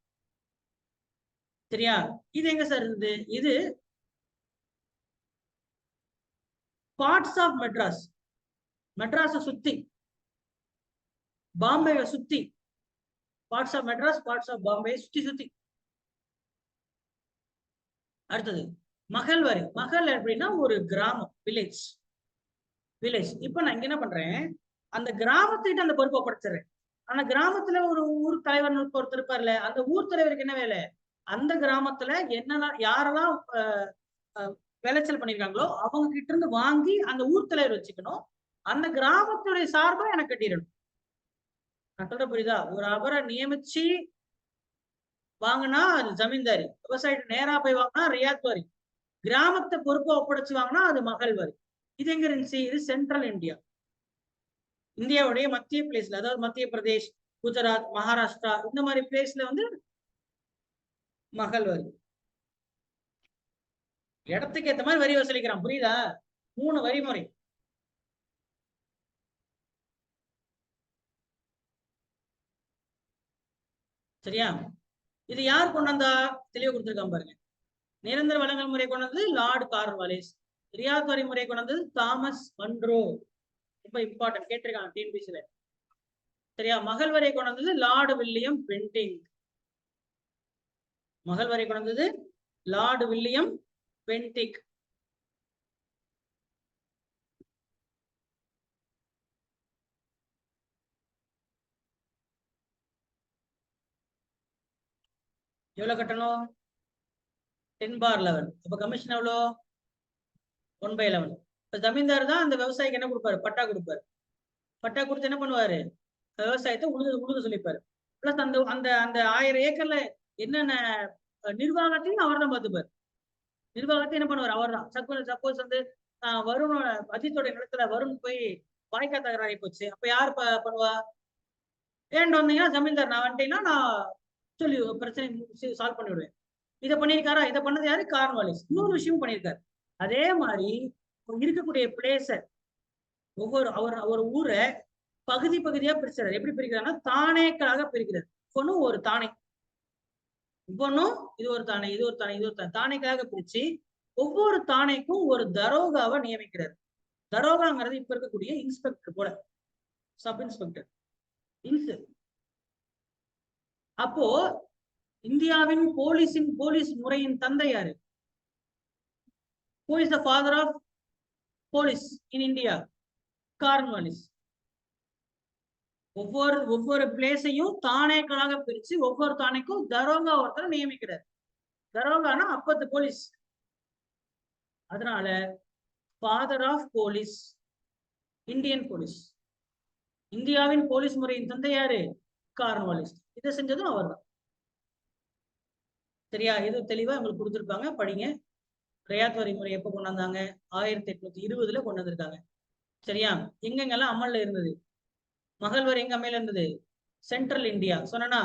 சரியா? இது எங்க சார் இருந்தது? இது பார்ட்ஸ் ஆஃப் மெட்ராஸ். மெட்ராஸை சுத்தி, பாம்பேவை சுத்தி, parts of Madras, parts of Bombay சுத்தி. அடுத்தது மகள்வாரி. மகள் அப்படின்னா ஒரு கிராமம், வில்லேஜ். இப்ப நான் இங்க என்ன பண்றேன்? அந்த கிராமத்திட்ட அந்த பொறுப்பை படுத்துறேன். அந்த கிராமத்துல ஒரு ஊர் தலைவர் ஒருத்தர் இருப்பார்ல, அந்த ஊர் தலைவருக்கு என்ன வேலை? அந்த கிராமத்துல என்னெல்லாம் யாரெல்லாம் விளைச்சல் பண்ணிருக்காங்களோ அவங்க கிட்ட இருந்து வாங்கி அந்த ஊர் தலைவர் வச்சுக்கணும். அந்த கிராமத்துடைய சார்பா எனக்கு கட்டிடணும். நான் சொல்ற புரியுதா? ஒரு அவரை நியமிச்சு வாங்கினா அது ஜமீன்தாரி. விவசாயிட்டு நேரா போய் வாங்கினா ரியாத் வாரி. கிராமத்தை பொறுப்பை ஒப்படைச்சு வாங்கினா அது மகள் வாரி. இது எங்க இருந்துச்சு? இது சென்ட்ரல் இந்தியாவுடைய மத்திய பிளேஸ்ல, அதாவது மத்திய பிரதேஷ், குஜராத், மகாராஷ்டிரா இந்த மாதிரி பிளேஸ்ல வந்து மகள் வரி. இடத்துக்கு ஏத்த மாதிரி வரி வசூலிக்கிறான், புரியுதா? 3 வரிமுறை. சரியா? இது யார் கொண்டு வந்தா? தெளிவு கொடுத்திருக்கான் பாருங்க. நிரந்தர வழங்கல் முறை கொண்டு வந்தது லார்ட் கார்ன்வாலிஸ். ரியாத் வரி முறை கொண்டு வந்தது தாமஸ் மன்ரோ. ரொம்ப இம்பார்ட்டன்ட், கேட்டிருக்காங்க டிஎன்பிசில. சரியா? மகள் வரை கொண்டு வந்தது லார்டு வில்லியம் பென்டிங். மகள் வரை கொண்டு வந்தது லார்டு வில்லியம் பென்டிக். எவ்வளவு கட்டணும்? 10/11. அப்ப கமிஷன் எவ்வளோ? 1/11. இப்ப ஜமீன்தார் தான் அந்த விவசாயிக்கு என்ன கொடுப்பாரு? பட்டா கொடுப்பாரு. பட்டா கொடுத்து என்ன பண்ணுவாரு? விவசாயத்தை உழுது சொல்லிப்பாரு. பிளஸ் அந்த அந்த அந்த 1000 ஏக்கர்ல என்னென்ன நிர்வாகத்தையும் அவர் தான் பார்த்துப்பாரு. நிர்வாகத்தை என்ன பண்ணுவார்? அவர் தான். சப்போஸ் வந்து வருண், அஜித்தோட நிலத்துல வருண் போய் வாய்க்கா தகராறி போச்சு, அப்ப யாரு பண்ணுவா? ஏன்ட்டு வந்தீங்கன்னா ஜமீன்தார் நான் வந்துட்டீங்கன்னா நான் சொல்லி பிரச்சனை சால்வ் பண்ணி விடுவேன். இதை பண்ணியிருக்காரா? இதை பண்ணது யாரு? கார்ன்வாலிஸ். இன்னொரு விஷயமும் பண்ணியிருக்காரு. அதே மாதிரி இருக்கக்கூடிய பிளேஸ ஒரு ஊரை பகுதி பகுதியா பிரிச்சாரு. எப்படி பிரிக்கிறாருன்னா தானேக்களாக பிரிக்கிறார். ஒவ்வொன்னும் ஒரு தானே, ஒவ்வொன்னும் இது ஒரு தானே, இது ஒரு தானே, இது ஒரு தானே, தானேக்களாக பிரிச்சு ஒவ்வொரு தானேக்கும் ஒரு தரோகாவை நியமிக்கிறார். தரோகாங்கிறது இப்ப இருக்கக்கூடிய இன்ஸ்பெக்டர் போல, சப் இன்ஸ்பெக்டர். அப்போ இந்தியாவின் போலீஸ் முறையின் தந்தை யாரு? Who is the father of police in India? Cornwallis. ஒவ்வொரு பிளேஸையும் தானேக்களாக பிரிச்சு ஒவ்வொரு தானேக்கும் தரோகா ஒருத்தர் நியமிக்கிறார். தரோகானா அப்பத்து போலீஸ். அதனால father of police, Indian police. இந்தியாவின் போலீஸ் முறையின் தந்தை யாரு? கார்ன்வாலிஸ். இதை செஞ்சதும் அவர் தான். சரியா? இது தெளிவா உங்களுக்கு கொடுத்துருப்பாங்க, படிங்க. ரியாத் வரி முறை எப்ப கொண்டு வந்தாங்க? 1820 கொண்டு வந்திருக்காங்க. சரியா? எங்கெங்கெல்லாம் அமல்ல இருந்தது? மகள் வரி எங்க அமல்ல இருந்தது? Central India. சொன்னா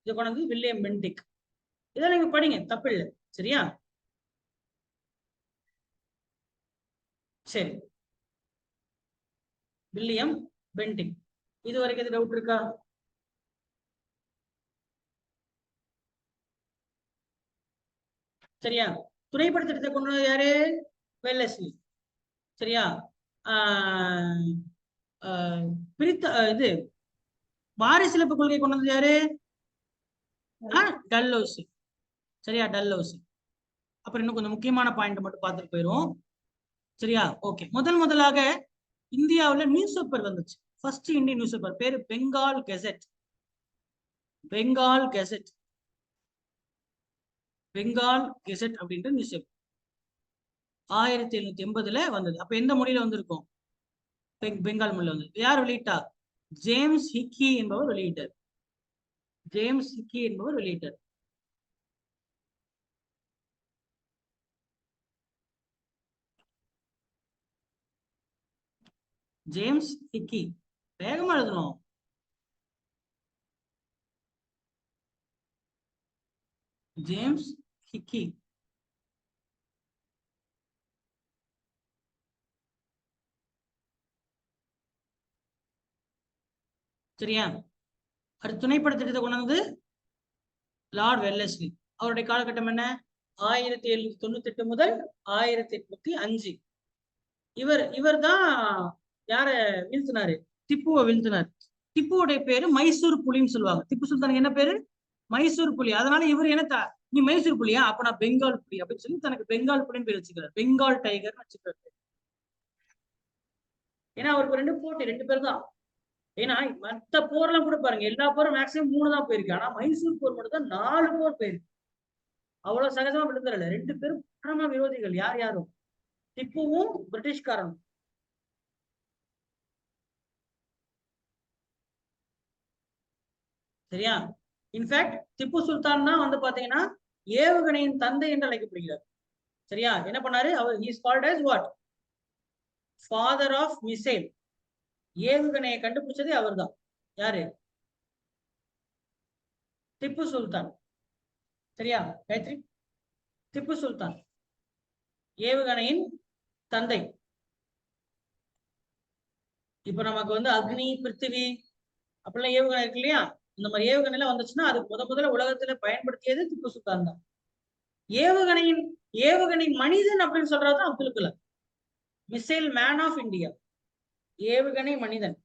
இது கொண்டு வந்து வில்லியம் பென்டிக். இதெல்லாம் நீங்க படிங்க, தப்பு இல்லை. சரியா? சரி, வில்லியம் பென்டிக். இது வரைக்கும் எது டவுட் இருக்கா? சரியா? துணைப்படை திட்டத்தை கொண்டு வந்தது யாரு? வெல்லஸ்லி. சரியா? இது வாரிசிலப்பு கொள்கை கொண்டு வந்தது யாரு? டல்ஹௌசி. சரியா? டல்ஹௌசி. அப்புறம் இன்னும் கொஞ்சம் முக்கியமான பாயிண்ட் மட்டும் பார்த்துட்டு போயிரும். சரியா? ஓகே. முதலாக இந்தியாவில் நியூஸ் பேப்பர் வந்துச்சு. ஃபர்ஸ்ட் இந்தியன் நியூஸ் பேப்பர் பேரு Bengal gazette. Bengal gazette, Bengal gazette அப்படின்ற நியூஸ் பேப்பர் 1780 வந்தது. அப்ப எந்த மொழியில வந்திருக்கும்? பெங்கால் மொழியில வந்தது. யார் வெளியிட்டா? ஜேம்ஸ் ஹிக்கி என்பவர் வெளியிட்டார். ஜேம்ஸ் ஹிக்கி என்பவர் வெளியிட்டார். ஜேம்ஸ் ஹிக்கி. வேகமா எழுதணும். ஜேம்ஸ் ஹிக்கி. சரியா? அடுத்து துணைப்படை திட்டத்தை கொண்டு வந்து லார்ட் வெல்லஸ்லி. அவருடைய காலகட்டம் என்ன? 1798 முதல் 1805. இவர் தான் யார வீழ்த்தினாரு? திப்புவை வீழ்த்தினார். திப்புவுடைய பேரு மைசூர் புலின்னு சொல்லுவாங்க. திப்பு சுல்தானுக்கு என்ன பேரு? மைசூர் புலி. அதனால இவர் என்ன, நீ மைசூர் புலியா, அப்ப நான் பெங்கால் புலி அப்படின்னு சொல்லி தனக்கு பெங்கால் புலின்னு பேர் வச்சுக்கிறார். பெங்கால் டைகர் வச்சுக்கிறார். ஏன்னா அவருக்கு 2 போட்டி, 2 பேர் தான். ஏன்னா மற்ற போர்லாம் கூட பாருங்க, எல்லா போரும் மேக்சிமம் 3 தான் போயிருக்கு. ஆனா மைசூர் போர் மட்டும் தான் 4 போர் போயிருக்கு. அவ்வளவு சகஜமா விழுந்துடல. 2 பேரும் பரம விரோதிகள். யாரும்? திப்புவும் பிரிட்டிஷ்காரனும். சரியா? இன்ஃபேக்ட் திப்பு சுல்தான் தான் வந்து பாத்தீங்கன்னா ஏவுகணையின் தந்தை என்று அழைக்கப்படுகிறார். சரியா? என்ன பண்ணாரு அவர்? he is called as what? Father of missile. ஏவுகணையை கண்டுபிடிச்சதே அவர் தான். யாரு? திப்பு சுல்தான். சரியா காயத்ரி? திப்பு சுல்தான் ஏவுகணையின் தந்தை. இப்ப நமக்கு வந்து அக்னி, பிருத்திவி அப்படிலாம் ஏவுகணை இருக்கு இல்லையா? இந்த மாதிரி ஏவுகணை எல்லாம் வந்துச்சுன்னா அது முதல்ல உலகத்துல பயன்படுத்தியது திப்பு சுல்தான் தான். ஏவுகணை மனிதன் அப்படின்னு சொல்றது Abdul Kalam. Missile man of India, ஏவுகணை மனிதன்.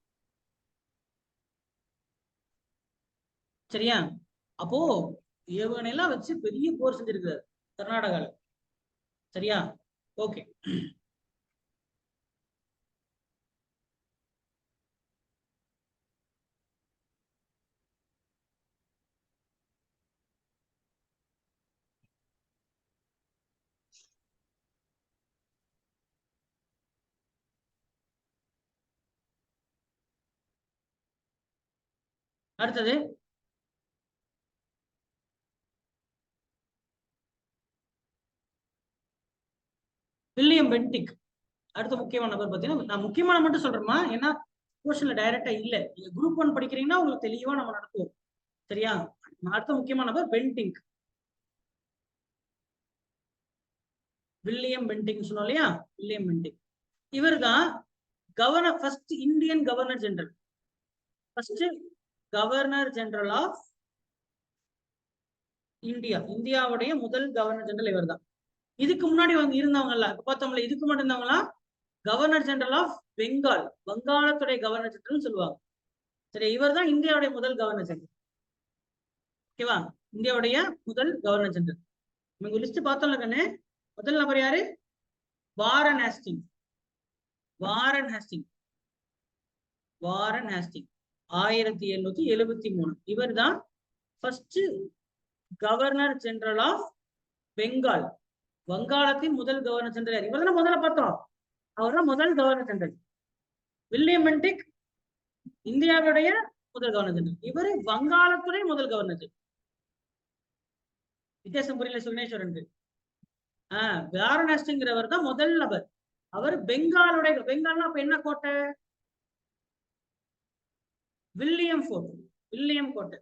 சரியா? அப்போ ஏவுகணை எல்லாம் வச்சு பெரிய போர் செஞ்சிருக்காரு கர்நாடகால. சரியா? ஓகே. அடுத்தது வில்லியம் பென்டிக். அடுத்த முக்கியமான நபர் பார்த்தீங்கன்னா, நான் முக்கியமான மட்டும் சொல்றேமா, ஏன்னா போர்ஷன்ல டைரக்டா இல்ல. நீங்க குரூப் 1 படிக்கிறீங்கன்னா உங்களுக்கு தெளிவா நம்ம நடத்துவோம். சரியா? அடுத்த முக்கியமான நபர் பென்டிக். வில்லியம் பென்டிக் சொன்னோம் இல்லையா? வில்லியம் பென்டிக் இவர் தான் governor, first Indian governor general. First governor general of India. இந்தியாவுடைய முதல் கவர்னர் ஜெனரல் இவர் தான். இதுக்கு முன்னாடி வந்து இருந்தவங்கல்ல, பார்த்தோம்ல, இதுக்கு முன்னாடி இருந்தவங்களா கவர்னர் ஜெனரல் ஆஃப் பெங்கால், வங்காளத்துடைய கவர்னர் ஜெனரல் சொல்லுவாங்க. சரி, இவர் தான் இந்தியாவுடைய முதல் கவர்னர் ஜெனரல். ஓகேவா? இந்தியாவுடைய முதல் கவர்னர் ஜெனரல். நீங்க லிஸ்ட் பார்த்தோம்ல கண்ணு. முதல் நபர் யாரு? Warren Hasting. Warren Hasting. Warren Hasting 1773. இவர் தான் first governor general of Bengal, வங்காளத்தின் முதல் கவர்னர் ஜெனரல். இவர் தான் முதல்ல பார்த்தோம். அவர் தான் முதல் கவர்னர் ஜெனரல். வில்லியம் பென்டிக் இந்தியாவுடைய முதல் கவர்னர் ஜெனரல். இவர் வங்காளத்துடைய முதல் கவர்னர் ஜெனரல். வித்தியாசம் புரியல சுனேஸ்வரனுக்கு? வாரன் ஹேஸ்டிங்கிறவர் தான் முதல் நபர். அவர் பெங்காலுடைய, பெங்கால்னா அப்ப என்ன கோட்டை? வில்லியம் ஃபோர்ட், வில்லியம் கோட்டை.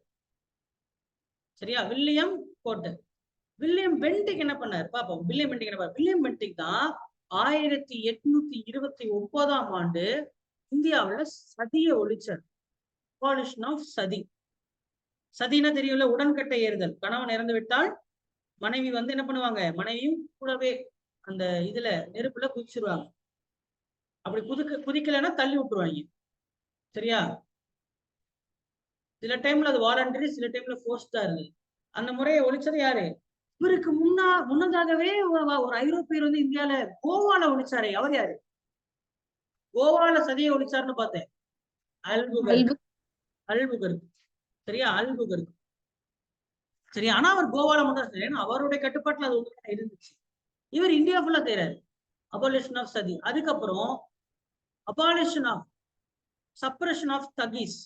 சரியா? வில்லியம் கோட்டை. வில்லியம் பென்டிக் என்ன பண்ணாரு பாப்போம். வில்லியம் பென்டிக் என்ன பண்ணாரு? வில்லியம் பென்டிக் தான் 1829ஆம் ஆண்டு இந்தியாவுல சதியை ஒழிச்சார். அபாலிஷன் ஆஃப் சதி. சதினா தெரியும்ல, உடன்கட்டை ஏறுதல். கணவன் இறந்து விட்டால் மனைவி வந்து என்ன பண்ணுவாங்க, மனைவியும் கூடவே அந்த இதுல நெருப்புல குதிச்சிருவாங்க. அப்படி குதிக்கலைன்னா தள்ளி விட்டுருவாங்க. சரியா? சில டைம்ல அது வாலண்டரி, சில டைம்ல ஃபோர்ஸ் தான் இருந்தது. அந்த முறையை ஒழிச்சது யாரு? இவருக்கு முன்னதாகவே ஒரு ஐரோப்பியர் வந்து இந்தியால கோவால ஒழிச்சாரு. அவர் யாரு? கோவால சதியை ஒழிச்சாருன்னு பார்த்தேன். அல்புகர்க். சரியா? அல்புகர்க். சரி, ஆனா அவர் கோவால மட்டும், ஏன்னா அவருடைய கட்டுப்பாட்டுல அது ஒன்று இருந்துச்சு. இவர் இந்தியா ஃபுல்லா செய்யறாரு அபாலிஷன் ஆஃப் சதி. அதுக்கப்புறம் abolition of suppression of thuggees.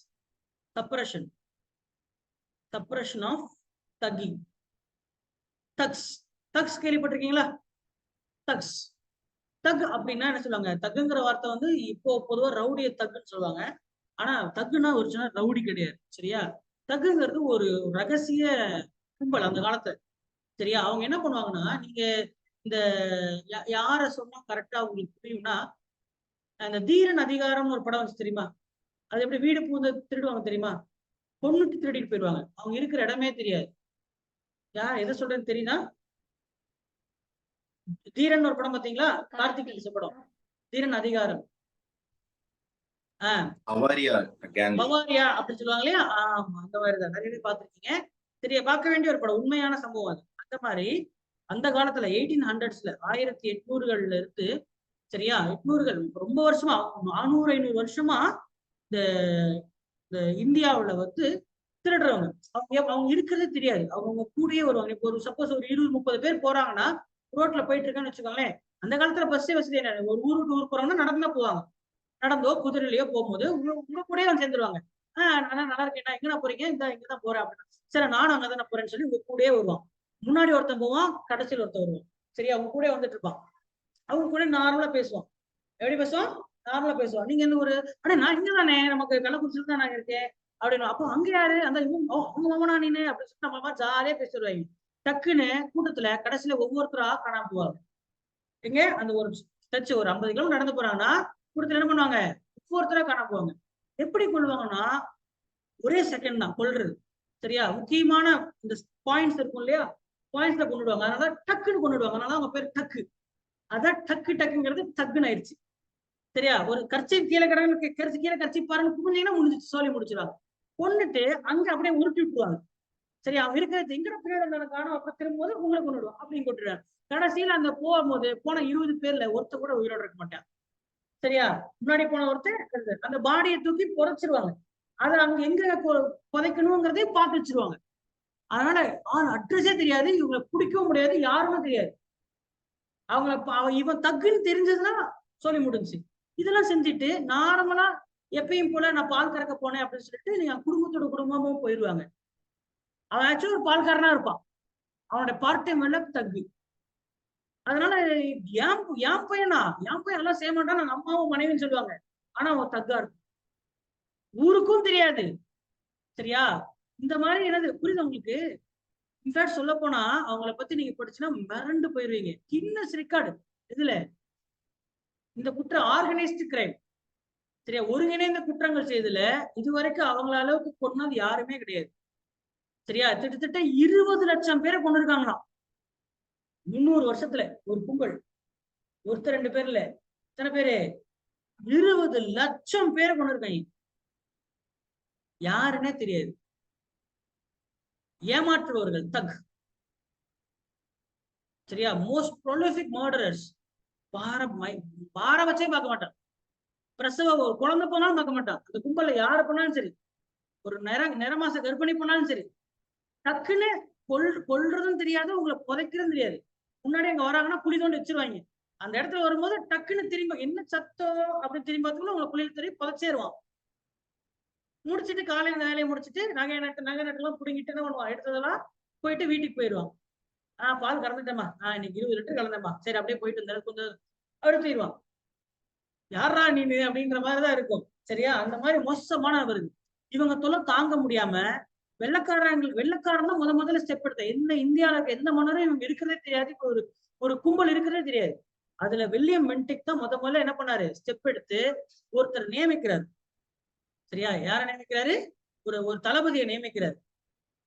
Suppression of thuggee. Thugs. Thugs கேள்விப்பட்டிருக்கீங்களா? தக்ஸ். தக் அப்படின்னா என்ன சொல்லுவாங்க? தக்குங்கிற வார்த்தை வந்து இப்போ பொதுவா ரவுடிய தக்குன்னு சொல்லுவாங்க. ஆனா தக்குன்னா ஒரு சின்ன ரவுடி கிடையாது. சரியா? தக்குங்கிறது ஒரு ரகசிய கும்பல் அந்த காலத்துல. சரியா? அவங்க என்ன பண்ணுவாங்கன்னா, நீங்க இந்த யார சொன்னா கரெக்டா உங்களுக்கு புரியும்னா, அந்த தீரன் அதிகாரம்னு ஒரு படம் வந்து தெரியுமா? அது எப்படி வீடு பூந்து திருடுவாங்க தெரியுமா? பொண்ணுக்கு திருடிட்டு போயிடுவாங்க. அவங்க இருக்கிற இடமே தெரியாது. யார் எதை சொல்றேன்னு தெரியுதா? தீரன் ஒரு படம் பாத்தீங்களா? கார்த்திக் நடிச்ச படம் தீரன் அதிகாரம். பவாரியா அப்படின்னு சொல்லுவாங்க இல்லையா? ஆமா, அந்த மாதிரிதான். நிறைய பேர் பார்த்திருக்கீங்க. சரியா? பார்க்க வேண்டிய ஒரு படம், உண்மையான சம்பவம் அது. அந்த மாதிரி அந்த காலத்துல 1800s 1800கள்ல இருந்து, சரியா, 800கள் ரொம்ப வருஷமா, 400-500 வருஷமா இந்த இந்தியாவுல வந்து திருடுறவங்க, அவங்க இருக்கிறதே தெரியாது. அவங்க கூடயே வருவாங்க. இப்போ ஒரு சப்போஸ் ஒரு 20-30 பேர் போறாங்கன்னா, ரோட்ல போயிட்டு இருக்கான்னு வச்சுக்கோங்களேன். அந்த காலத்துல பஸ்ஸே வசதி என்ன, ஒரு ஊருக்கு ஊர் போறாங்கன்னா நடந்துதான் போவாங்க. நடந்தோ குதிரையிலயோ போகும்போது உங்க கூடயே வந்து சேர்ந்துருவாங்க. நல்லா இருக்கேன், எங்கடா போறீங்க? இந்த இங்கதான் போறேன் அப்படின்னு. சரி, நானும் அங்கதானே போறேன்னு சொல்லி உங்க கூடயே வருவான். முன்னாடி ஒருத்தன் போவான், கடைசியில் ஒருத்தன் வருவான். சரியா? அவங்க கூட வந்துட்டு இருப்பான். அவங்க கூட நார்மலா பேசுவான். எப்படி பேசுவான்? நார்மலா பேசுவான். நீங்க என்ன ஒரு, ஆனா நான் இங்க தானே, நமக்கு கள்ளக்குறிச்சியில தான் நான் இருக்கேன் அப்படின்னு. அப்போ அங்க யாரு அந்த அவங்க மாமனா நீனு அப்படின்னு சொல்லி நம்ம ஜாலியா பேசிடுவாங்க. டக்குன்னு கூட்டத்துல கடைசியில ஒவ்வொருத்தரா காணாம போவாங்க. எங்க அந்த ஒரு ஸ்ட்ரெச் ஒரு 50 கிலோமீட்டர் நடந்து போறாங்கன்னா கூட்டத்துல என்ன பண்ணுவாங்க, ஒவ்வொருத்தரா காணாம போவாங்க. எப்படி கொள்வாங்கன்னா ஒரே செகண்ட் தான் கொல்றது. சரியா? முக்கியமான இந்த பாயிண்ட்ஸ் இருக்கும் இல்லையா? பாயிண்ட்ஸ்ல கொண்டுடுவாங்க. அதனால டக்குன்னு கொண்டுடுவாங்க. அதனால அவங்க பேர் டக்கு. அதான் டக்கு டக்குங்கிறது தக்குன்னு ஆயிடுச்சு. சரியா? ஒரு கர்ச்சீஃப் கீழ கிடக்கு கீழ கர்ச்சீஃப் பாருன்னு குனிஞ்சீங்கன்னா முடிஞ்சிச்சு. சோலி முடிச்சிருவாங்க. கொன்னுட்டு அங்க அப்படியே உருட்டி விட்டுருவாங்க. சரி அவன் இருக்கிறது எங்கட பின்னாடி காணும் அப்புறம் திரும்பும்போது உங்களை கொண்டுடுவான் அப்படின்னு கொண்டுடுவாங்க. கடைசியில அந்த போகும்போது போன 20 பேர்ல ஒருத்த கூட உயிரோட இருக்க மாட்டான். சரியா? முன்னாடி போன ஒருத்தர் அந்த பாடியை தூக்கி புதைச்சிருவாங்க. அதை அங்க எங்க புதைக்கணுங்கிறதே பார்த்து வச்சிருவாங்க. அதனால அட்ரஸே தெரியாது, இவங்களை பிடிக்கவும் முடியாது, யாருமே தெரியாது. அவங்கள இவன் தக்குன்னு தெரிஞ்சதுன்னா சொல்லி முடிஞ்சு. இதெல்லாம் செஞ்சுட்டு நார்மலா எப்பயும் போல நான் பால் கறக்க போனேன் அப்படின்னு சொல்லிட்டு நீங்க குடும்பத்தோட குடும்பமும் போயிருவாங்க. அவன் ஆக்சுவலி ஒரு பால்காரனா இருப்பான். அவனோட பார்ட் டைம் வேலை தக்கு. அதனால என் பையனா என் பையன் எல்லாம் செய்ய மாட்டான், நாங்க அம்மாவும் மனைவின்னு சொல்லுவாங்க. ஆனா அவன் தக்கா இருக்கும். ஊருக்கும் தெரியாது. சரியா? இந்த மாதிரி என்னது புரியுது உங்களுக்கு? இன்ஃபேக்ட் சொல்ல போனா அவங்கள பத்தி நீங்க படிச்சுன்னா மிரண்டு போயிருவீங்க. கின்னஸ் ரெக்கார்டு இதுல இந்த குற்றம் ஆர்கனைஸ்டு கிரைம். சரியா? ஒருங்கிணைந்த குற்றங்கள் செய்ததுல இதுவரைக்கும் அவங்கள அளவுக்கு கொன்னது யாருமே கிடையாது. சரியா? கிட்டத்தட்ட 20 லட்சம் பேரை கொண்டிருக்காங்களாம் 300 வருஷத்துல. ஒரு கும்பல் ஒருத்தர் 2 பேர்ல எத்தனை பேரு 20 லட்சம் பேரை கொண்டிருக்காங்க. யாருன்னே தெரியாது. ஏமாற்றுபவர்கள் தக். சரியா? Most prolific murderers. பார வச்சே பார்க்க மாட்டான். பிரசவ ஒரு குழந்தை போனாலும் பார்க்க மாட்டான். அந்த கும்பல்ல யாரு போனாலும் சரி, ஒரு நிறமாச கர்ப்பிணி போனாலும் சரி, டக்குன்னு கொல்றதும் தெரியாது, உங்களை புதைக்கிறதும் தெரியாது. முன்னாடி அங்க வராங்கன்னா குழி தோண்டி வச்சிருவாங்க. அந்த இடத்துல வரும்போது டக்குன்னு திரும்ப என்ன சத்தம் அப்படின்னு திரும்பி பார்த்துக்கணும், உங்களை குழியில் தெரியும் புதைச்சேருவான். முடிச்சுட்டு காலையில வேலையை முடிச்சுட்டு நகை நட்டு எல்லாம் புடுங்கிட்டு என்ன பண்ணுவான், எடுத்ததெல்லாம் போயிட்டு வீட்டுக்கு போயிடுவான். பால் கறந்துட்டேமா, இன்னைக்கு 20 லிட்டர் கலந்தேம்மா, சரி அப்படியே போயிட்டு இருந்தாலும் கொஞ்சம் அடுத்துருவான். யாரா நீனு அப்படின்ற மாதிரிதான் இருக்கும். சரியா? அந்த மாதிரி மோசமான வருது. இவங்க தொல்லை தாங்க முடியாம வெள்ளக்காரன் தான் முதல்ல ஸ்டெப் எடுத்த. என்ன இந்தியாவுக்கு எந்த மன்னரும் இவங்க இருக்கிறதே தெரியாது. இப்ப ஒரு கும்பல் இருக்கிறதே தெரியாது. அதுல வில்லியம் பென்டிக் தான் முதல்ல என்ன பண்ணாரு, ஸ்டெப் எடுத்து ஒருத்தர் நியமிக்கிறார். சரியா? யார நியமிக்கிறாரு? ஒரு தளபதியை நியமிக்கிறார்.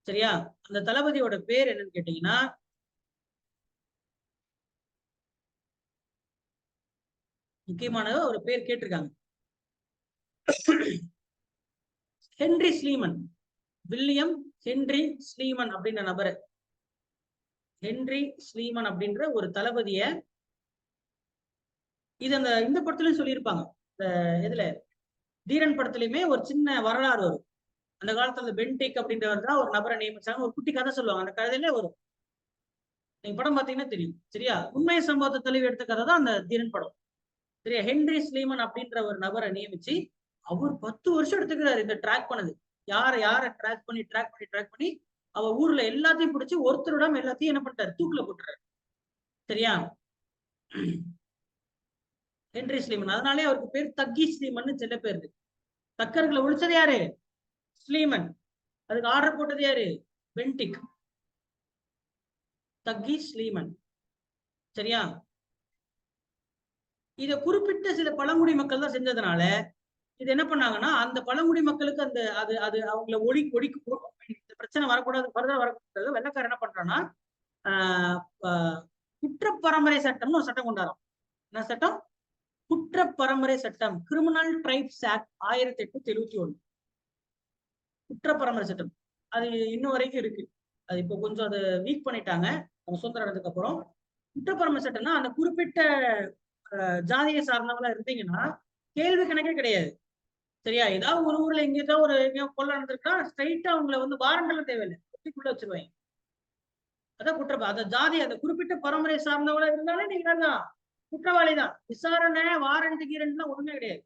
சரியா? அந்த தளபதியோட பேர் என்னன்னு கேட்டீங்கன்னா முக்கியமான ஒரு பேர் கேட்டிருக்காங்க. Henry Sleeman. William Henry Sleeman அப்படின்ற நபர். ஹென்றி ஸ்லீமன் அப்படின்ற ஒரு தளபதிய இது இந்த படத்துலயும் சொல்லியிருப்பாங்க. இதுல தீரன் படத்துலயுமே ஒரு சின்ன வரலாறு வரும். அந்த காலத்துல பென்டிக் அப்படின்றவர் தான் ஒரு நபரை நியமிச்சாங்க. ஒரு குட்டி கதை சொல்லுவாங்க. அந்த கதையிலே வரும். நீங்க படம் பாத்தீங்கன்னா தெரியும். சரியா? உண்மை சம்பவத்தை தெளிவு எடுத்த கதை தான் அந்த தீரன் படம். சரியா? ஹென்றி ஸ்லீமன் அப்படின்ற ஒரு நபரை நியமிச்சு அவர் 10 வருஷம் எடுத்துக்கிறாரு இந்த ட்ராக் பண்ணது. யார ட்ராக் பண்ணி அவ ஊர்ல எல்லாத்தையும் பிடிச்சி ஒருத்தருடம் எல்லாத்தையும் என்ன பண்ணிட்டாரு, தூக்குல போட்டுறாரு. சரியா? Henry Sleeman. அதனாலே அவருக்கு பேர் தக்கி ஸ்லீமன் செல்ல பேரு. தக்கர்களை ஒழிச்சது யாரு? ஸ்லீமன். அதுக்கு ஆர்டர் போட்டது யாரு? பென்டிக். தக்கி ஸ்லீமன். சரியா? இத குறிப்பிட்ட சில பழங்குடி மக்கள் தான் செஞ்சதுனால இது என்ன பண்ணாங்கன்னா அந்த பழங்குடி மக்களுக்கு அந்த அது அவங்களை ஒழிக்கு இந்த பிரச்சனை வரக்கூடாது, ஃபர்தரா வரக்கூடாது. வெள்ளக்காரர் என்ன பண்றான்னா குற்றப்பரம்பரை சட்டம்னு ஒரு சட்டம் கொண்டாடும். என்ன சட்டம்? குற்றப்பரம்பரை சட்டம். Criminal tribes act 1871. குற்றப்பரம்பரை சட்டம். அது இன்னும் வரைக்கும் இருக்கு. அது இப்போ கொஞ்சம் அதை வீக் பண்ணிட்டாங்க அவங்க சுதந்திரம் அடைஞ்சதுக்கு அப்புறம். குற்றப்பரம்பரை சட்டம்னா அந்த குறிப்பிட்ட ஜாதியை சார்ந்தவங்களா இருந்தீங்கன்னா கேள்வி கணக்கே கிடையாது. சரியா? ஏதாவது ஒரு ஊர்ல எங்கேயோ கொள்ள நடந்திருக்கா ஸ்ட்ரைட்டா அவங்களை வந்து வாரண்டெல்லாம் தேவையில்லை, குட்டிக்குள்ள வச்சிருவாங்க. அதான் குற்றம். அந்த ஜாதி அந்த குறிப்பிட்ட பரம்பரை சார்ந்தவங்களா இருந்தாலே நீங்க தான் குற்றவாளி தான். விசாரணை வாரண்ட் கீரண்ட்லாம் ஒண்ணுமே கிடையாது.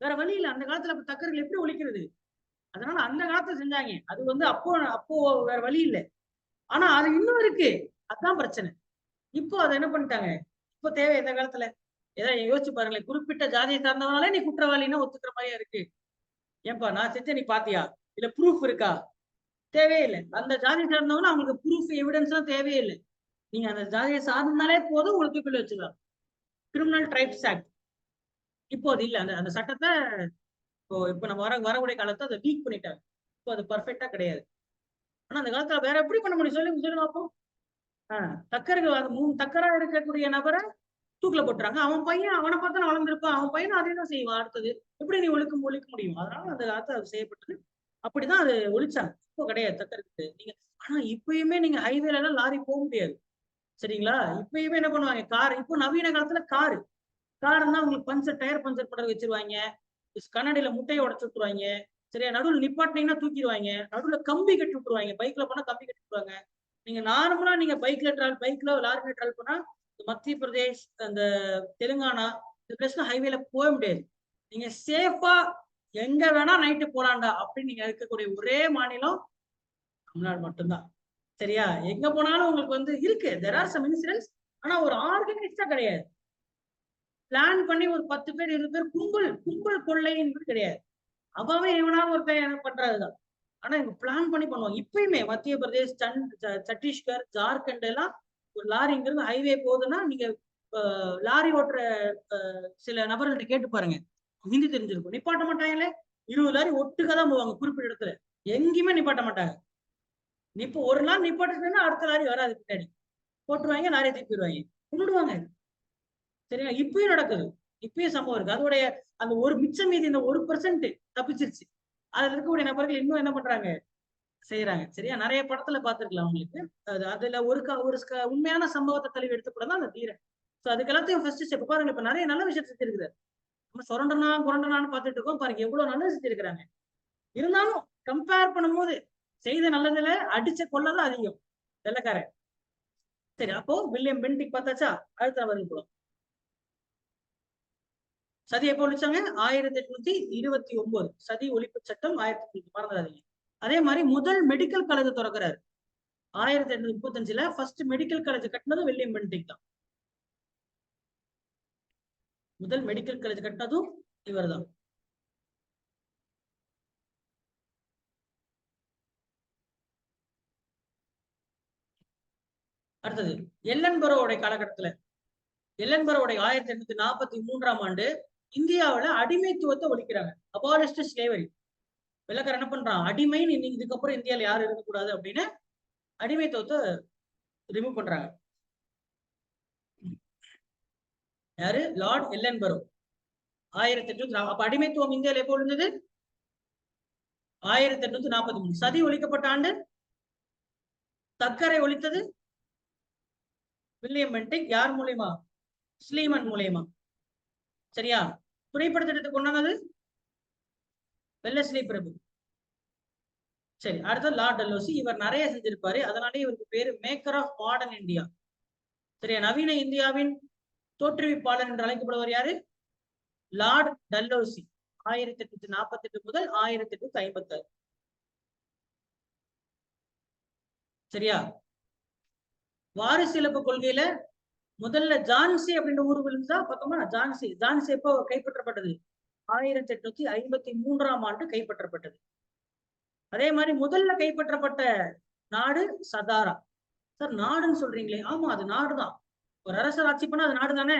வேற வழி இல்லை. அந்த காலத்துல தக்கர்கள் எப்படி ஒழிக்கிறது? அதனால அந்த காலத்துல செஞ்சாங்க. அது வந்து அப்போ வேற வழி இல்லை. ஆனா அது இன்னும் இருக்கு. அதுதான் பிரச்சனை. இப்போ அதை என்ன பண்ணிட்டாங்க, இப்போ தேவை இந்த காலத்துல ஏதாவது யோசிச்சு பாருங்களேன். குறிப்பிட்ட ஜாதியை சார்ந்தவனாலே நீ குற்றவாளின்னா ஒத்துக்கிற மாதிரியா இருக்கு. ஏன்பா நான் செஞ்ச நீ பாத்தியா, இல்ல ப்ரூஃப் இருக்கா? தேவையில்லை. அந்த ஜாதி சார்ந்தவங்க அவங்களுக்கு ப்ரூஃப் எவிடன்ஸ் எல்லாம் தேவையே இல்லை. நீங்க அந்த ஜாதியை சார்ந்தாலே போதும், உங்களுக்கு தூக்கில வச்சுக்கலாம். கிரிமினல் ட்ரைப்ஸ் ஆக்ட் இப்போ அது இல்ல. அந்த அந்த சட்டத்தை இப்போ நம்ம வரக்கூடிய காலத்தை அதை வீக் பண்ணிட்டாங்க. இப்போ அது பர்ஃபெக்டா கிடையாது. ஆனா அந்த காலத்துல வேற எப்படி பண்ண முடியும் சொல்லுங்க, சொல்லுங்க பார்ப்போம். தக்கர்கள் 3 தக்கரா இருக்கக்கூடிய நபரை தூக்கில போட்டுறாங்க. அவன் பையன் அவனை பார்த்தா வளர்ந்துருப்பான், அவன் பையனும் அதே தான் செய்வான். அடுத்தது எப்படி நீ ஒழிக்க முடியும்? அதனால அந்த காலத்துல அது செய்யப்பட்டது. அப்படிதான் அது ஒழிச்சாங்க. இப்போ கிடையாது தக்கருக்கு நீங்க. ஆனா இப்பயுமே நீங்க ஹைவேல எல்லாம் லாரி போக முடியாது. சரிங்களா? இப்பயுமே என்ன பண்ணுவாங்க, கார். இப்போ நவீன காலத்துல காருன்னா உங்களுக்கு டயர் பஞ்சர் பண்ண வச்சிருவாங்க. கண்ணாடியில முட்டையை உடைச்சு விட்டுருவாங்க. சரியா? நடுவில் நிப்பாட்டினீங்கன்னா தூக்கிடுவாங்க. நடுவுல கம்பி கட்டி விட்டுருவாங்க. பைக்ல போனா கம்பி கட்டி விட்டுருவாங்க. நீங்க நார்மலா நீங்க பைக்ல லாரில டிராவல் பண்ணா மத்திய பிரதேஷ், அந்த தெலுங்கானா இந்த பிளேஸ்ல ஹைவேல போக முடியாது. நீங்க சேஃபா எங்க வேணா நைட்டு போலாம்டா அப்படின்னு நீங்க இருக்கக்கூடிய ஒரே மாநிலம் தமிழ்நாடு மட்டும்தான். சரியா? எங்க போனாலும் உங்களுக்கு வந்து இருக்கு. There are some incidents. ஆனா ஒரு ஆர்கனைஸ்டா கிடையாது. பிளான் பண்ணி ஒரு 10 பேர் 20 பேர் கும்பல் கொள்ளை என்பது கிடையாது. அவன் எவனாவது ஒருத்தன் என்ன பண்றதுதான். ஆனா இவங்க பிளான் பண்ணி பண்ணுவாங்க. இப்பயுமே மத்திய பிரதேஷ், சத்தீஸ்கர், ஜார்க்கண்ட் எல்லாம் ஒரு லாரி இங்கிருந்து ஹைவே போகுதுன்னா நீங்க லாரி ஓட்டுற சில நபர்கள்ட்ட கேட்டு பாருங்க. ஹிந்தி தெரிஞ்சிருக்கும். நிப்பாட்ட மாட்டாங்களே. 20 லாரி ஒட்டுக்கா தான் போவாங்க குறிப்பிட்ட இடத்துல. எங்கேயுமே நிப்பாட்ட மாட்டாங்க. ஒரு நாள் நிப்பாட்டுனா அடுத்த லாரி வராது பின்னாடி. போட்டுருவாங்க, லாரியை திருப்பிடுவாங்க. கொண்டுடுவாங்க. சரிங்களா? இப்பயும் நடக்குது. இப்பயும் சம்பவம் இருக்கு. அதோடைய அந்த ஒரு மிச்சம் மீதி இந்த 1% தப்பிச்சிருச்சு. அதுல இருக்கக்கூடிய நபர்கள் இன்னும் என்ன பண்றாங்க, செய்யறாங்க. சரியா? நிறைய படத்துல பார்த்திருக்கலாம் உங்களுக்கு. அதுல ஒரு உண்மையான சம்பவத்தை தழுவி எடுத்துக்கூட அந்த தீரன். சோ அதுக்கு எல்லாத்தையும் ஃபர்ஸ்ட் ஸ்டெப் பாருங்க. இப்ப நிறைய நல்ல விஷயம் செஞ்சிருக்குது. நம்ம குரண்டனான்னு பார்த்துட்டு இருக்கோம். பாருங்க எவ்வளவு நல்லது செஞ்சிருக்கிறாங்க. இருந்தாலும் கம்பேர் பண்ணும்போது செய்த நல்லதுல அடிச்ச கொள்ளதான் அதிகம். வெள்ளக்காரன். சரி, அப்போ வில்லியம் பென்டிக் பார்த்தாச்சா? அடுத்த நபருக்கு போலாம். சதி எப்போ ஒழிச்சாங்க? 1829 சதி ஒழிப்பு சட்டம் 1800 மறந்துடாதீங்க. அதே மாதிரி முதல் மெடிக்கல் காலேஜ் திறக்கிறாரு 1835. ஃபர்ஸ்ட் மெடிக்கல் காலேஜ் கட்டினது வில்லியம் பென்டிக் தான். முதல் மெடிக்கல் காலேஜ் கட்டினதும் இவர் தான். அடுத்தது எல்லன்பரோட காலகட்டத்துல, எல்லன்பரோட 1843 ஆண்டு இந்தியாவுல அடிமைத்துவத்தை ஒழிக்கிறாங்க. Abolished slavery. வெள்ளக்காரன் என்ன பண்றான், அடிமைன்னு இதுக்கப்புறம் இந்தியால யாரும் இருக்கக்கூடாது அப்படின்னு அடிமைத்துவத்தை ரிமூவ் பண்றாங்க. யாரு? லார்ட் எல்லன்பரோ. 1800. அப்ப அடிமைத்துவம் இந்தியாவில் எப்போ இருந்தது? 1843. சதி ஒழிக்கப்பட்ட ஆண்டு, தக்கரை ஒழித்தது வில்லியம் பென்டிக். யார் மூலியமா? ஸ்லீமன் மூலியமா. சரியா? துணைப்பட திட்டத்தை கொண்டாந்தது வெள்ளஸ்லி பிரபு. சரி, அடுத்த லார்ட் டல்ஹௌசி. இவர் நிறைய செஞ்சிருப்பாரு. அதனாலே இவருக்கு பேரு மேக்கர் ஆஃப் மாடர்ன் இந்தியா. சரியா? நவீன இந்தியாவின் தோற்றுவிப்பாளர் என்று அழைக்கப்படுவர் யாரு? Lord Dalhousie. 1848 முதல் 1856. சரியா? வாரிசு இழப்பு கொள்கையில முதல்ல ஜான்சி அப்படின்ற ஊர் விழுந்தா பக்கமா. ஜான்சி எப்போ கைப்பற்றப்பட்டது? 1853 ஆண்டு கைப்பற்றப்பட்டது. அதே மாதிரி முதல்ல கைப்பற்றப்பட்ட நாடு சதாரா. சார் நாடுன்னு சொல்றீங்களே? ஆமா, அது நாடுதான். ஒரு அரசர் ஆட்சி பண்ணா அது நாடு தானே.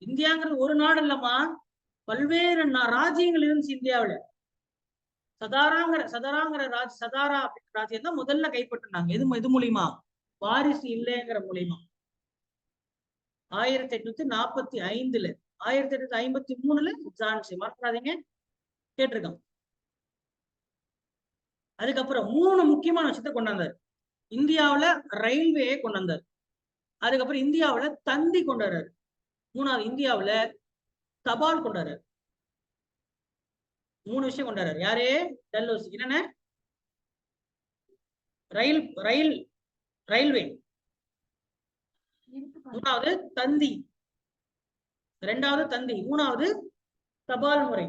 இந்தியாங்கிறது ஒரு நாடு இல்லம்மா, பல்வேறு ராஜ்யங்கள் இருந்துச்சு இந்தியாவில. சதாரா அப்படிங்கிற ராஜ்யம் தான் முதல்ல கைப்பற்றினாங்க. எது மூலியமா? வாரிசு இல்லைங்கிற மூலியமா. 1845. 1853 ஜான்சி. மறந்துடாதீங்க, கேட்டிருக்கோம். அதுக்கப்புறம் 3 முக்கியமான விஷயத்தை கொண்டாந்தார். இந்தியாவுல ரயில்வே கொண்டு வந்தார். அதுக்கப்புறம் இந்தியாவுல தந்தி கொண்டு வர்றாரு. 3வது இந்தியாவுல தபால் கொண்டு வர்றாரு. 3 விஷயம் கொண்டு வர்றாரு. யாரே? டல்ஹௌசி. என்னென்ன? ரயில்வே. 3வது தந்தி. 2வது தந்தி. 3வது தபால் முறை.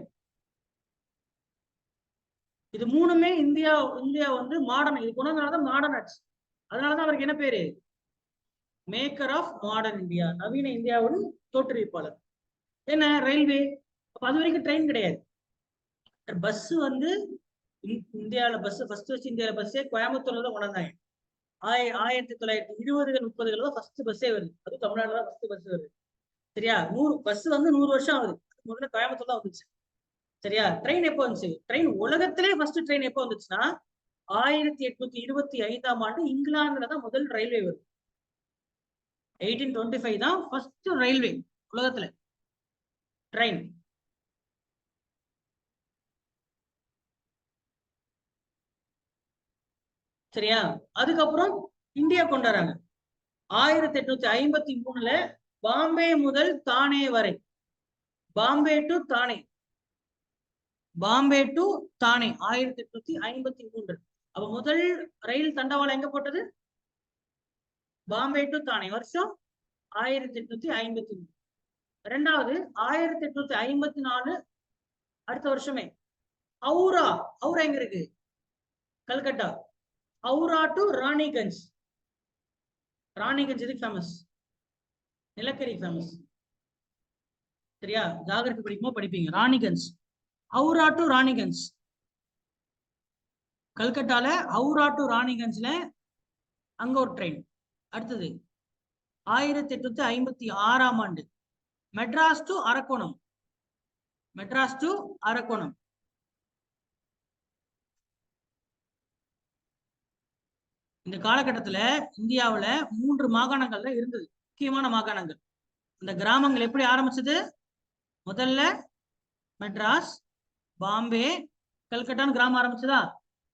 இது 3மே இந்தியா வந்து மாடர்ன். இது கொண்டதுனாலதான் மாடர்ன் ஆச்சு. அதனாலதான் அவருக்கு என்ன பேரு? Maker of modern India. நவீன இந்தியாவின் தோற்றுவிப்பாளர். என்ன? ரயில்வே. அப்ப அது வரைக்கும் ட்ரெயின் கிடையாது. பஸ் வந்து இந்தியாவில பஸ் ஃபர்ஸ்ட் இந்தியாவில பஸ்ஸே கோயம்புத்தூர்ல தான் கொண்டாந்தாங்க. 1920கள் 30கள் தான் ஃபர்ஸ்ட் பஸ்ஸே வருது. அது தமிழ்நாடுல தான் ஃபர்ஸ்ட் பஸ் வருது. சரியா? 100 பஸ் வந்து 100 வருஷம் ஆகுது. முதல்ல கோயம்புத்தூர் தான் வந்துச்சு. சரியா? ட்ரெயின் எப்போ வந்துச்சு? ட்ரெயின் உலகத்திலே ஃபர்ஸ்ட் ட்ரெயின் எப்போ வந்துச்சுன்னா 1825ஆம் ஆண்டு இங்கிலாந்துல தான் முதல் ரயில்வே வருது. 1825 தான் ஃபர்ஸ்ட் ரயில்வே உலகத்துல ட்ரெயின். சரியா? அதுக்கப்புறம் இந்தியா கொண்டு வராங்க 1853ல பாம்பே முதல் தானே வரை. பாம்பே டு தானே, பாம்பே டு தானே 1853. அப்ப முதல் ரயில் தண்டவாளம் எங்க போட்டது? பாம்பே டு தானே. வருஷம் 1853. ரெண்டாவது 1854 அடுத்த வருஷமே ஹவுரா. ஹவுரா எங்க இருக்கு? கல்கட்டா. ஹவுரா டு ராணிகஞ்ச். ராணிகஞ்ச் எதுக்கு ஃபேமஸ்? நிலக்கரி ஃபேமஸ். சரியா? ஜாகிரபி படிக்கும்போது படிப்பீங்க. ராணிகஞ்ச். ஹவுரா டு ராணிகஞ்ச். கல்கட்டால ஹவுரா டு ராணிகஞ்ச்ல அங்க ஒரு ட்ரெயின். அடுத்தது 1856ஆம் ஆண்டு மெட்ராஸ் டு அரக்கோணம். மெட்ராஸ் டு அரக்கோணம். இந்த காலகட்டத்துல இந்தியாவுல 3 மாகாணங்கள் தான் இருந்தது, முக்கியமான மாகாணங்கள். இந்த கிராமங்கள் எப்படி ஆரம்பிச்சது? முதல்ல மெட்ராஸ், பாம்பே, கல்கட்டான்னு கிராமம் ஆரம்பிச்சதா?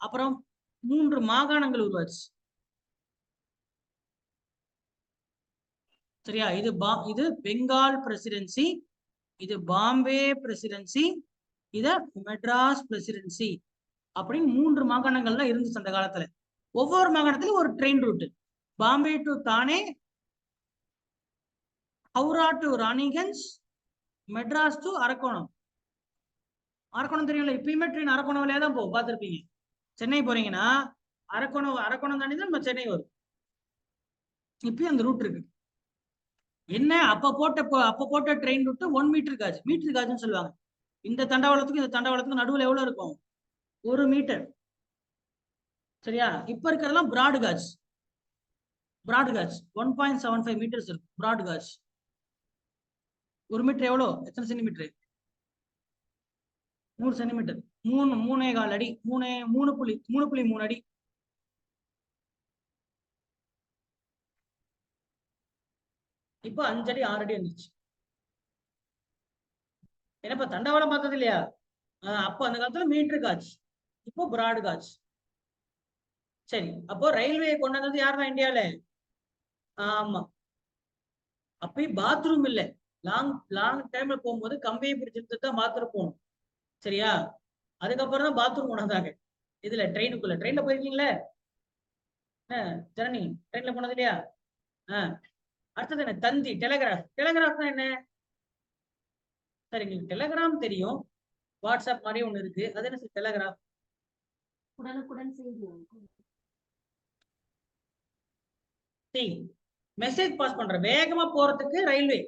அப்புறம் 3 மாகாணங்கள் உருவாச்சு. சரியா? இது பெங்கால் பிரசிடென்சி, இது பாம்பே பிரசிடென்சி, இது மெட்ராஸ் பிரசிடென்சி அப்படின்னு 3 மாகாணங்கள் தான் இருந்துச்சு அந்த காலத்துல. ஒவ்வொரு மாகாணத்திலும் ஒரு ட்ரெயின் ரூட். பாம்பே டு தானே, ஹவுரா டு ராணிகஞ்ச், மெட்ராஸ் டு அரக்கோணம். அரக்கோணம் தெரியும்ல, இப்பயுமே ட்ரெயின் அரக்கோணம் வழியா தான் போகும், பார்த்துருப்பீங்க. சென்னை போறீங்கன்னா அரக்கோணம் தாண்டி தான் நம்ம சென்னை வரும். இப்பயும் அந்த ரூட் இருக்கு. என்ன அப்ப போட்ட train route 1 metre gauge. Metre காஜ்னு சொல்லுவாங்க. இந்த தண்டவாளத்துக்கும் இந்த தண்டவாளத்துக்கும் நடுவில் எவ்வளவு இருக்கும்? 1 மீட்டர். சரியா? இப்ப இருக்கிறதெல்லாம் broad gauge. Broad gauge 1.75 metres இருக்கும். பிராட் காஜ் 1 மீட்டர் எவ்வளோ? எத்தனை சென்டிமீட்டர்? 3 சென்டிமீட்டர். 3.4 அடி. 3.3 அடி. இப்போ 5 அடி 6 அடி வந்துச்சு. என்னப்பா தண்டவாளம் பார்த்தது இல்லையா? அப்போ அந்த காலத்துல மீட்டர் காஜ், இப்போ பிராட் காஜ். சரி, அப்போ ரயில்வே கொண்டு வந்தது யாருதான் இந்தியாவில? ஆமா. அப்பயும் பாத்ரூம் இல்ல. லாங் டைம்ல போகும்போது கம்பியை பிடிச்சிட்டு தான் பாத்ரூம் போகணும். சரியா? அதுக்கப்புறம் தான் பாத்ரூம் கொண்டு வந்தாங்க. இதுல ட்ரெயின்ல போயிருக்கீங்களே ஜனனி? ட்ரெயின்ல போனது இல்லையா? அடுத்தது என்ன? தந்தி, டெலிகிராஃப் என்ன? சரி, உங்களுக்கு டெலிகிராம் தெரியும், வாட்ஸ்அப் மாதிரி ஒண்ணு இருக்கு. அது என்ன சார் டெலிகிராஃப்? உடனுக்குடன் செய்தி, மெசேஜ் பாஸ் பண்ற, வேகமா போறதுக்கு ரயில்வே.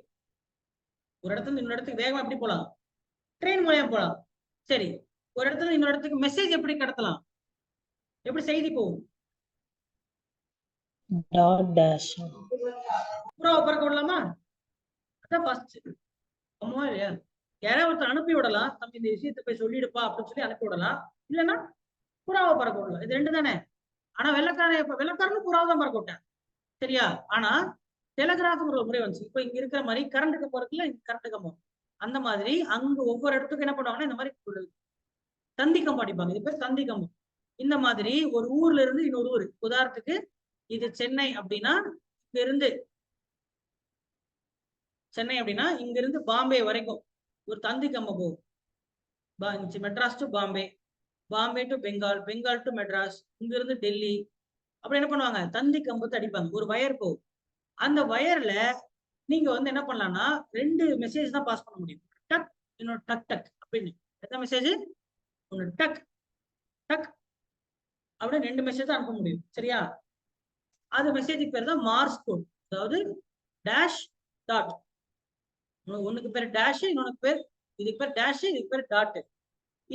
ஒரு இடத்துல இன்னொரு இடத்துக்கு வேகமா எப்படி போலாம்? ட்ரெயின் மூலம் போலாம். சரி, ஒரு இடத்துல இன்னொரு இடத்துக்கு மெசேஜ் எப்படி கடத்தலாம்? எப்படி செய்தி போகும்? புறாவை பறக்க விடலாமா? அதான் ஃபர்ஸ்ட். ஆமா இல்லையா? யாராவது ஒருத்தர் அனுப்பி விடலாம், தம்பி இந்த விஷயத்தை போய் சொல்லிடுப்பா அப்படின்னு சொல்லி அனுப்பி விடலாம். இல்லைன்னா புறாவை பறக்க விடலாம். இது 2 தானே. ஆனா வெள்ளக்காரனும் புறாவை தான் பறக்க விட்டேன். சரியா? ஆனா டெலிகிராஃப் ஒரு முறை வந்துச்சு. இப்ப இங்க இருக்கிற மாதிரி கரண்ட் கம்பம் இருக்குல்ல, கரண்ட் கம்பம், அந்த மாதிரி அங்க ஒவ்வொரு இடத்துக்கும் என்ன பண்ணுவாங்கன்னா இந்த மாதிரி தந்தி கம்பம் அடிப்பாங்க. இது பேர் தந்தி கம்பம். இந்த மாதிரி ஒரு ஊர்ல இருந்து இன்னொரு ஊர், உதாரணத்துக்கு இது சென்னை அப்படின்னா இங்க இருந்து இங்க இருந்து பாம்பே வரைக்கும் ஒரு தந்தி கம்பம் போகும். Madras to Bombay, Bombay to Bengal to Madras, இங்க இருந்து டெல்லி. அப்படி என்ன பண்ணுவாங்க? தந்தி கம்பத்தை அடிப்பாங்க. ஒரு வயர் போகும். அந்த வயர்ல நீங்க வந்து என்ன பண்ணலாம்னா 2 மெசேஜ் தான் பாஸ் பண்ண முடியும். டக், இன்னொரு டக் டக் அப்படின்னு. எத்தனை மெசேஜ்? ஒன்னு டக் டக் அப்படின்னு 2 மெசேஜ் தான் அனுப்ப முடியும். சரியா? அது மெசேஜுக்கு பேர் தான் மார்ஸ் கோட். அதாவது டேஷ் டாட். ஒண்ணுக்கு பேர் டேஷ், இன்னொன்னு பேர், இதுக்கு பேர் டேஷ், இதுக்கு பேர் டாட்.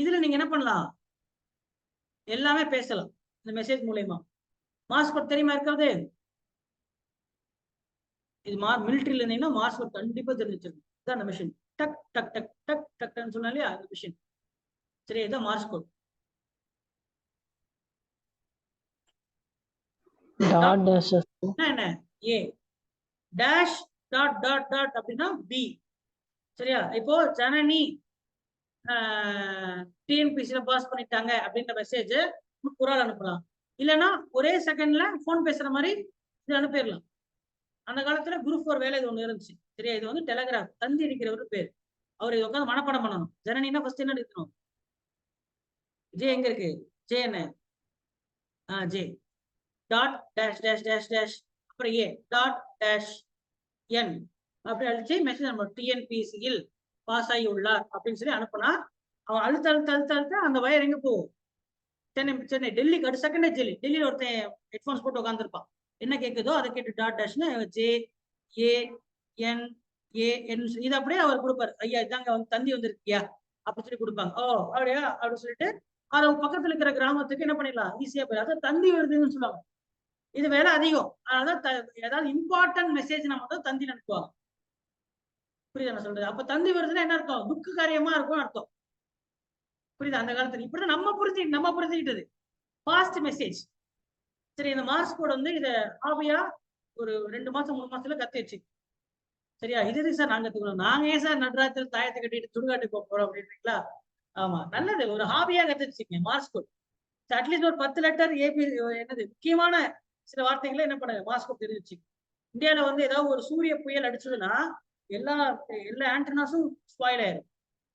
இதுல நீங்க என்ன பண்ணலாம், எல்லாமே பேசலாம் இந்த மெசேஜ் மூலயமா. மாஸ்கோட் தெரியுமா இருக்காது? இது மிலிட்டரியில இருந்தீங்கன்னா மாஸ்கோட் கண்டிப்பா தெரிஞ்சிருக்கும். இதான் அந்த மிஷின். டக் டக் டக் டக் டக்னு சொன்னாலே அந்த மிஷின். சரி, இதான் மாஸ்கோட். என்ன A dash dot dot dot அப்படின்னா பி. சரியா? இப்போ ஜனனி டிஎன்பிசில பாஸ் பண்ணிட்டாங்க அப்படின்ற மெசேஜ் குரால் அனுப்பலாம். இல்லைன்னா ஒரே செகண்ட்ல போன் பேசுற மாதிரி இது அனுப்பிடலாம். அந்த காலத்துல குரூப் 4 வேலை இது ஒண்ணு இருந்துச்சு. சரியா? இது வந்து டெலகிராஃப், தந்தி அடிக்கிறவரு பேர். அவர் இதை உட்காந்து மனப்பாடம் பண்ணணும். ஜனனின்னா ஃபர்ஸ்ட் என்ன எடுக்கணும்? ஜே எங்க இருக்கு? ஜே என்ன? J dot dash dash dash dash அப்புறம் ஏ டாட் டேஷ் என் அப்படி அழிச்சு மெசேஜ் நம்ம டிஎன்பிசியில் பாஸ் ஆகி உள்ளார் அப்படின்னு சொல்லி அனுப்புனா அவன் அழுத்த அழுத்த அழுத்த அழுத்த அந்த வயர் எங்க போகும்? சென்னை சென்னை டெல்லிக்கு அடுத்த செகண்டே டெல்லியில ஒருத்தன் ஹெட்ஃபோன்ஸ் போட்டு உட்காந்துருப்பான். என்ன கேட்குதோ அதை கேட்டு டாட் டேஷ்னு ஜே ஏ என் ஏ என் இது அப்படியே அவர் கொடுப்பாரு. ஐயா இதாங்க வந்து தந்தி வந்துருக்கியா அப்படின்னு சொல்லி கொடுப்பாங்க. ஓ அப்படியா அப்படின்னு சொல்லிட்டு அதை பக்கத்துல இருக்கிற கிராமத்துக்கு என்ன பண்ணிடலாம், ஈஸியா போயிடும். அதான் தந்தி வருதுன்னு சொல்லுவாங்க. இது வேலை அதிகம். அதனால ஏதாவது இம்பார்ட்டன்ட் மெசேஜ் நம்ம தான் தந்தி அனுப்புவாங்க. புரியுதா நான் சொல்றது? அப்ப தந்தி வருதுன்னா என்ன அர்த்தம்? துக்க காரியமா இருக்கும் அர்த்தம். புரியுதா? அந்த காலத்துல இப்படிதான் நம்ம புரிஞ்சுக்கிட்டது ஃபாஸ்ட் மெசேஜ். சரி, இந்த மார்ஸ் கோட் வந்து இதை ஆவியா ஒரு 2 மாசம் 3 மாசத்துல கத்து வச்சு. சரியா? இது சார் நாங்க கத்துக்கணும். நாங்க ஏன் சார் நடுராத்திரி தாயத்தை கட்டிட்டு சுடுகாட்டு போக போறோம் அப்படின்றீங்களா? ஆமா, நல்லது. ஒரு ஹாபியா கத்துச்சுங்க மார்ஸ் கோட். அட்லீஸ்ட் ஒரு 10 லெட்டர் ஏபி என்னது முக்கியமான சில வார்த்தைகளை என்ன பண்ணுங்க மார்ஸ் கோட் தெரிஞ்சிச்சு. இந்தியாவில வந்து ஏதாவது ஒரு சூரிய புயல் அடிச்சதுன்னா எல்லா எல்லா ஆண்டனாஸும் ஸ்பாயில் ஆயிரும்.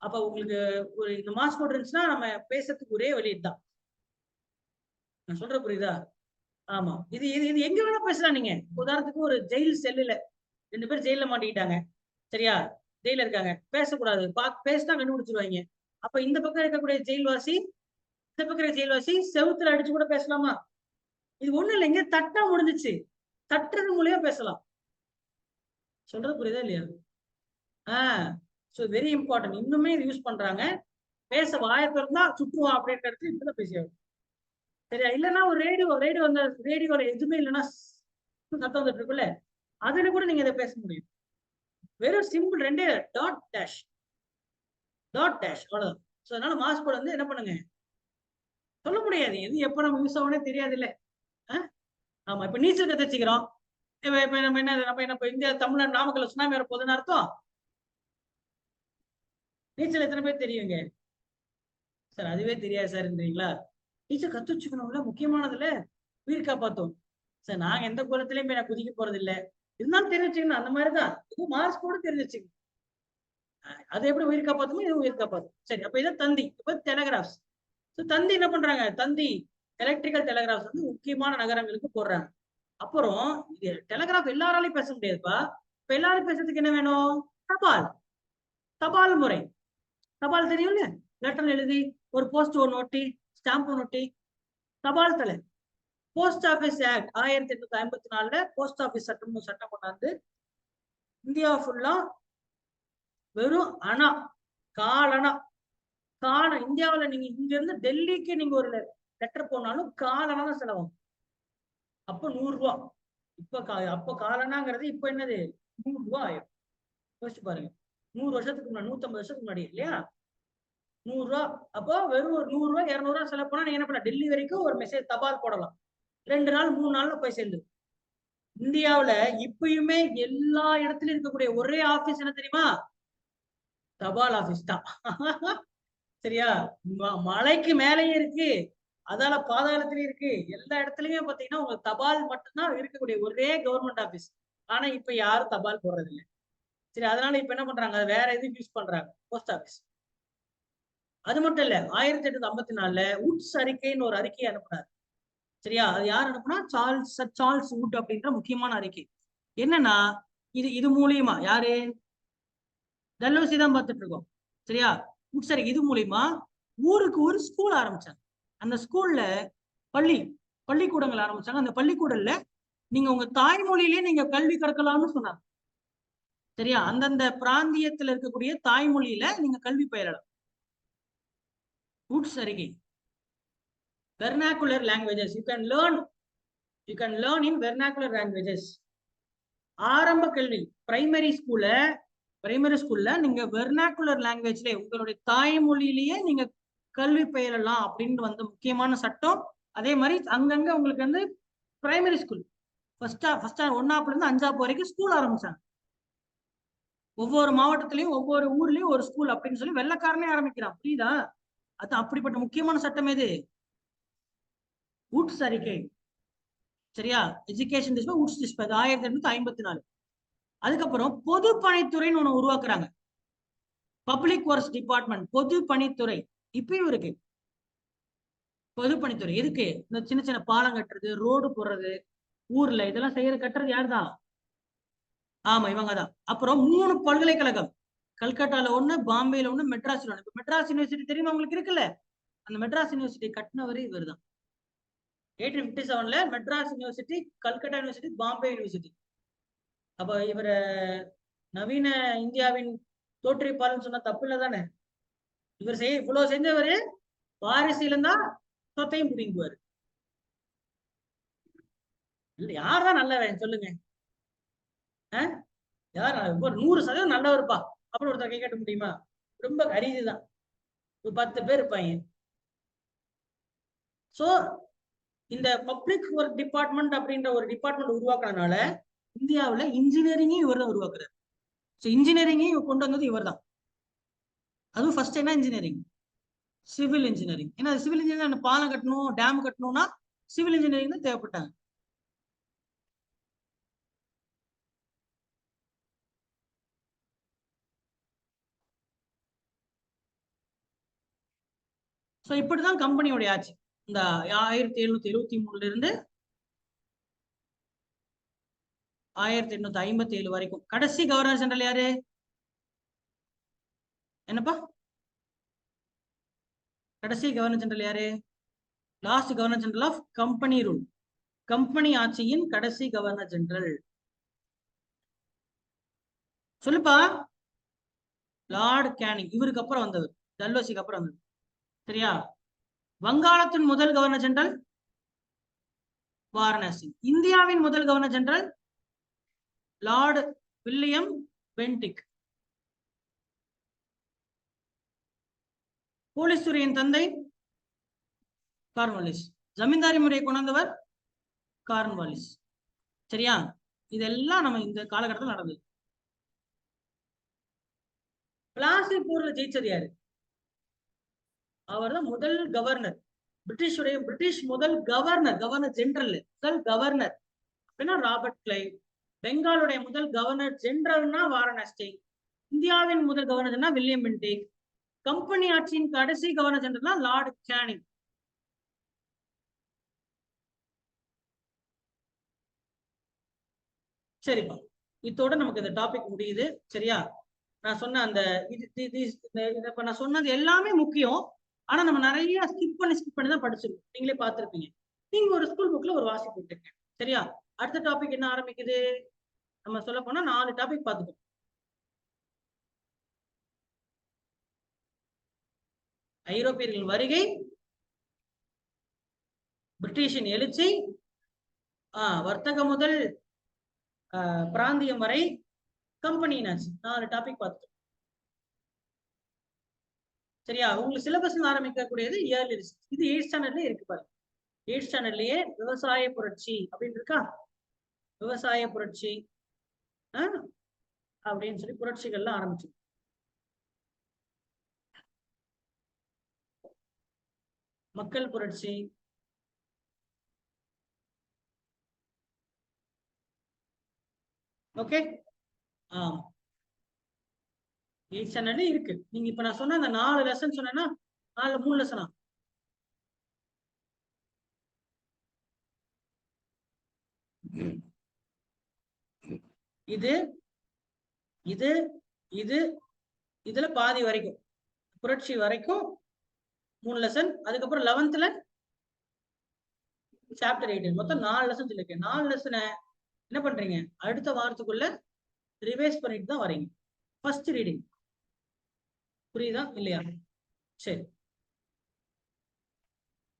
அப்ப உங்களுக்கு ஒரு இந்த மார்ஸ் கோட் இருந்துச்சுன்னா நம்ம பேசுறதுக்கு ஒரே வழி இதுதான். நான் சொல்ற புரியுதா? ஆமா, இது இது இது எங்க வேணா பேசலாம். நீங்க உதாரணத்துக்கு ஒரு ஜெயில் செல்லுல 2 பேர் ஜெயில மாட்டிக்கிட்டாங்க. சரியா? ஜெயில இருக்காங்க, பேசக்கூடாது. பேசினா கண்டுபிடிச்சிருவாங்க. அப்ப இந்த பக்கம் இருக்கக்கூடிய ஜெயில்வாசி இந்த பக்கம் இருக்க ஜெயில்வாசி செவுத்துல அடிச்சு கூட பேசலாமா? இது ஒண்ணு இல்லைங்க, தட்டா முடிஞ்சிச்சு. தட்டுறது மூலியமா பேசலாம். சொல்றது புரியுதா இல்லையா? Very important. இன்னுமே இது யூஸ் பண்றாங்க. பேச வாயை திறந்தா சுற்றுவான் அப்படின்றது இப்பதான் பேசியாகும். சரியா? இல்லைன்னா ஒரு ரேடியோ அந்த ரேடியோல எதுவுமே இல்லைன்னா சத்தம் வந்துட்டு இருக்குல்ல, அதுல கூட நீங்க இதை பேச முடியும். வெறும் சிம்பிள் 2 டாட் டேஷ் அவ்வளவுதான். சோ அதனால மாஸ் கோட் வந்து என்ன பண்ணுங்க சொல்ல முடியாது. எது எப்ப நம்ம யூஸ் ஆகும்னே தெரியாது இல்ல. ஆமா, இப்ப நீச்சல் கத்துச்சுக்கிறோம். இப்ப நம்ம என்ன இந்தியா தமிழ்நாடு நாமக்கல்ல சுனாமி வர போகுதுன்னு அர்த்தம். நீச்சல் எத்தனை பேர் தெரியுங்க சார்? அதுவே தெரியாது சார்ன்றீங்களா? நீச்சல் கத்து வச்சுக்கணும்ல, முக்கியமானதுல உயிர் காப்பாத்தும். சார் நாங்க எந்த குளத்திலயும் நான் குதிக்க போறது இல்ல, இருந்தாலும் தெரிஞ்சு வச்சுக்கணும். அந்த மாதிரிதான் இது மார்ஸ் கூட தெரிஞ்சு வச்சுக்கணும். அது எப்படி உயிர் காப்பாத்துமோ இது உயிர் காப்பாத்தும். சரி, அப்ப இதான் தந்தி. இப்ப டெலகிராஃப்ஸ். தந்தி என்ன பண்றாங்க? தந்தி எலக்ட்ரிக்கல் டெலகிராஃப்ஸ் வந்து முக்கியமான நகரங்களுக்கு போடுறாங்க. அப்புறம் இது டெலகிராஃப் எல்லாராலையும் பேச முடியாதுப்பா. இப்ப எல்லாரும் பேசுறதுக்கு என்ன வேணும்? தபால் முறை. தபால் தெரியும்ல, லெட்டர் எழுதி ஒரு போஸ்ட் ஒன்று ஒட்டி ஸ்டாம்ப் ஒன்று ஒட்டி தபால் தலை. Post office act 1854 post office சட்டம் கொண்டாந்து இந்தியா ஃபுல்லா வெறும் அணா காலணா இந்தியாவில நீங்க இங்க இருந்து டெல்லிக்கு நீங்க ஒரு லெட்டர் போனாலும் காலணா தான் செலவாகும். அப்ப 100 ரூபா. அப்ப காலனாங்கிறது இப்ப என்னது 100 ரூபாய் ஆயிரும். யோசிச்சு பாருங்க. 100 வருஷத்துக்கு முன்னாடி 150 வருஷத்துக்கு முன்னாடி இல்லையா? 100 ரூபா. அப்போ வெறும் ஒரு 100 ரூபாய் 200 ரூபாய் செலவு பண்ணா நீங்க என்ன பண்ணலாம்? டெல்லி வரைக்கும் ஒரு மெசேஜ் தபால் போடலாம். 2 நாள் 3 நாள்ல போய் சேர்ந்து. இந்தியாவில இப்பயுமே எல்லா இடத்துலயும் இருக்கக்கூடிய ஒரே ஆபீஸ் என்ன தெரியுமா? தபால் ஆபீஸ் தான். சரியா? மலைக்கு மேலேயே இருக்கு, அதால பாதாளத்திலயும் இருக்கு. எல்லா இடத்துலயுமே பாத்தீங்கன்னா உங்க தபால் மட்டும்தான் இருக்கக்கூடிய ஒரே கவர்மெண்ட் ஆபீஸ். ஆனா இப்ப யாரும் தபால் போடுறது இல்லை. சரி, அதனால இப்ப என்ன பண்றாங்க? வேற எதுவும் யூஸ் பண்றாங்க, போஸ்ட் ஆபீஸ். அது மட்டும் இல்ல, 1854 உட்ஸ் அறிக்கைன்னு ஒரு அறிக்கையை அனுப்புனார். சரியா? அது யார் அனுப்புனா? சார்ல்ஸ் வுட் அப்படின்ற முக்கியமான அறிக்கை. என்னன்னா இது மூலியமா யாரு? டல்ஹௌசி தான் பார்த்துட்டு இருக்கோம். சரியா? உட்ஸ் அறிக்கை இது மூலியமா ஊருக்கு ஒரு ஸ்கூல் ஆரம்பிச்சாங்க. அந்த ஸ்கூல்ல பள்ளிக்கூடங்கள் ஆரம்பிச்சாங்க. அந்த பள்ளிக்கூடல்ல நீங்க உங்க தாய்மொழியிலேயே நீங்க கல்வி கற்கலாம்னு சொன்னாங்க. சரியா? அந்தந்த பிராந்தியத்துல இருக்கக்கூடிய தாய்மொழியில நீங்க கல்வி பயிரலாம். உட்ஸ் அறிக்கை. Vernacular languages you can learn in vernacular languages. ஆரம்ப கல்வி பிரைமரி ஸ்கூல்ல நீங்க வெர்னாகுலர் லாங்குவேஜ்ல உங்களுடைய தாய்மொழியிலேயே நீங்க கல்வி பயிலலாம் அப்படின்னு வந்து முக்கியமான சட்டம். அதே மாதிரி அங்கங்க உங்களுக்கு வந்து பிரைமரி ஸ்கூல் ஃபர்ஸ்ட் 1ஆப்ல இருந்து 5ஆப் வரைக்கும் ஸ்கூல் ஆரம்பிச்சாங்க. ஒவ்வொரு மாவட்டத்திலையும் ஒவ்வொரு ஊர்லயும் ஒரு ஸ்கூல் அப்படின்னு சொல்லி வெள்ளக்காரனே ஆரம்பிக்கிறான். புரியுதா? அது அப்படிப்பட்ட முக்கியமான சட்டம் எது? உட்ஸ் அறிக்கை. சரியா? Education despatch Wood's despatch 1854. அதுக்கப்புறம் பொதுப்பணித்துறைன்னு ஒண்ணு உருவாக்குறாங்க. பப்ளிக் ஒர்க்ஸ் டிபார்ட்மெண்ட், பொதுப்பணித்துறை இப்பயும் இருக்கு. பொதுப்பணித்துறை எதுக்கு? இந்த சின்ன சின்ன பாலம் கட்டுறது, ரோடு போடுறது, ஊர்ல இதெல்லாம் கட்டுறது யாருதான்? ஆமா, இவங்க தான். அப்புறம் 3 பல்கலைக்கழகம், கல்கட்டால 1, பாம்பேல 1, மெட்ராஸ்ல 1. மெட்ராஸ் யூனிவர்சிட்டி தெரியுமா உங்களுக்கு? இருக்குல்ல, அந்த மெட்ராஸ் யூனிவர்சிட்டி கட்டினவரே இவர் தான். 1857ல Madras university, Calcutta university, Bombay university. அப்ப இவர நவீன இந்தியாவின் தோற்றுவிப்பாளர்னு சொன்னா தப்பு இல்ல தானே? இவர் இவ்வளவு செஞ்சவரு வாரிசில தான் சொத்தையும் பிடிங்குவாரு. இல்ல, யார்தான் நல்லவன் சொல்லுங்க? யார் 100% நல்லவருப்பா அப்படின்னு ஒருத்தர் கை காட்ட முடியுமா? ரொம்ப அரிதுதான். ஒரு 10 பேர் இருப்பாங்க. சோ இந்த பப்ளிக் ஒர்க் டிபார்ட்மெண்ட் அப்படின்ற ஒரு டிபார்ட்மெண்ட் உருவாக்குறதுனால இந்தியாவுல இன்ஜினியரிங்கையும் இவர் தான் உருவாக்குறாரு. இன்ஜினியரிங்கையும் கொண்டு வந்தது இவர் தான். அதுவும் ஃபர்ஸ்ட் என்ன இன்ஜினியரிங்? Civil engineering. ஏன்னா சிவில் இன்ஜினியரிங் பாலம் கட்டணும், டேம் கட்டணும்னா சிவில் இன்ஜினியரிங் தான் தேவைப்பட்டாங்க. ஸோ இப்படிதான் கம்பெனியோட ஆட்சி. இந்த 1773 இருந்து 1857 வரைக்கும். கடைசி கவர்னர் ஜெனரல் யாரு? என்னப்பா? கடைசி கவர்னர் ஜெனரல் யாரு? Last governor general of company rule. Company ஆட்சியின் கடைசி கவர்னர் ஜெனரல் சொல்லுப்பா. Lord Canning. இவருக்கு அப்புறம் வந்தவர், டல்ஹௌசிக்கு அப்புறம் வந்தவர். சரியா? வங்காளத்தின் முதல் கவர்னர் ஜெனரல் வாரணாசி. இந்தியாவின் முதல் governor general Lord William Bentinck. Police துறையின் தந்தை கார்ன்வாலிஸ். ஜமீன்தாரி முறையை கொண்டவர் கார்ன்வாலிஸ். சரியா? இதெல்லாம் நம்ம இந்த காலகட்டத்தில் நடந்தது. பிளாசி போர்ல ஜெயிச்சது யாரு? அவர் தான் முதல் கவர்னர். பிரிட்டிஷ் முதல் கவர்னர் ஜெனரல், முதல் கவர்னர் அப்படின்னா ராபர்ட் கிளைவ். பெங்காலுடைய முதல் கவர்னர் ஜெனரல்னா வாரணாசி. இந்தியாவின் முதல் கவர்னர் வில்லியம் பென்டிக். கம்பெனி ஆட்சியின் கடைசி கவர்னர் ஜெனரல்னா லார்ட் கேனிங். சரிப்பா, இதோட நமக்கு இந்த டாபிக் முடியுது. சரியா? நான் சொன்ன அந்த இப்ப நான் சொன்னது எல்லாமே முக்கியம். ஆனா நம்ம நிறைய ஸ்கிப் பண்ணி தான் படிச்சிருக்கோம். நீங்களே பார்த்திருப்பீங்க. நீங்க ஒரு ஸ்கூல் புக்ல ஒரு வாசிப்பு இருக்கேன். சரியா? அடுத்த டாபிக் என்ன ஆரம்பிக்குது? நம்ம சொல்ல போனா 4 டாபிக் பார்த்துக்கோம். ஐரோப்பியர்களின் வருகை, பிரிட்டிஷின் எழுச்சி, வர்த்தக முதல் பிராந்தியம் வரை, கம்பெனியின் ஆட்சி. 4 டாபிக் பார்த்துக்கோம். சரியா? உங்களுக்கு சிலபஸ் ஆரம்பிக்கக்கூடியது இயர்லி ரிசர்ச். இது 8th ஸ்டாண்டர்ட்லயே இருக்கு பாருங்க. 8th ஸ்டாண்டர்ட்லயே விவசாய புரட்சி அப்படின்னு இருக்கா? விவசாய புரட்சி அப்படின்னு சொல்லி புரட்சிகள்லாம் ஆரம்பிச்சு. மக்கள் புரட்சி, ஓகே. 8th ஸ்டாண்டர்ட்ல இருக்கு. நீங்க இப்ப நான் சொன்ன அந்த 4 லெசன் சொன்னேன்னா 3 லெசனா? இது இது இது இதுல பாதி வரைக்கும், புரட்சி வரைக்கும் 3 லெசன். அதுக்கப்புறம் 11th சாப்டர் 8 மொத்தம் 4 லெசன் சொல்லிருக்கேன். 4 லெசனை என்ன பண்றீங்க? அடுத்த வாரத்துக்குள்ள ரிவைஸ் பண்ணிட்டு தான் வரீங்க. First reading. புரியுதா இல்லையா? சரி.